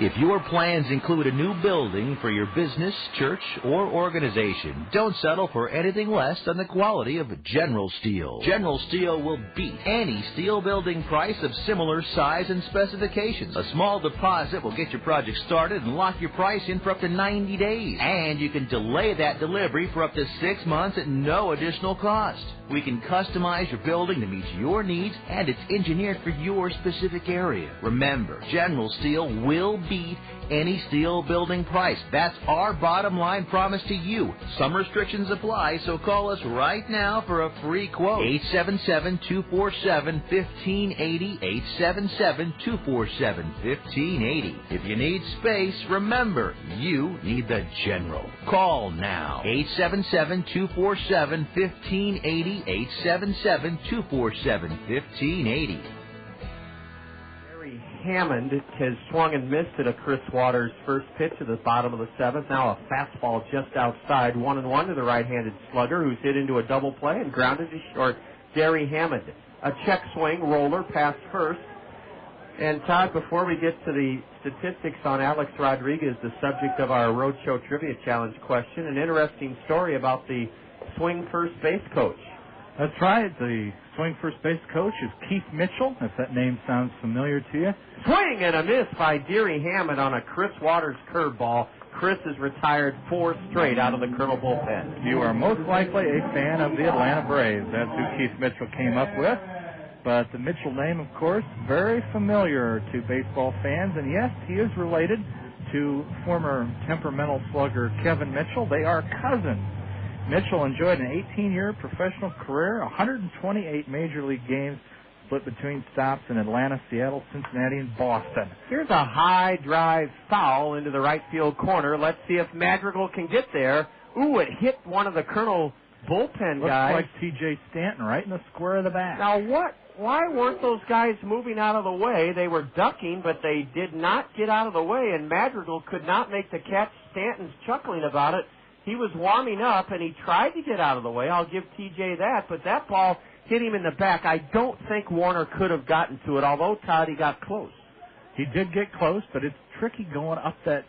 E: If your plans include a new building for your business, church, or organization, don't settle for anything less than the quality of General Steel. General Steel will beat any steel building price of similar size and specifications. A small deposit will get your project started and lock your price in for up to 90 days. And you can delay that delivery for up to 6 months at no additional cost. We can customize your building to meet your needs, and it's engineered for your specific area. Remember, General Steel will beat any steel building price. That's our bottom line promise to you. Some restrictions apply, so call us right now for a free quote. 877-247-1580, 877-247-1580. If you need space, remember, you need the General. Call now. 877-247-1580, 877-247-1580.
D: Hammond has swung and missed at a Chris Waters' first pitch at the bottom of the seventh. Now a fastball just outside, 1-1 to the right-handed slugger, who's hit into a double play and grounded to short. Gary Hammond, a check swing, roller past first. And Todd, before we get to the statistics on Alex Rodriguez, the subject of our Roadshow Trivia Challenge question, an interesting story about the swing first base coach.
O: That's right. The swing first base coach is Keith Mitchell, if that name sounds familiar to you.
D: Swing and a miss by Deary Hammond on a Chris Waters curveball. Chris is retired 4 straight out of the Colonel bullpen.
O: You are most likely a fan of the Atlanta Braves. That's who Keith Mitchell came up with. But the Mitchell name, of course, very familiar to baseball fans. And yes, he is related to former temperamental slugger Kevin Mitchell. They are cousins. Mitchell enjoyed an 18-year professional career, 128 Major League games, split between stops in Atlanta, Seattle, Cincinnati, and Boston.
D: Here's a high drive foul into the right field corner. Let's see if Madrigal can get there. Ooh, it hit one of the Colonel bullpen guys.
O: Looks like T.J. Stanton right in the square of the back.
D: Now, why weren't those guys moving out of the way? They were ducking, but they did not get out of the way, and Madrigal could not make the catch. Stanton's chuckling about it. He was warming up, and he tried to get out of the way. I'll give TJ that, but that ball hit him in the back. I don't think Warner could have gotten to it, although, Todd, he got close.
O: He did get close, but it's tricky going up that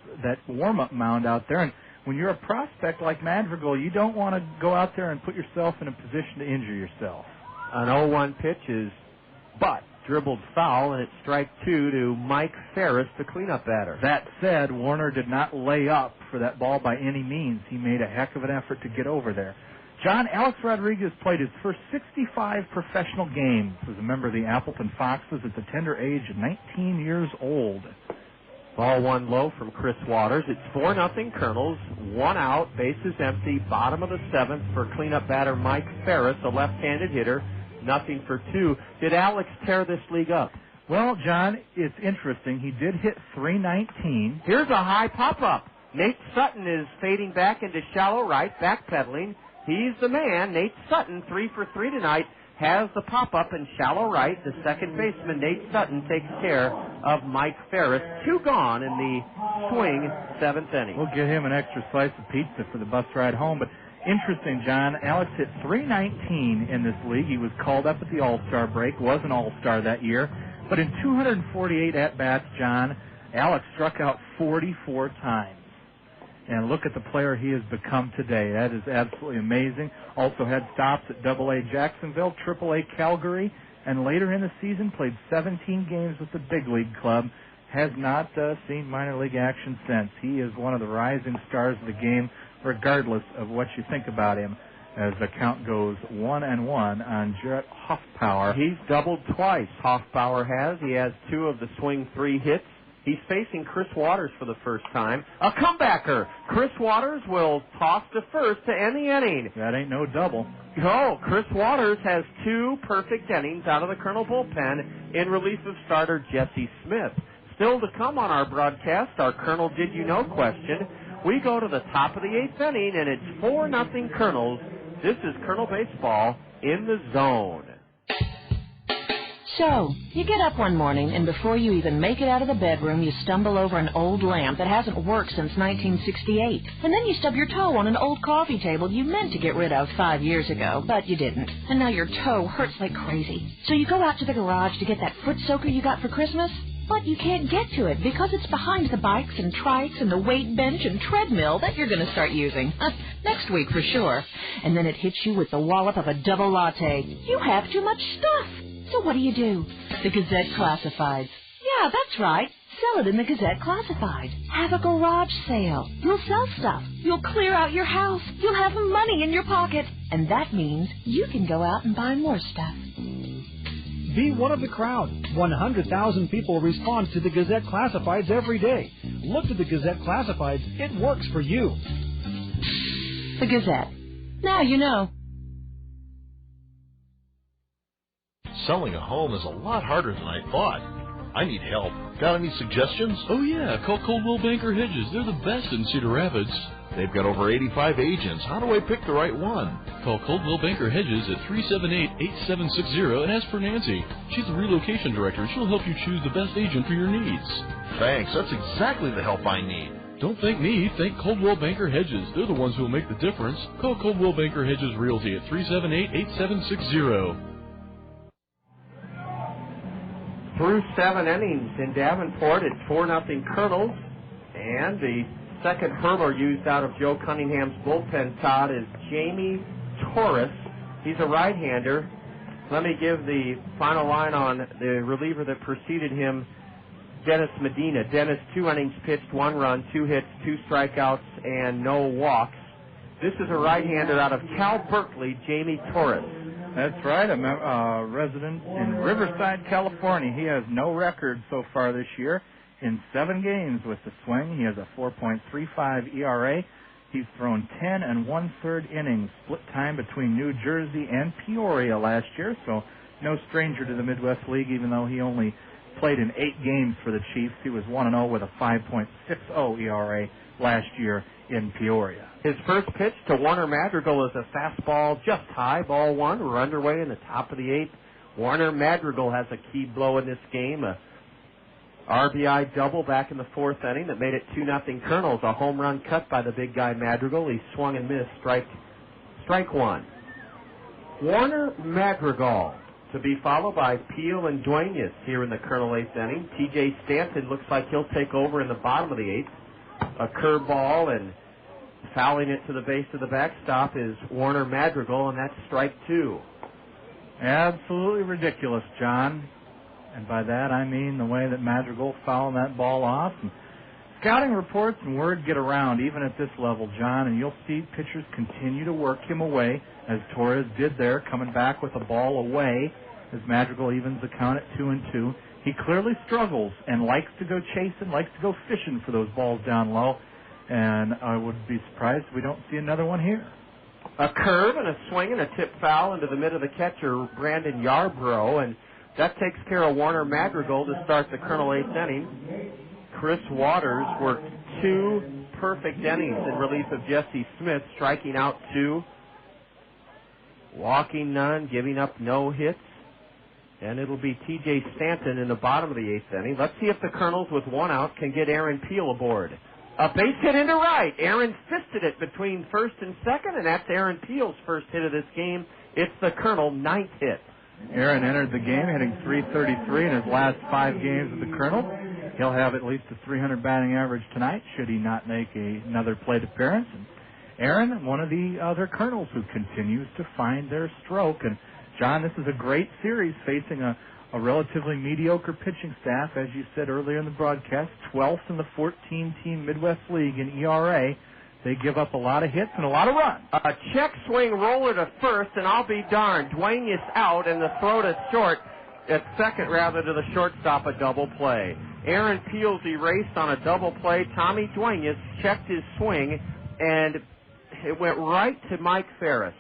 O: warm-up mound out there. And when you're a prospect like Madrigal, you don't want to go out there and put yourself in a position to injure yourself.
D: An 0-1 pitch is but dribbled foul, and it's strike 2 to Mike Ferris, the cleanup batter.
O: That said, Warner did not lay up for that ball by any means. He made a heck of an effort to get over there. John, Alex Rodriguez played his first 65 professional games as a member of the Appleton Foxes at the tender age of 19 years old.
D: Ball one low from Chris Waters. It's 4-0 Kernels. 1 out, bases empty, bottom of the 7th for cleanup batter Mike Ferris, a left-handed hitter. 0-2. Did Alex tear this league up?
O: Well, John, it's interesting. He did hit .319.
D: Here's a high pop-up. Nate Sutton is fading back into shallow right, backpedaling. He's the man. Nate Sutton, 3 for 3 tonight, has the pop-up in shallow right. The second baseman, Nate Sutton, takes care of Mike Ferris. 2 gone in the swing, 7th inning.
O: We'll get him an extra slice of pizza for the bus ride home, but interesting, John. Alex hit .319 in this league. He was called up at the All-Star break, was an All-Star that year. But in 248 at-bats, John, Alex struck out 44 times. And look at the player he has become today. That is absolutely amazing. Also had stops at AA Jacksonville, AAA Calgary, and later in the season played 17 games with the big league club. Has not seen minor league action since. He is one of the rising stars of the game, regardless of what you think about him, as the count goes 1-1 on Jarrett Hoffpauir.
D: He's doubled twice, Hoffpauir has. He has 2 of the swing 3 hits. He's facing Chris Waters for the first time. A comebacker. Chris Waters will toss to first to end the inning.
O: That ain't no double.
D: No, Chris Waters has 2 perfect innings out of the Colonel bullpen in relief of starter Jesse Smith. Still to come on our broadcast, our Colonel Did You Know question. We go to the top of the 8th inning, and it's 4-0 Kernels. This is Colonel Baseball in the zone.
F: So, you get up one morning, and before you even make it out of the bedroom, you stumble over an old lamp that hasn't worked since 1968. And then you stub your toe on an old coffee table you meant to get rid of 5 years ago, but you didn't. And now your toe hurts like crazy. So you go out to the garage to get that foot soaker you got for Christmas, but you can't get to it because it's behind the bikes and trikes and the weight bench and treadmill that you're going to start using. Next week for sure. And then it hits you with the wallop of a double latte. You have too much stuff. So what do? The Gazette Classifieds. Yeah, that's right. Sell it in the Gazette Classifieds. Have a garage sale. You'll sell stuff. You'll clear out your house. You'll have money in your pocket. And that means you can go out and buy more stuff.
H: Be one of the crowd. 100,000 people respond to the Gazette Classifieds every day. Look to the Gazette Classifieds. It works for you.
F: The Gazette. Now you know.
U: Selling a home is a lot harder than I thought. I need help. Got any suggestions?
V: Oh, yeah. Call Coldwell Banker Hedges. They're the best in Cedar Rapids.
U: They've got over 85 agents. How do I pick the right one?
V: Call Coldwell Banker Hedges at 378-8760 and ask for Nancy. She's the relocation director. She'll help you choose the best agent for your needs.
U: Thanks. That's exactly the help I need.
V: Don't thank me. Thank Coldwell Banker Hedges. They're the ones who will make the difference. Call Coldwell Banker Hedges Realty at 378-8760.
D: Through 7 innings in Davenport, it's 4-0 Kernels, and the second hurler used out of Joe Cunningham's bullpen, Todd, is Jamie Torres. He's a right-hander. Let me give the final line on the reliever that preceded him, Dennis Medina. Dennis, 2 innings pitched, 1 run, 2 hits, 2 strikeouts, and no walks. This is a right-hander out of Cal Berkeley, Jamie Torres.
O: That's right, a resident in Riverside, California. He has no record so far this year. In 7 games with the swing, he has a 4.35 ERA. He's thrown 10 1/3 innings, split time between New Jersey and Peoria last year, so no stranger to the Midwest League, even though he only played in 8 games for the Chiefs. He was 1-0 with a 5.60 ERA last year in Peoria.
D: His first pitch to Warner Madrigal is a fastball just high, ball 1. We're underway in the top of the 8th. Warner Madrigal has a key blow in this game, a RBI double back in the 4th inning that made it 2-0 Kernels. A home run cut by the big guy Madrigal. He swung and missed, strike 1. Warner Madrigal to be followed by Peel and Duenas here in the Kernel 8th inning. T.J. Stanton looks like he'll take over in the bottom of the 8th. A curveball, and fouling it to the base of the backstop is Warner Madrigal, and that's strike 2.
O: Absolutely ridiculous, John. And by that I mean the way that Madrigal fouled that ball off. And scouting reports and word get around even at this level, John, and you'll see pitchers continue to work him away, as Torres did there, coming back with a ball away, as Madrigal evens the count at 2-2. He clearly struggles and likes to go chasing, likes to go fishing for those balls down low, and I would be surprised if we don't see another one here.
D: A curve and a swing and a tip foul into the mid of the catcher, Brandon Yarbrough, and that takes care of Warner Madrigal to start the Kernel 8th inning. Chris Waters worked 2 perfect innings in relief of Jesse Smith, striking out 2, walking none, giving up no hits. And it'll be T.J. Stanton in the bottom of the 8th inning. Let's see if the Kernels with 1 out can get Aaron Peel aboard. A base hit into right. Aaron fisted it between first and second, and that's Aaron Peel's first hit of this game. It's the Kernel 9th hit.
O: Aaron entered the game hitting .333 in his last 5 games with the Kernels. He'll have at least a .300 batting average tonight, should he not make another plate appearance. And Aaron, one of the other Kernels who continues to find their stroke. And John, this is a great series facing a relatively mediocre pitching staff, as you said earlier in the broadcast, 12th in the 14-team Midwest League in ERA. They give up a lot of hits and a lot of runs.
D: A check swing roller to first, and I'll be darned. Duenas out, and the throw to short, at second rather, to the shortstop, a double play. Aaron Peel's erased on a double play. Tommy Duenas checked his swing, and it went right to Mike Ferris.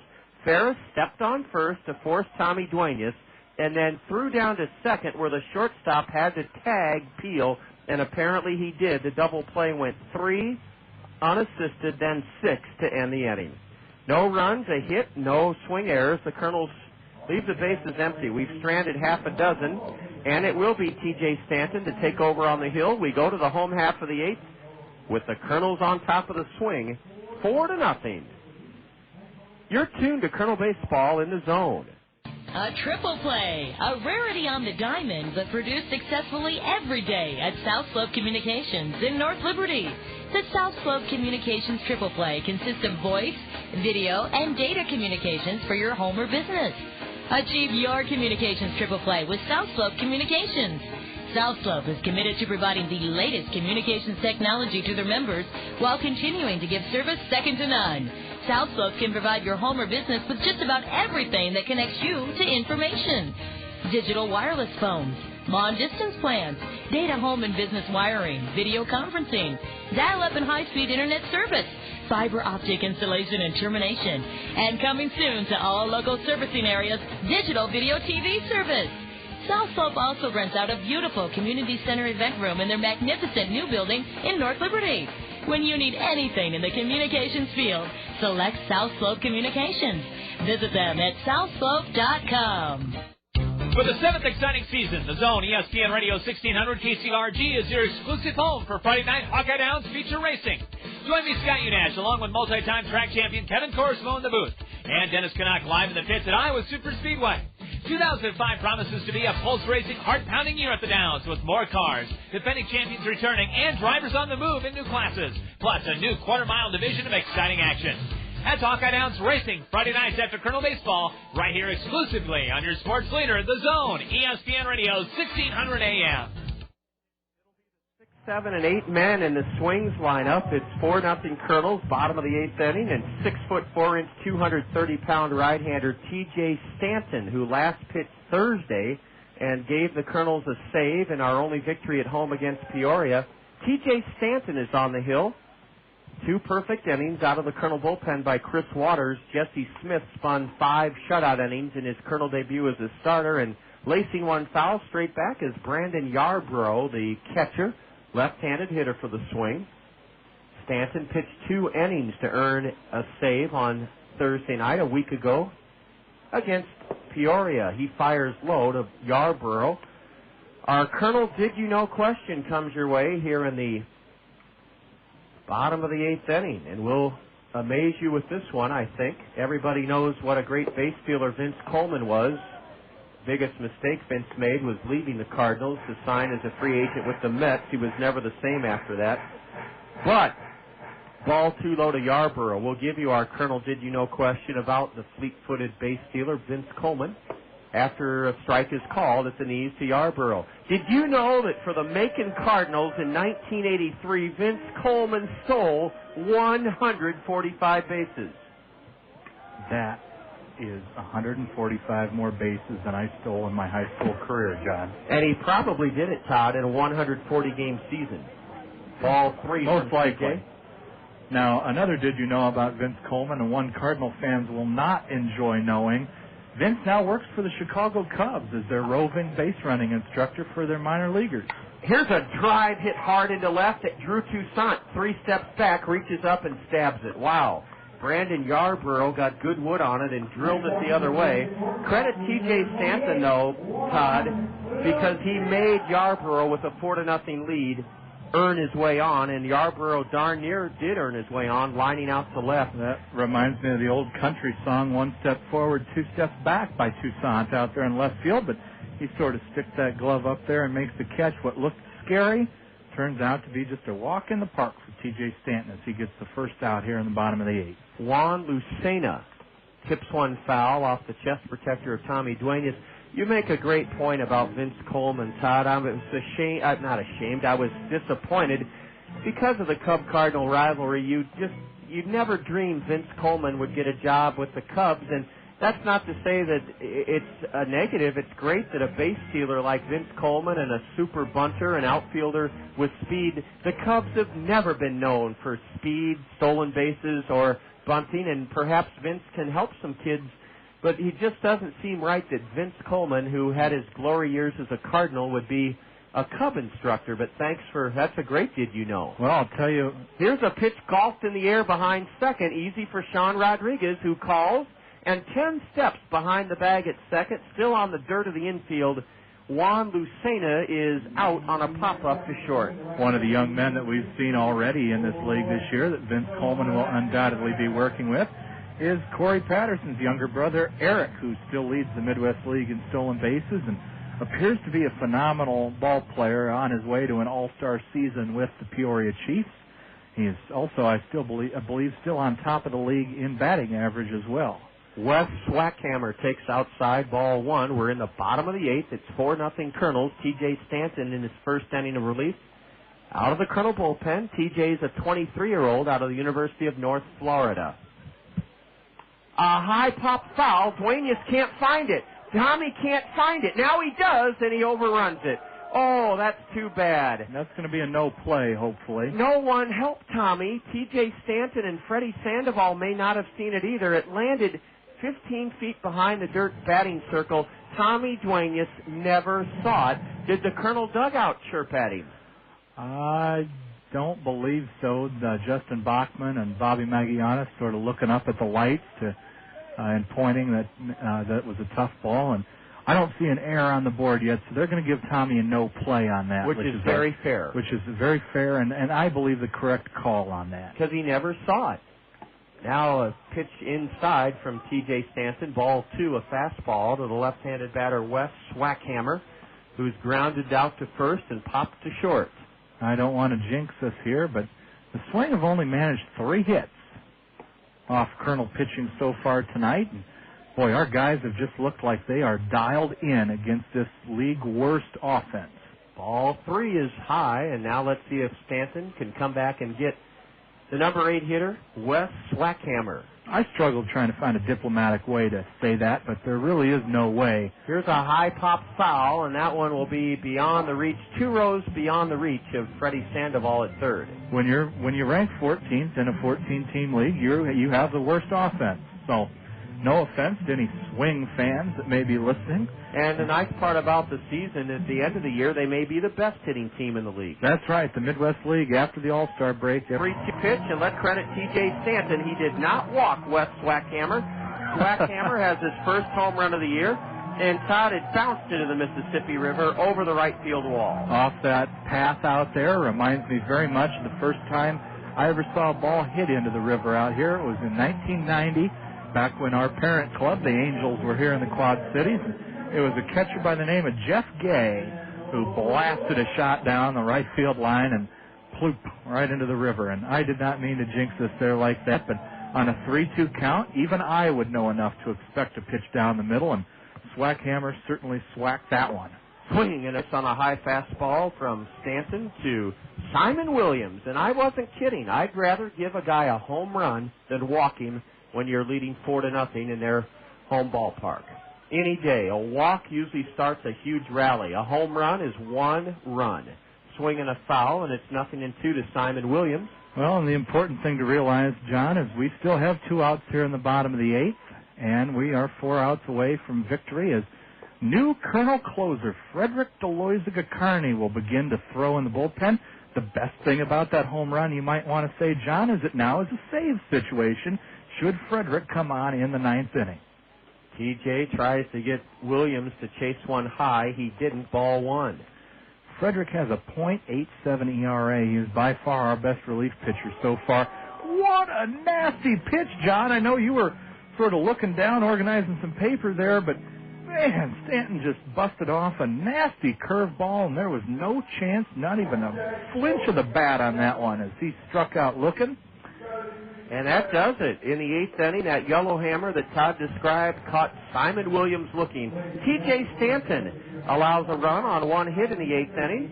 D: Ferris stepped on first to force Tommy Duenas, and then threw down to second where the shortstop had to tag Peel, and apparently he did. The double play went 3 unassisted, then 6 to end the inning. No runs, a hit, no swing errors. The Kernels leave the bases empty. We've stranded half a dozen, and it will be T.J. Stanton to take over on the hill. We go to the home half of the 8th with the Kernels on top of the swing, 4-0. You're tuned to Kernel Baseball in the Zone.
I: A triple play, a rarity on the diamond, but produced successfully every day at South Slope Communications in North Liberty. The South Slope Communications triple play consists of voice, video, and data communications for your home or business. Achieve your communications triple play with South Slope Communications. South Slope is committed to providing the latest communications technology to their members while continuing to give service second to none. South Slope can provide your home or business with just about everything that connects you to information. digital wireless phones, long distance plans, data home and business wiring, video conferencing, dial-up and high-speed internet service, fiber optic installation and termination, and coming soon to all local servicing areas, digital video TV service. South Slope also rents out a beautiful community center event room in their magnificent new building in North Liberty. When you need anything in the communications field, select South Slope Communications. Visit them at southslope.com.
J: For the 7th exciting season, the Zone ESPN Radio 1600 KCRG is your exclusive home for Friday night Hawkeye Downs feature racing. Join me, Scott Unash, along with multi-time track champion Kevin Corsmo in the booth, and Dennis Canuck live in the pits at Iowa Super Speedway. 2005 promises to be a pulse-racing, heart-pounding year at the Downs, with more cars, defending champions returning, and drivers on the move in new classes, plus a new quarter-mile division of exciting action. That's Hawkeye Downs Racing, Friday nights after Colonel Baseball, right here exclusively on your sports leader, The Zone, ESPN Radio 1600 AM.
D: 7 and 8 men in the swings lineup. It's 4-0 Kernels, bottom of the 8th inning, and 6'4", 230-pound right-hander T.J. Stanton, who last pitched Thursday and gave the Kernels a save in our only victory at home against Peoria. T.J. Stanton is on the hill. 2 perfect innings out of the Kernel bullpen by Chris Waters. Jesse Smith spun 5 shutout innings in his Kernel debut as a starter, and lacing one foul straight back is Brandon Yarbrough, the catcher, left-handed hitter for the swing. Stanton pitched 2 innings to earn a save on Thursday night a week ago against Peoria. He fires low to Yarbrough. Our Kernel Did You Know question comes your way here in the bottom of the 8th inning, and we'll amaze you with this one, I think. Everybody knows what a great base stealer Vince Coleman was. Biggest mistake Vince made was leaving the Cardinals to sign as a free agent with the Mets. He was never the same after that. But ball too low to Yarbrough. We'll give you our Colonel Did You Know question about the fleet-footed base stealer Vince Coleman. After a strike is called at the knees to Yarbrough. Did you know that for the Macon Cardinals in 1983, Vince Coleman stole 145 bases?
O: That is 145 more bases than I stole in my high school career, John.
D: And he probably did it, Todd, in a 140-game season. Ball 3
O: most likely.
D: CJ.
O: Now, another Did You Know about Vince Coleman, and one Cardinal fans will not enjoy knowing. Vince now works for the Chicago Cubs as their roving base running instructor for their minor leaguers.
D: Here's a drive hit hard into left at Drew Toussaint. 3 steps back, reaches up and stabs it. Wow. Brandon Yarbrough got good wood on it and drilled it the other way. Credit T.J. Stanton, though, Todd, because he made Yarbrough with a 4-0 lead earn his way on, and Yarbrough darn near did earn his way on, lining out to left.
O: That reminds me of the old country song, 1 step forward, 2 steps back by Toussaint out there in left field, but he sort of sticks that glove up there and makes the catch. What looked scary turns out to be just a walk in the park for T.J. Stanton as he gets the first out here in the bottom of the 8th.
D: Juan Lucena tips one foul off the chest protector of Tommy Duenas. You make a great point about Vince Coleman, Todd. I was ashamed, not ashamed, I was disappointed because of the Cub-Cardinal rivalry. You'd never dream Vince Coleman would get a job with the Cubs, and that's not to say that it's a negative. It's great that a base stealer like Vince Coleman and a super bunter, an outfielder with speed, the Cubs have never been known for speed, stolen bases, or bunting, and perhaps Vince can help some kids. But he just doesn't seem right that Vince Coleman, who had his glory years as a Cardinal, would be a Cub instructor. But that's a great Did You Know.
O: Well, I'll tell you.
D: Here's a pitch golfed in the air behind second, easy for Sean Rodriguez, who calls, and 10 steps behind the bag at second, still on the dirt of the infield. Juan Lucena is out on a pop-up to short.
O: One of the young men that we've seen already in this league this year that Vince Coleman will undoubtedly be working with is Corey Patterson's younger brother, Eric, who still leads the Midwest League in stolen bases and appears to be a phenomenal ball player on his way to an all-star season with the Peoria Chiefs. He is also, I believe, still on top of the league in batting average as well.
D: Wes Swackhammer takes outside, ball 1. We're in the bottom of the 8th. It's 4-0 Kernels. T.J. Stanton in his first inning of relief. Out of the Kernel bullpen, T.J.'s a 23-year-old out of the University of North Florida. A high pop foul. Duenas can't find it. Tommy can't find it. Now he does, and he overruns it. Oh, that's too bad.
O: That's going to be a no play, hopefully.
D: No one helped Tommy. T.J. Stanton and Freddy Sandoval may not have seen it either. It landed 15 feet behind the dirt batting circle. Tommy Duenas never saw it. Did the Colonel dugout chirp at him?
O: I don't believe so. Justin Bachman and Bobby Magianis sort of looking up at the lights and pointing that that was a tough ball. And I don't see an error on the board yet, so they're going to give Tommy a no play on that.
D: Which is very fair.
O: Which is very fair, and I believe the correct call on that.
D: Because he never saw it. Now a pitch inside from T.J. Stanton. Ball 2, a fastball to the left-handed batter Wes Swackhammer, who's grounded out to first and popped to short.
O: I don't want to jinx us here, but the Swing have only managed 3 hits off Colonel pitching so far tonight. And boy, our guys have just looked like they are dialed in against this league worst offense.
D: Ball 3 is high, and now let's see if Stanton can come back and get the number 8 hitter, Wes Swackhammer.
O: I struggled trying to find a diplomatic way to say that, but there really is no way.
D: Here's a high pop foul, and that one will be beyond the reach, 2 rows beyond the reach of Freddy Sandoval at third.
O: When you rank 14th in a 14-team league, you have the worst offense. So, no offense to any Swing fans that may be listening.
D: And the nice part about the season, at the end of the year, they may be the best hitting team in the league.
O: That's right, the Midwest League after the All-Star break.
D: 3-2 pitch, and let's credit T.J. Stanton. He did not walk Wes Swackhammer. Swackhammer has his first home run of the year, and Todd had bounced into the Mississippi River over the right field wall.
O: Off that path out there reminds me very much of the first time I ever saw a ball hit into the river out here. It was in 1990, back when our parent club, the Angels, were here in the Quad Cities. It was a catcher by the name of Jeff Gay who blasted a shot down the right field line and ploop right into the river. And I did not mean to jinx us there like that, but on a 3-2 count, even I would know enough to expect a pitch down the middle, and Swackhammer certainly swacked that one.
D: Swinging, and it's on a high fastball from Stanton to Simon Williams. And I wasn't kidding. I'd rather give a guy a home run than walk him when you're leading 4-0 in their home ballpark. Any day. A walk usually starts a huge rally. A home run is 1 run. Swinging a foul, and it's 0-2 to Simon Williams.
O: Well, and the important thing to realize, John, is we still have 2 outs here in the bottom of the 8th, and we are 4 outs away from victory as new Colonel closer Frederick Deloiziga-Carney will begin to throw in the bullpen. The best thing about that home run, you might want to say, John, is it now is a save situation should Frederick come on in the 9th inning.
D: TJ tries to get Williams to chase one high. He didn't. Ball 1.
O: Frederick has a .87 ERA. He is by far our best relief pitcher so far. What a nasty pitch, John. I know you were sort of looking down, organizing some paper there, but, man, Stanton just busted off a nasty curveball, and there was no chance, not even a flinch of the bat on that one as he struck out looking.
D: And that does it. In the 8th inning, that yellow hammer that Todd described caught Simon Williams looking. T.J. Stanton allows a run on 1 hit in the 8th inning.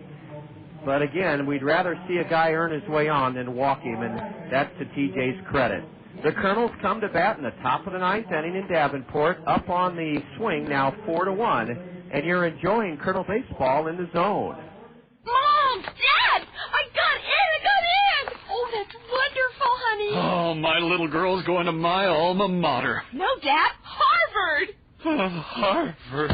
D: But again, we'd rather see a guy earn his way on than walk him, and that's to T.J.'s credit. The Colonels come to bat in the top of the 9th inning in Davenport, up on the Swing, now 4-1, and you're enjoying Colonel baseball in the zone.
K: Mom! Dad! I got in! Oh, that's wonderful, honey.
L: Oh, my little girl's going to my alma mater.
K: No, Dad. Harvard!
L: Harvard.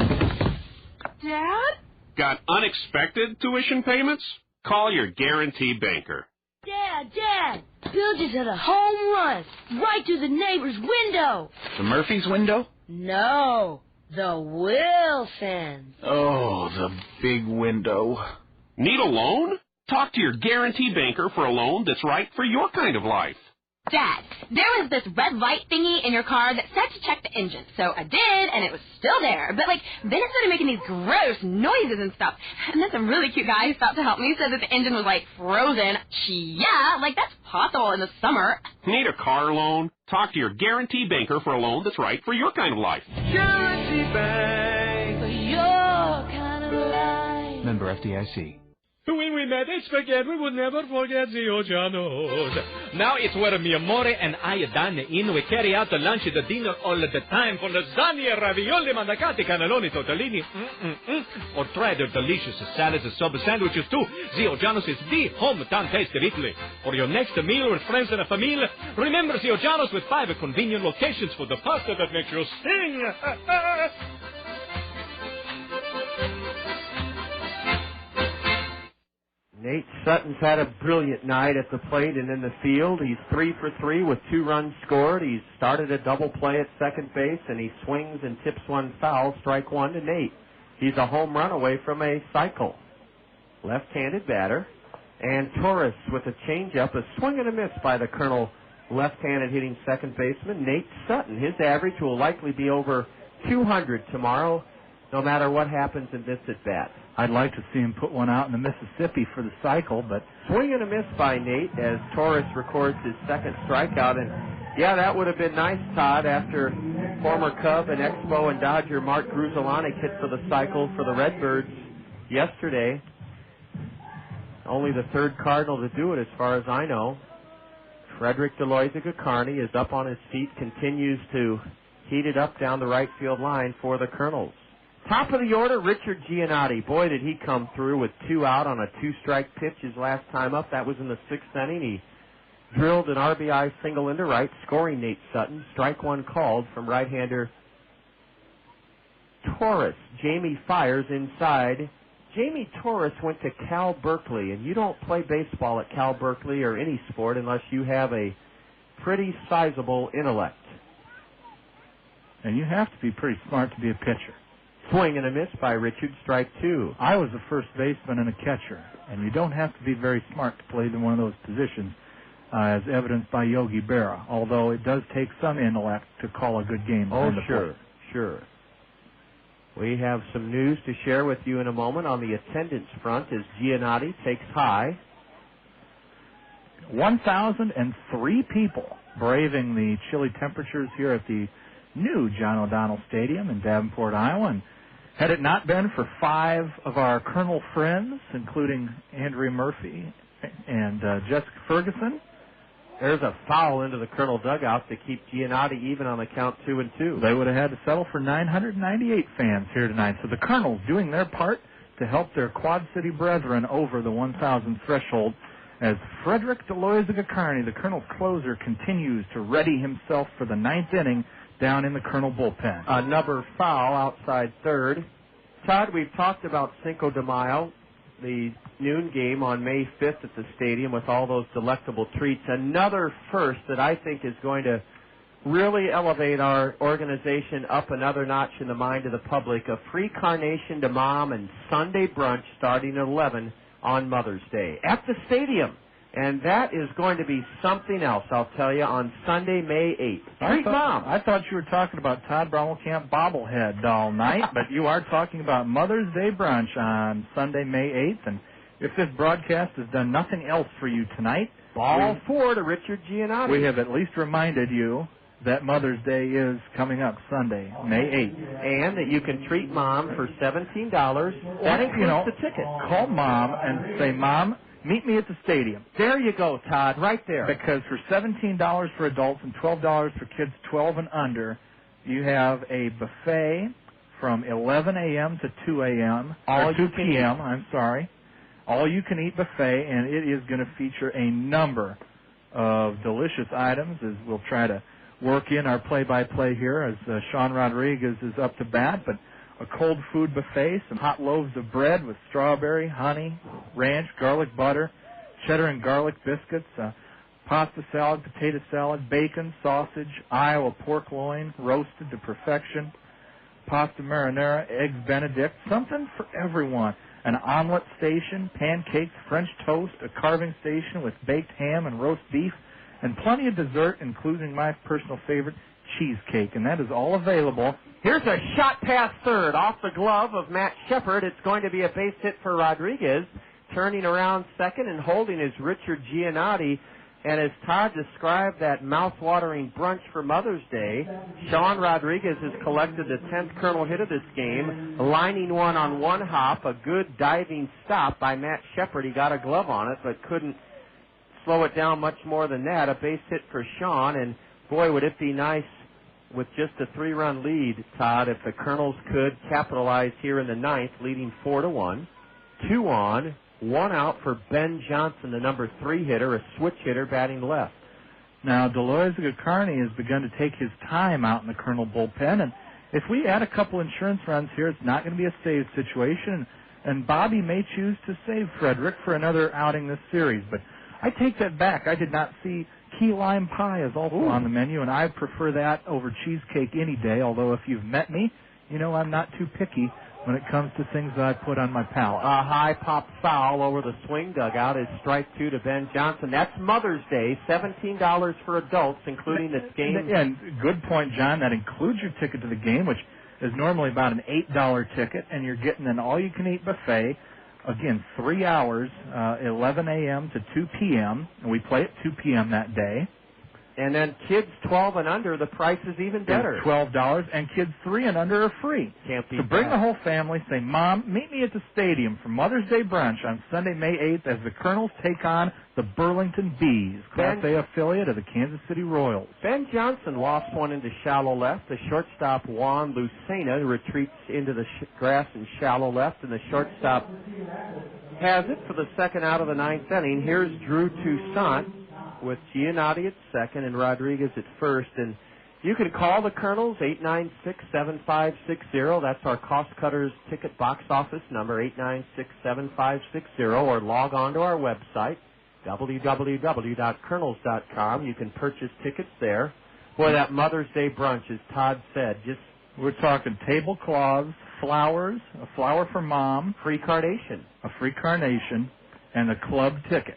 K: Dad?
W: Got unexpected tuition payments? Call your guarantee banker.
K: Dad! Bill just hit a home run right to the neighbor's window.
L: The Murphy's window?
K: No, the Wilsons.
L: Oh, the big window.
W: Need a loan? Talk to your guarantee banker for a loan that's right for your kind of life.
X: Dad, there was this red light thingy in your car that said to check the engine. So I did, and it was still there. But, then it started making these gross noises and stuff. And then some really cute guy stopped to help me, said that the engine was, frozen. Yeah, that's possible in the summer.
W: Need a car loan? Talk to your guarantee banker for a loan that's right for your kind of life.
G: Guarantee Bank. For your kind of life.
L: Member FDIC.
G: We
B: met, it's forget. We would never forget the Ojanos. Now it's where mi amore and I dine in. We carry out the lunch and the dinner all the time. For lasagna, ravioli, mandacati, cannelloni, tortellini. Or try their delicious salads and sub sandwiches too. The Ojanos is the hometown taste of Italy. For your next meal with friends and a family, remember the Ojanos with 5 convenient locations for the pasta that makes you sing.
D: Nate Sutton's had a brilliant night at the plate and in the field. He's 3 for 3 with 2 runs scored. He's started a double play at second base, and he swings and tips one foul, strike one to Nate. He's a home run away from a cycle. Left-handed batter. And Torres with a changeup, a swing and a miss by the Colonel left-handed hitting second baseman, Nate Sutton. His average will likely be over 200 tomorrow, no matter what happens in this at-bat.
O: I'd like to see him put one out in the Mississippi for the cycle, but...
D: Swing and a miss by Nate as Torres records his second strikeout. And, yeah, that would have been nice, Todd, after former Cub and Expo and Dodger Mark Gruzelanic hit for the cycle for the Redbirds yesterday. Only the third Cardinal to do it as far as I know. Frederick Deloitte-Gacarni is up on his feet, continues to heat it up down the right field line for the Kernels. Top of the order, Richard Giannotti. Boy, did he come through with 2 out on a 2-strike pitch his last time up. That was in the 6th inning. He drilled an RBI single into right, scoring Nate Sutton. Strike one called from right-hander Torres. Jamie fires inside. Jamie Torres went to Cal Berkeley, and you don't play baseball at Cal Berkeley or any sport unless you have a pretty sizable intellect.
O: And you have to be pretty smart to be a pitcher.
D: Swing and a miss by Richard, strike 2.
O: I was a first baseman and a catcher, and you don't have to be very smart to play in one of those positions, as evidenced by Yogi Berra, although it does take some intellect to call a good game.
D: Oh, sure. We have some news to share with you in a moment on the attendance front as Giannotti takes high.
O: 1,003 people braving the chilly temperatures here at the new John O'Donnell Stadium in Davenport, Iowa. And had it not been for 5 of our Colonel friends, including Andrea Murphy and Jessica Ferguson,
D: there's a foul into the Colonel dugout to keep Giannotti even on the count 2-2.
O: They would have had to settle for 998 fans here tonight. So the Colonels doing their part to help their Quad City brethren over the 1,000 threshold as Frederick Deloitte-Gacarni, the Colonel's closer, continues to ready himself for the 9th inning down in the Colonel bullpen.
D: Another foul outside third. Todd, we've talked about Cinco de Mayo, the noon game on May 5th at the stadium with all those delectable treats. Another first that I think is going to really elevate our organization up another notch in the mind of the public. A free carnation to mom and Sunday brunch starting at 11 on Mother's Day at the stadium. And that is going to be something else, I'll tell you, on Sunday, May 8th. Treat mom.
O: I thought you were talking about Todd Brommelkamp bobblehead all night, but you are talking about Mother's Day brunch on Sunday, May 8th. And if this broadcast has done nothing else for you tonight,
D: ball 4 to Richard Giannotti.
O: We have at least reminded you that Mother's Day is coming up Sunday, May 8th.
D: And that you can treat mom for $17. That includes the ticket.
O: Call mom and say, Mom, meet me at the stadium.
D: There you go, Todd, right there.
O: Because for $17 for adults and $12 for kids 12 and under, you have a buffet from 11 a.m. to 2 a.m. or 2 p.m., all-you-can-eat buffet, and it is going to feature a number of delicious items as we'll try to work in our play-by-play here as Sean Rodriguez is up to bat, but a cold food buffet, some hot loaves of bread with strawberry, honey, ranch, garlic butter, cheddar and garlic biscuits, pasta salad, potato salad, bacon, sausage, Iowa pork loin, roasted to perfection, pasta marinara, eggs benedict, something for everyone. An omelet station, pancakes, French toast, a carving station with baked ham and roast beef, and plenty of dessert, including my personal favorite, cheesecake. And that is all available.
D: Here's a shot past third off the glove of Matt Shepard. It's going to be a base hit for Rodriguez. Turning around second and holding is Richard Giannotti. And as Todd described that mouth-watering brunch for Mother's Day, Sean Rodriguez has collected the 10th Colonel hit of this game, lining one on one hop, a good diving stop by Matt Shepard. He got a glove on it, but couldn't slow it down much more than that. A base hit for Sean, and boy, would it be nice with just a 3-run lead, Todd, if the Colonels could capitalize here in the 9th, leading 4-1. 2 on. 1 out for Ben Johnson, the number 3 hitter, a switch hitter batting left.
O: Now, Deloise Gacarni has begun to take his time out in the Colonel bullpen, and if we add a couple insurance runs here, it's not going to be a save situation, and Bobby may choose to save Frederick for another outing this series. But I take that back. I did not see key lime pie is also on the menu, and I prefer that over cheesecake any day, although if you've met me, you know I'm not too picky when it comes to things that I put on my palate.
D: A high pop foul over the swing dugout is strike 2 to Ben Johnson. That's Mother's Day, $17 for adults, including this game.
O: And good point, John. That includes your ticket to the game, which is normally about an $8 ticket, and you're getting an all-you-can-eat buffet. Again, 3 hours, 11 a.m. to 2 p.m., and we play at 2 p.m. that day.
D: And then kids 12 and under, the price is even better.
O: $12, and kids 3 and under are free.
D: Can't beat
O: So bring
D: that.
O: the whole family. Say, Mom, meet me at the stadium for Mother's Day brunch on Sunday, May 8th, as the Colonels take on the Burlington Bees, Class A affiliate of the Kansas City Royals.
D: Ben Johnson lost one into shallow left. The shortstop, Juan Lucena, retreats into the grass in shallow left, and the shortstop has it for the second out of the 9th inning. Here's Drew Toussaint with Giannotti at second and Rodriguez at first. And you can call the Colonels, 896-7560. That's our Cost Cutters ticket box office number, 896-7560, or log on to our website, www.kernels.com. You can purchase tickets there. Boy, that Mother's Day brunch, as Todd said, just...
O: We're talking tablecloths, flowers, a flower for Mom.
D: Free carnation.
O: A free carnation, and a club ticket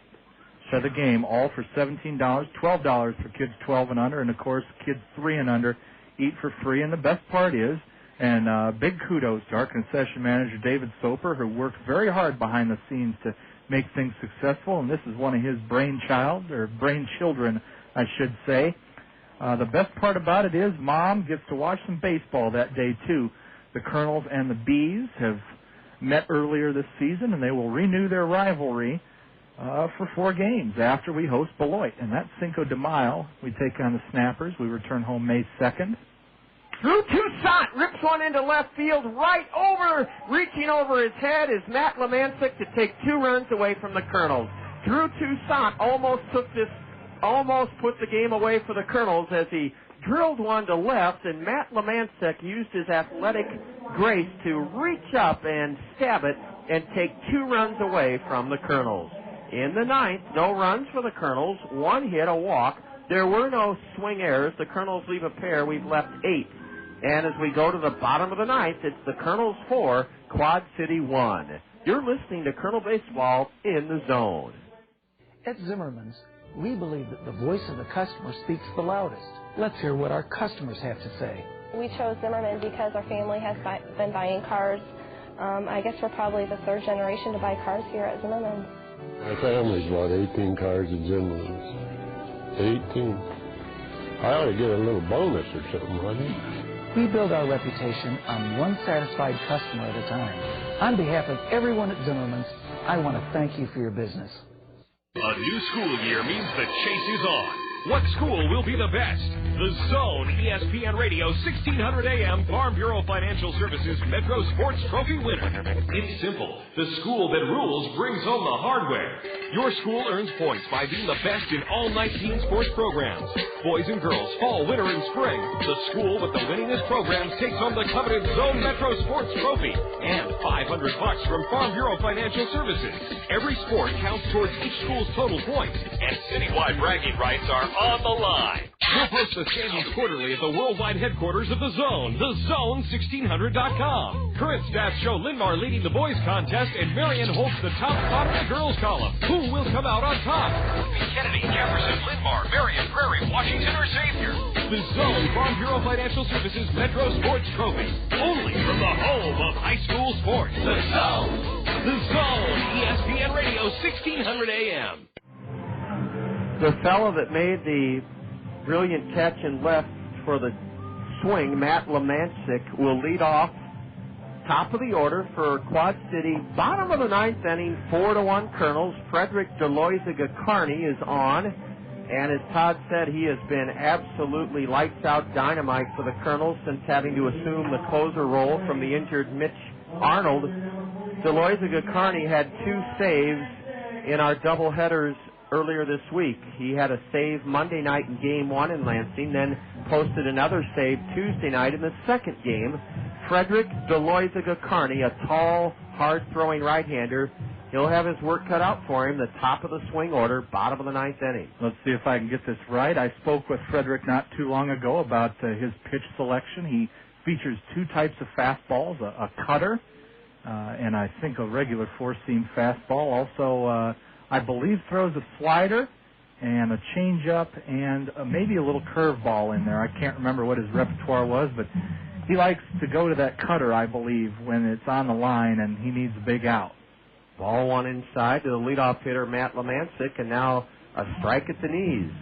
O: to the game, all for $17, $12 for kids 12 and under, and, of course, kids 3 and under eat for free. And the best part is, and big kudos to our concession manager, David Soper, who worked very hard behind the scenes to make things successful, and this is one of his brainchildren, I should say. The best part about it is Mom gets to watch some baseball that day, too. The Colonels and the Bees have met earlier this season, and they will renew their rivalry for 4 games after we host Beloit. And that's Cinco de Mayo. We take on the Snappers. We return home May 2nd.
D: Drew Toussaint rips one into left field, right over, reaching over his head is Matt Lemancic to take 2 runs away from the Colonels. Drew Toussaint almost put the game away for the Colonels as he drilled one to left, and Matt Lemancic used his athletic grace to reach up and stab it and take 2 runs away from the Colonels. In the 9th, no runs for the Colonels, 1 hit, a walk. There were no swing errors. The Colonels leave a pair. We've left 8. And as we go to the bottom of the 9th, it's the Colonels 4, Quad City 1. You're listening to Colonel Baseball in the Zone.
M: At Zimmerman's, we believe that the voice of the customer speaks the loudest. Let's hear what our customers have to say.
N: We chose Zimmerman because our family has been buying cars. I guess we're probably the 3rd generation to buy cars here at Zimmerman's.
P: My family's bought 18 cars at Zimmerman's. 18. I ought to get a little bonus or something, wouldn't I?
M: We build our reputation on one satisfied customer at a time. On behalf of everyone at Zimmerman's, I want to thank you for your business.
R: A new school year means the chase is on. What school will be the best? The Zone, ESPN Radio, 1600 AM, Farm Bureau Financial Services Metro Sports Trophy winner. It's simple. The school that rules brings home the hardware. Your school earns points by being the best in all 19 sports programs. Boys and girls, fall, winter, and spring. The school with the winningest programs takes home the coveted Zone Metro Sports Trophy and $500 from Farm Bureau Financial Services. Every sport counts towards each school's total points, and citywide bragging rights are on the line. We'll post the standings quarterly at the worldwide headquarters of the Zone, thezone1600.com. Current stats show Linmar leading the boys contest and Marion holds the top spot in the girls column. Who will come out on top? Kennedy, Jefferson, Linmar, Marion, Prairie, Washington, or Xavier. The Zone Farm Bureau Financial Services Metro Sports Trophy. Only from the home of high school sports. The Zone. The Zone, ESPN Radio, 1600 AM.
D: The fellow that made the brilliant catch and left for the swing, Matt Lemancic, will lead off. Top of the order for Quad City. Bottom of the ninth inning, 4-1 Kernels. Frederick Deloiziga-Carney is on. And as Todd said, he has been absolutely lights-out dynamite for the Kernels since having to assume the closer role from the injured Mitch Arnold. Deloiziga-Carney had 2 saves in our doubleheaders earlier this week. He had a save Monday night in Game 1 in Lansing, then posted another save Tuesday night in the second game. Frederick Deloiziga-Carney, a tall, hard-throwing right-hander. He'll have his work cut out for him, the top of the swing order, bottom of the ninth inning.
O: Let's see if I can get this right. I spoke with Frederick not too long ago about his pitch selection. He features 2 types of fastballs, a cutter, and I think a regular 4-seam fastball. Also, I believe throws a slider and a changeup and maybe a little curveball in there. I can't remember what his repertoire was, but he likes to go to that cutter, I believe, when it's on the line and he needs a big out.
D: Ball one inside to the leadoff hitter, Matt Lemancic, and now a strike at the knees.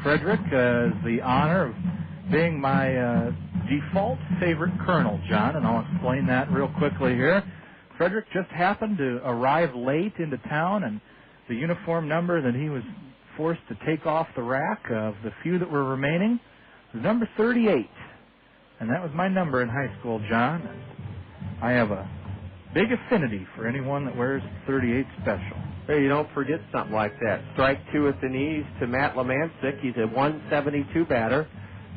O: Frederick has the honor of being my default favorite Colonel, John, and I'll explain that real quickly here. Frederick just happened to arrive late into town, and the uniform number that he was forced to take off the rack of the few that were remaining was number 38. And that was my number in high school, John. I have a big affinity for anyone that wears 38 special.
D: Hey, you don't forget something like that. Strike 2 at the knees to Matt Lemancic. He's a 172 batter.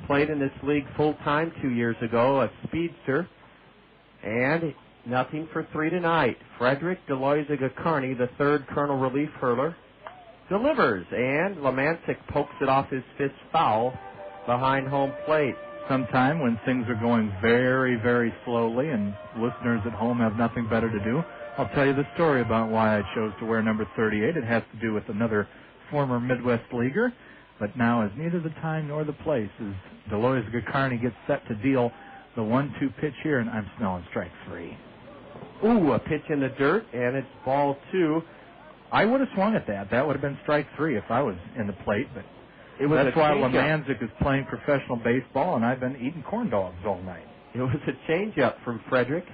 D: Played in this league full-time 2 years ago, a speedster. And nothing for 3 tonight. Frederick Deloiziga-Carney, the third Colonel relief hurler, delivers. And Lemancic pokes it off his fist foul behind home plate.
O: Sometime when things are going very, very slowly and listeners at home have nothing better to do, I'll tell you the story about why I chose to wear number 38. It has to do with another former Midwest leaguer, but now is neither the time nor the place as Deloiziga-Carney gets set to deal the 1-2 pitch here, and I'm smelling strike 3.
D: Ooh, a pitch in the dirt, and it's ball 2.
O: I would have swung at that. That would have been strike 3 if I was in the plate, but that's why Lemancic is playing professional baseball, and I've been eating corn dogs all night.
D: It was a changeup from Frederick.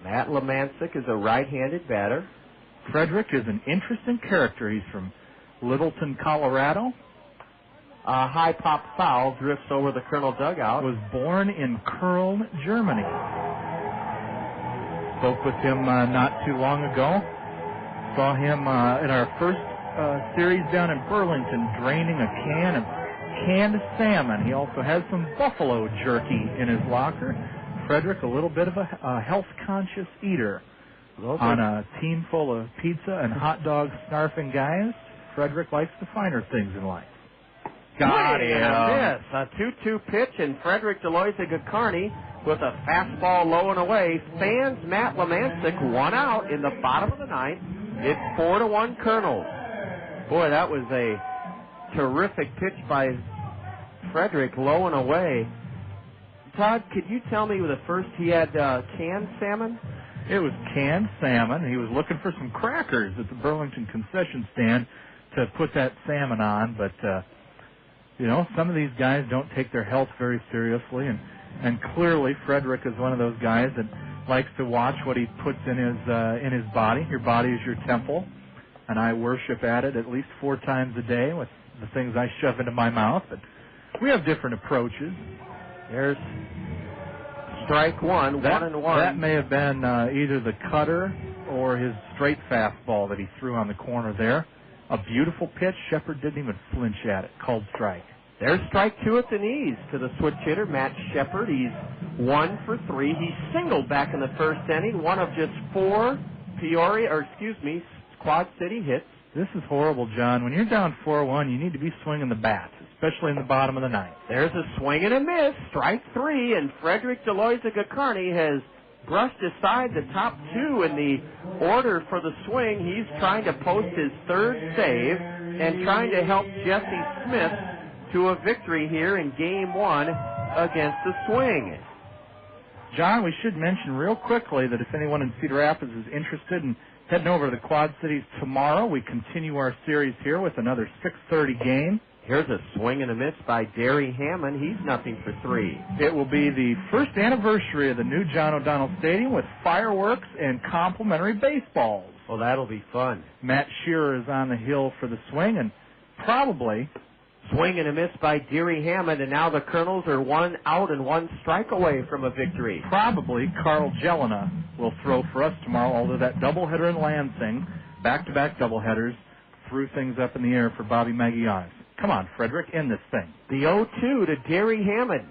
D: Matt Lemancic is a right-handed batter.
O: Frederick is an interesting character. He's from Littleton, Colorado.
D: A high pop foul drifts over the Colonel dugout.
O: Was born in Köln, Germany. Spoke with him not too long ago. Saw him in our first series down in Burlington, draining a can of canned salmon. He also has some buffalo jerky in his locker. Frederick, a little bit of a health-conscious eater. On a team full of pizza and hot dog snarfing guys, Frederick likes the finer things in life.
D: Got him. A 2-2 pitch, and Frederick Deloiziga-Carney with a fastball low and away fans Matt Lemancic 1 out in the bottom of the ninth. It's 4-1 Kernels. Boy, that was a terrific pitch by Frederick, low and away. Todd, could you tell me the first he had canned salmon?
O: It was canned salmon. He was looking for some crackers at the Burlington concession stand to put that salmon on, but some of these guys don't take their health very seriously, and clearly Frederick is one of those guys that likes to watch what he puts in his body. Your body is your temple, and I worship at it at least 4 times a day with the things I shove into my mouth. But we have different approaches.
D: There's strike 1, 1-1.
O: That may have been either the cutter or his straight fastball that he threw on the corner there. A beautiful pitch. Shepard didn't even flinch at it. Called strike.
D: There's strike 2 at the knees to the switch hitter, Matt Shepard. He's 1 for 3. He singled back in the first inning, one of just 4 Quad City hits.
O: This is horrible, John. When you're down 4-1, you need to be swinging the bats, especially in the bottom of the ninth.
D: There's a swing and a miss. Strike 3, and Frederick Deloiziga-Carney has brushed aside the top 2 in the order for the swing. He's trying to post his 3rd save and trying to help Jesse Smith to a victory here in Game 1 against the Swing.
O: John, we should mention real quickly that if anyone in Cedar Rapids is interested in Heading over to the Quad Cities tomorrow, we continue our series here with another 6:30 game.
D: Here's a swing and a miss by Derry Hammond. He's nothing for 3.
O: It will be the first anniversary of the new John O'Donnell Stadium with fireworks and complimentary baseballs.
D: Well, that'll be fun.
O: Matt Shearer is on the hill for the swing, and probably...
D: Swing and a miss by Derry Hammond, and now the Kernels are 1 out and 1 strike away from a victory.
O: Probably Carl Jelena will throw for us tomorrow, although that doubleheader in Lansing, back-to-back doubleheaders, threw things up in the air for Bobby Maggionis. Come on, Frederick, end this thing.
D: The 0-2 to Derry Hammond.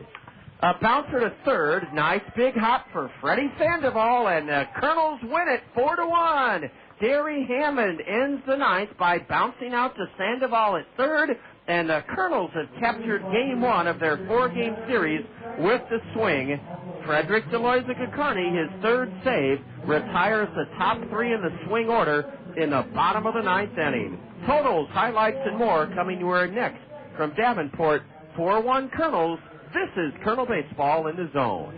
D: A bouncer to third. Nice big hop for Freddy Sandoval, and the Kernels win it 4-1. Derry Hammond ends the ninth by bouncing out to Sandoval at third, and the Kernels have captured game 1 of their 4-game series with the swing. Frederick Deloiza-Gacarni, his third save, retires the top 3 in the swing order in the bottom of the 9th inning. Totals, highlights, and more coming to her next from Davenport. 4-1 Kernels. This is Kernel Baseball in the Zone.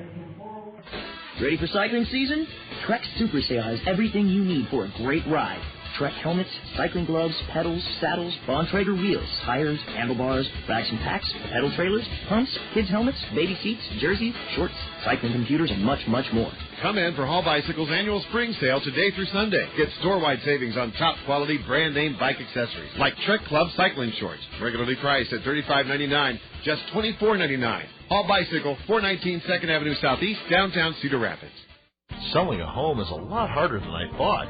C: Ready for cycling season? Trek Super Sale has everything you need for a great ride. Trek helmets, cycling gloves, pedals, saddles, Bontrager wheels, tires, handlebars, racks and packs, pedal trailers, pumps, kids' helmets, baby seats, jerseys, shorts, cycling computers, and much, much more.
Q: Come in for Hall Bicycle's annual spring sale today through Sunday. Get store-wide savings on top-quality brand-name bike accessories like Trek Club cycling shorts, regularly priced at $35.99, just $24.99. Hall Bicycle, 419 2nd Avenue Southeast, downtown Cedar Rapids.
U: Selling a home is a lot harder than I thought.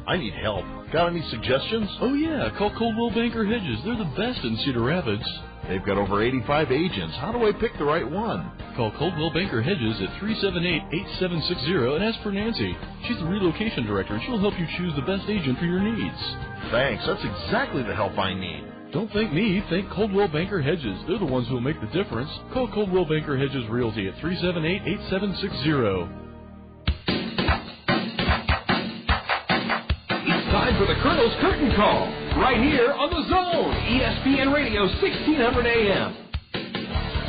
U: I need help. Got any suggestions?
V: Oh, yeah. Call Coldwell Banker Hedges. They're the best in Cedar Rapids.
U: They've got over 85 agents. How do I pick the right one?
V: Call Coldwell Banker Hedges at 378-8760 and ask for Nancy. She's the relocation director, and she'll help you choose the best agent for your needs.
U: Thanks. That's exactly the help I need.
V: Don't thank me. Thank Coldwell Banker Hedges. They're the ones who will make the difference. Call Coldwell Banker Hedges Realty at 378-8760.
R: Time for the Kernels Curtain Call, right here on The Zone, ESPN Radio 1600 AM.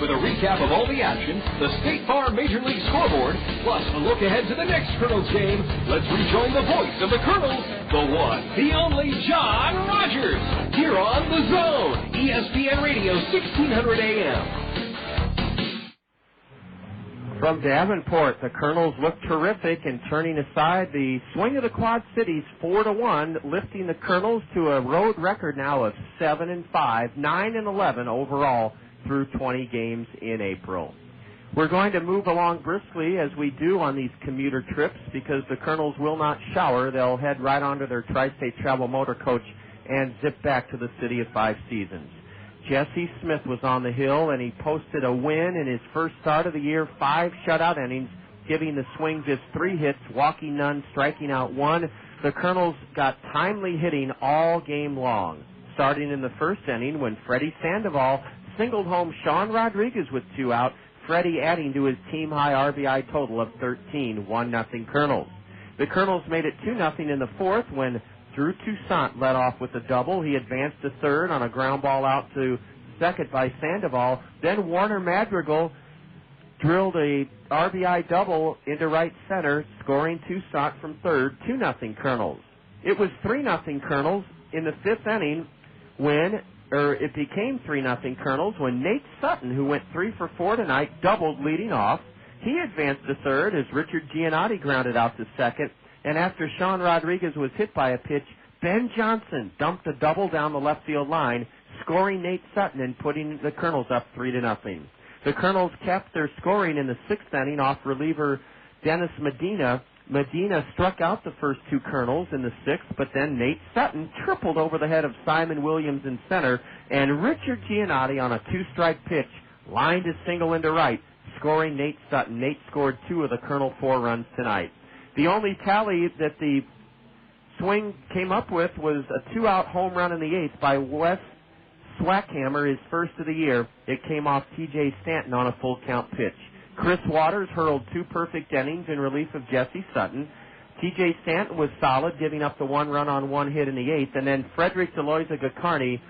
R: With a recap of all the action, the State Farm Major League scoreboard, plus a look ahead to the next Kernels game, let's rejoin the voice of the Kernels, the one, the only John Rogers, here on The Zone, ESPN Radio 1600 AM.
D: From Davenport, the Kernels look terrific and turning aside the swing of the Quad Cities 4-1, lifting the Kernels to a road record now of 7-5, 9-11 overall through 20 games in April. We're going to move along briskly as we do on these commuter trips because the Kernels will not shower. They'll head right onto their Tri-State Travel motor coach and zip back to the City of Five Seasons. Jesse Smith was on the hill, and he posted a win in his first start of the year, 5 shutout innings, giving the swing just 3 hits, walking none, striking out 1. The Kernels got timely hitting all game long, starting in the first inning when Freddy Sandoval singled home Sean Rodriguez with 2 out, Freddy adding to his team-high RBI total of 13, 1-0 Kernels. The Kernels made it 2-0 in the fourth when Drew Toussaint led off with a double. He advanced to third on a ground ball out to second by Sandoval. Then Warner Madrigal drilled a RBI double into right center, scoring Toussaint from third, 2-0 Kernels. It was 3-0 Kernels in the fifth inning it became 3-0 Kernels when Nate Sutton, who went 3 for 4 tonight, doubled leading off. He advanced to third as Richard Giannotti grounded out to second. And after Sean Rodriguez was hit by a pitch, Ben Johnson dumped a double down the left field line, scoring Nate Sutton and putting the Kernels up 3-0. The Kernels kept their scoring in the sixth inning off reliever Dennis Medina. Medina struck out the first 2 Kernels in the sixth, but then Nate Sutton tripled over the head of Simon Williams in center, and Richard Giannotti on a 2-strike pitch lined his single into right, scoring Nate Sutton. Nate scored 2 of the Kernel 4 runs tonight. The only tally that the swing came up with was a 2-out home run in the eighth by Wes Swackhammer, his first of the year. It came off T.J. Stanton on a full count pitch. Chris Waters hurled 2 perfect innings in relief of Jesse Sutton. T.J. Stanton was solid, giving up the 1 run on 1 hit in the eighth. And then Frederick Deloiza-Gacarni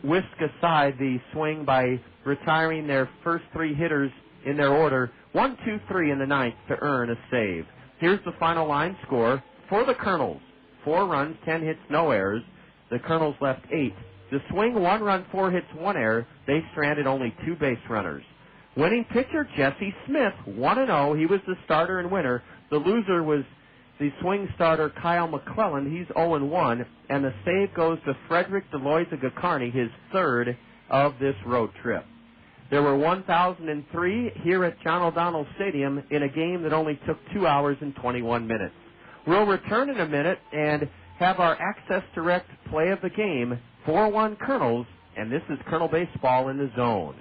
D: whisked aside the swing by retiring their first 3 hitters in their order, 1, 2, 3 in the ninth to earn a save. Here's the final line score for the Kernels. 4 runs, 10 hits, no errors. The Kernels left 8. The Swing, 1 run, 4 hits, 1 error. They stranded only 2 base runners. Winning pitcher, Jesse Smith, 1-0. He was the starter and winner. The loser was the Swing starter, Kyle McClennan. He's 0-1. And the save goes to Frederick DeLoiza-Gacarni, his 3rd of this road trip. There were 1,003 here at John O'Donnell Stadium in a game that only took 2 hours and 21 minutes. We'll return in a minute and have our Access Direct play of the game, 4-1 Kernels, and this is Kernel Baseball in the Zone.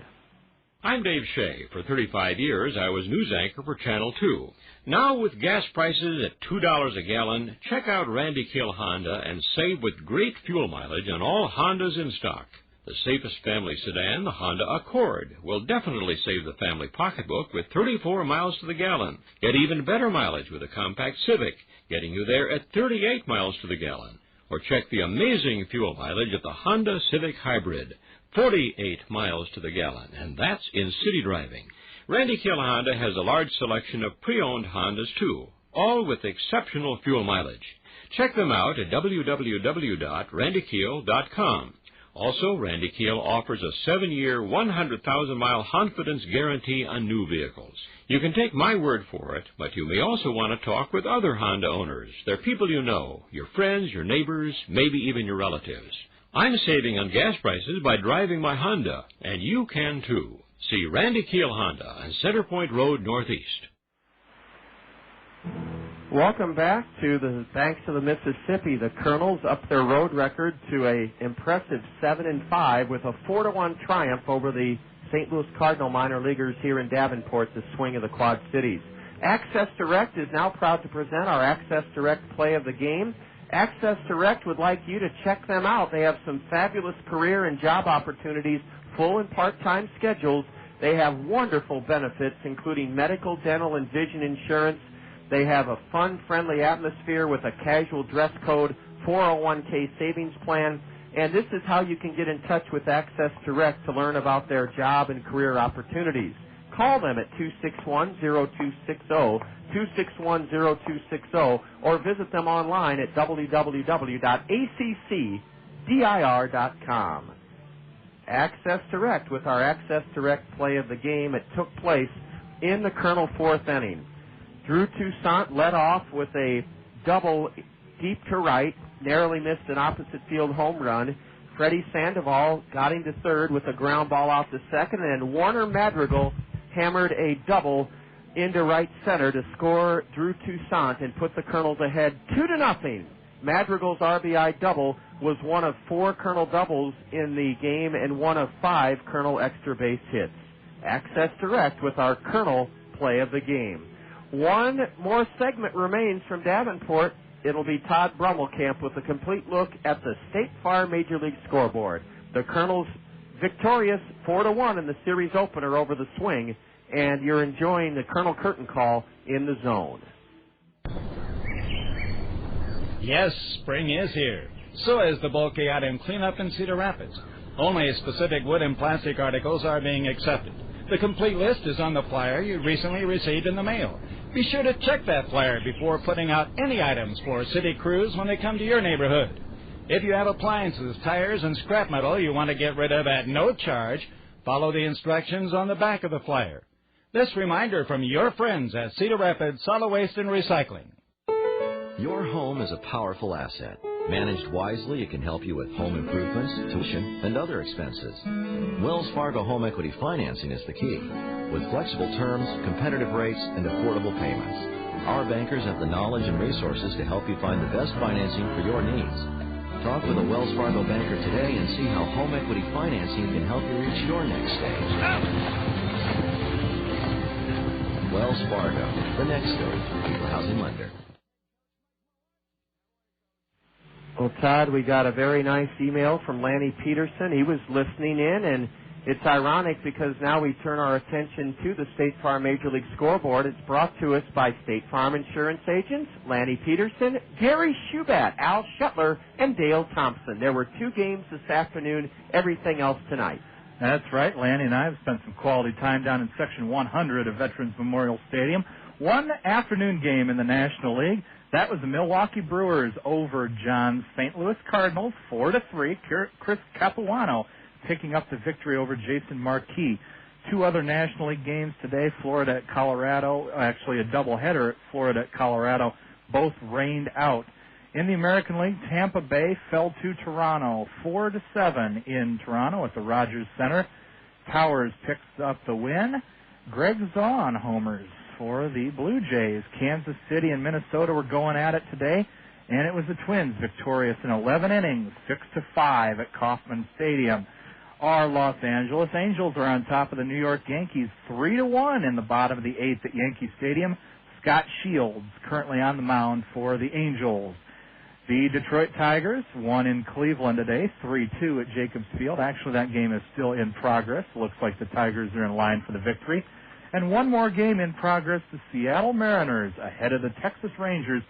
A: I'm Dave Shea. For 35 years, I was news anchor for Channel 2. Now, with gas prices at $2 a gallon, check out Randy Kill Honda and save with great fuel mileage on all Hondas in stock. The safest family sedan, the Honda Accord, will definitely save the family pocketbook with 34 miles to the gallon. Get even better mileage with a compact Civic, getting you there at 38 miles to the gallon. Or check the amazing fuel mileage of the Honda Civic Hybrid, 48 miles to the gallon, and that's in city driving. Randy Kill Honda has a large selection of pre-owned Hondas, too, all with exceptional fuel mileage. Check them out at www.randykiel.com. Also, Randy Kiel offers a 7-year, 100,000-mile confidence guarantee on new vehicles. You can take my word for it, but you may also want to talk with other Honda owners. They're people you know, your friends, your neighbors, maybe even your relatives. I'm saving on gas prices by driving my Honda, and you can too. See Randy Kiel Honda on Center Point Road Northeast.
D: Welcome back to the banks of the Mississippi. The Kernels up their road record to a impressive 7-5 with a 4-1 triumph over the St. Louis Cardinal minor leaguers here in Davenport, the Swing of the Quad Cities. Access Direct is now proud to present our Access Direct play of the game. Access Direct would like you to check them out. They have some fabulous career and job opportunities, full and part-time schedules. They have wonderful benefits, including medical, dental, and vision insurance. They have a fun, friendly atmosphere with a casual dress code, 401k savings plan, and this is how you can get in touch with Access Direct to learn about their job and career opportunities. Call them at 261-0260, 261-0260, or visit them online at www.accdir.com. Access Direct with our Access Direct play of the game. It took place in the Kernel 4th inning. Drew Toussaint led off with a double deep to right, narrowly missed an opposite field home run. Freddy Sandoval got him to third with a ground ball out to second, and Warner Madrigal hammered a double into right center to score Drew Toussaint and put the Kernels ahead 2-0. Madrigal's RBI double was one of 4 Kernel doubles in the game and one of 5 Kernel extra base hits. Access Direct with our Kernel play of the game. One more segment remains from Davenport. It'll be Todd Brummelkamp with a complete look at the State Farm Major League scoreboard. The Kernels victorious 4-1 in the series opener over the Swing, and you're enjoying the Kernel Curtain Call in the Zone.
E: Yes, spring is here. So is the bulky item cleanup in Cedar Rapids. Only specific wood and plastic articles are being accepted. The complete list is on the flyer you recently received in the mail. Be sure to check that flyer before putting out any items for city crews when they come to your neighborhood. If you have appliances, tires, and scrap metal you want to get rid of at no charge, follow the instructions on the back of the flyer. This reminder from your friends at Cedar Rapids Solid Waste and Recycling.
S: Your home is a powerful asset. Managed wisely, it can help you with home improvements, tuition, and other expenses. Wells Fargo Home Equity Financing is the key. With flexible terms, competitive rates, and affordable payments. Our bankers have the knowledge and resources to help you find the best financing for your needs. Talk with a Wells Fargo banker today and see how home equity financing can help you reach your next stage. Wells Fargo, the next story, Equal Housing Lender.
D: Well, Todd, we got a very nice email from Lanny Peterson. He was listening in, and it's ironic because now we turn our attention to the State Farm Major League scoreboard. It's brought to us by State Farm Insurance agents Lanny Peterson, Gary Schubat, Al Shuttler, and Dale Thompson. There were 2 games this afternoon, everything else tonight.
O: That's right. Lanny and I have spent some quality time down in Section 100 of Veterans Memorial Stadium One afternoon game in the National League. That was the Milwaukee Brewers over John's St. Louis Cardinals, 4-3. Chris Capuano picking up the victory over Jason Marquis. Two other National League games today, Florida at Colorado, actually a doubleheader at Florida at Colorado, both rained out. In the American League, Tampa Bay fell to Toronto, 4-7 in Toronto at the Rogers Center. Towers picks up the win. Greg Zahn homers for the Blue Jays. Kansas City and Minnesota were going at it today, and it was the Twins victorious in 11 innings, 6-5 at Kauffman Stadium. Our Los Angeles Angels are on top of the New York Yankees, 3-1 in the bottom of the 8th at Yankee Stadium. Scott Shields currently on the mound for the Angels. The Detroit Tigers won in Cleveland today, 3-2 at Jacobs Field. Actually, that game is still in progress. Looks like the Tigers are in line for the victory. And one more game in progress, the Seattle Mariners ahead of the Texas Rangers,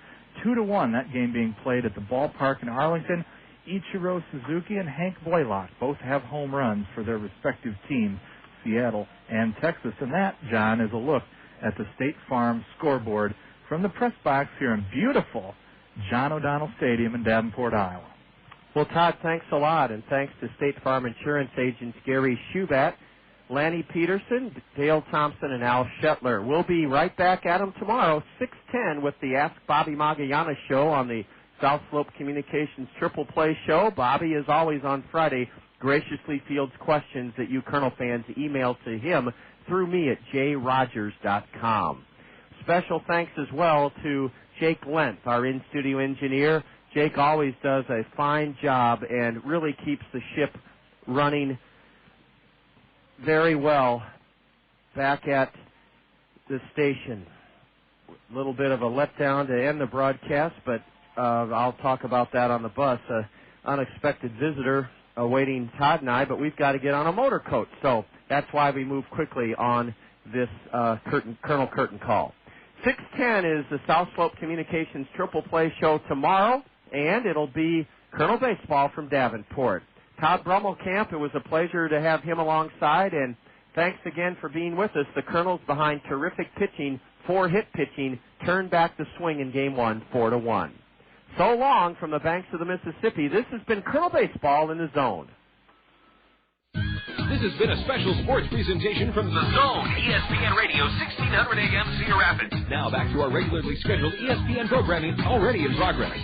O: 2-1. That game being played at the ballpark in Arlington. Ichiro Suzuki and Hank Blaylock both have home runs for their respective teams, Seattle and Texas. And that, John, is a look at the State Farm scoreboard from the press box here in beautiful John O'Donnell Stadium in Davenport, Iowa.
D: Well, Todd, thanks a lot, and thanks to State Farm insurance agents Gary Schubat, Lanny Peterson, Dale Thompson, and Al Shetler. We'll be right back at them tomorrow, 6:10, with the Ask Bobby Magallana show on the South Slope Communications Triple Play show. Bobby, as always on Friday, graciously fields questions that you Colonel fans email to him through me at jrogers.com. Special thanks as well to Jake Lentz, our in-studio engineer. Jake always does a fine job and really keeps the ship running very well back at the station. A little bit of a letdown to end the broadcast, but I'll talk about that on the bus. Unexpected visitor awaiting Todd and I, but we've got to get on a motor coach. So that's why we move quickly on this Colonel Curtin call. 6:10 is the South Slope Communications Triple Play show tomorrow, and it'll be Colonel Baseball from Davenport. Todd Brummelkamp, it was a pleasure to have him alongside, and thanks again for being with us. The Colonels, behind terrific pitching, 4-hit pitching, turned back the swing in Game 1, 4-1. So long from the banks of the Mississippi. This has been Colonel Baseball in the Zone.
R: This has been a special sports presentation from The Zone, ESPN Radio, 1600 AM, Cedar Rapids. Now back to our regularly scheduled ESPN programming already in progress.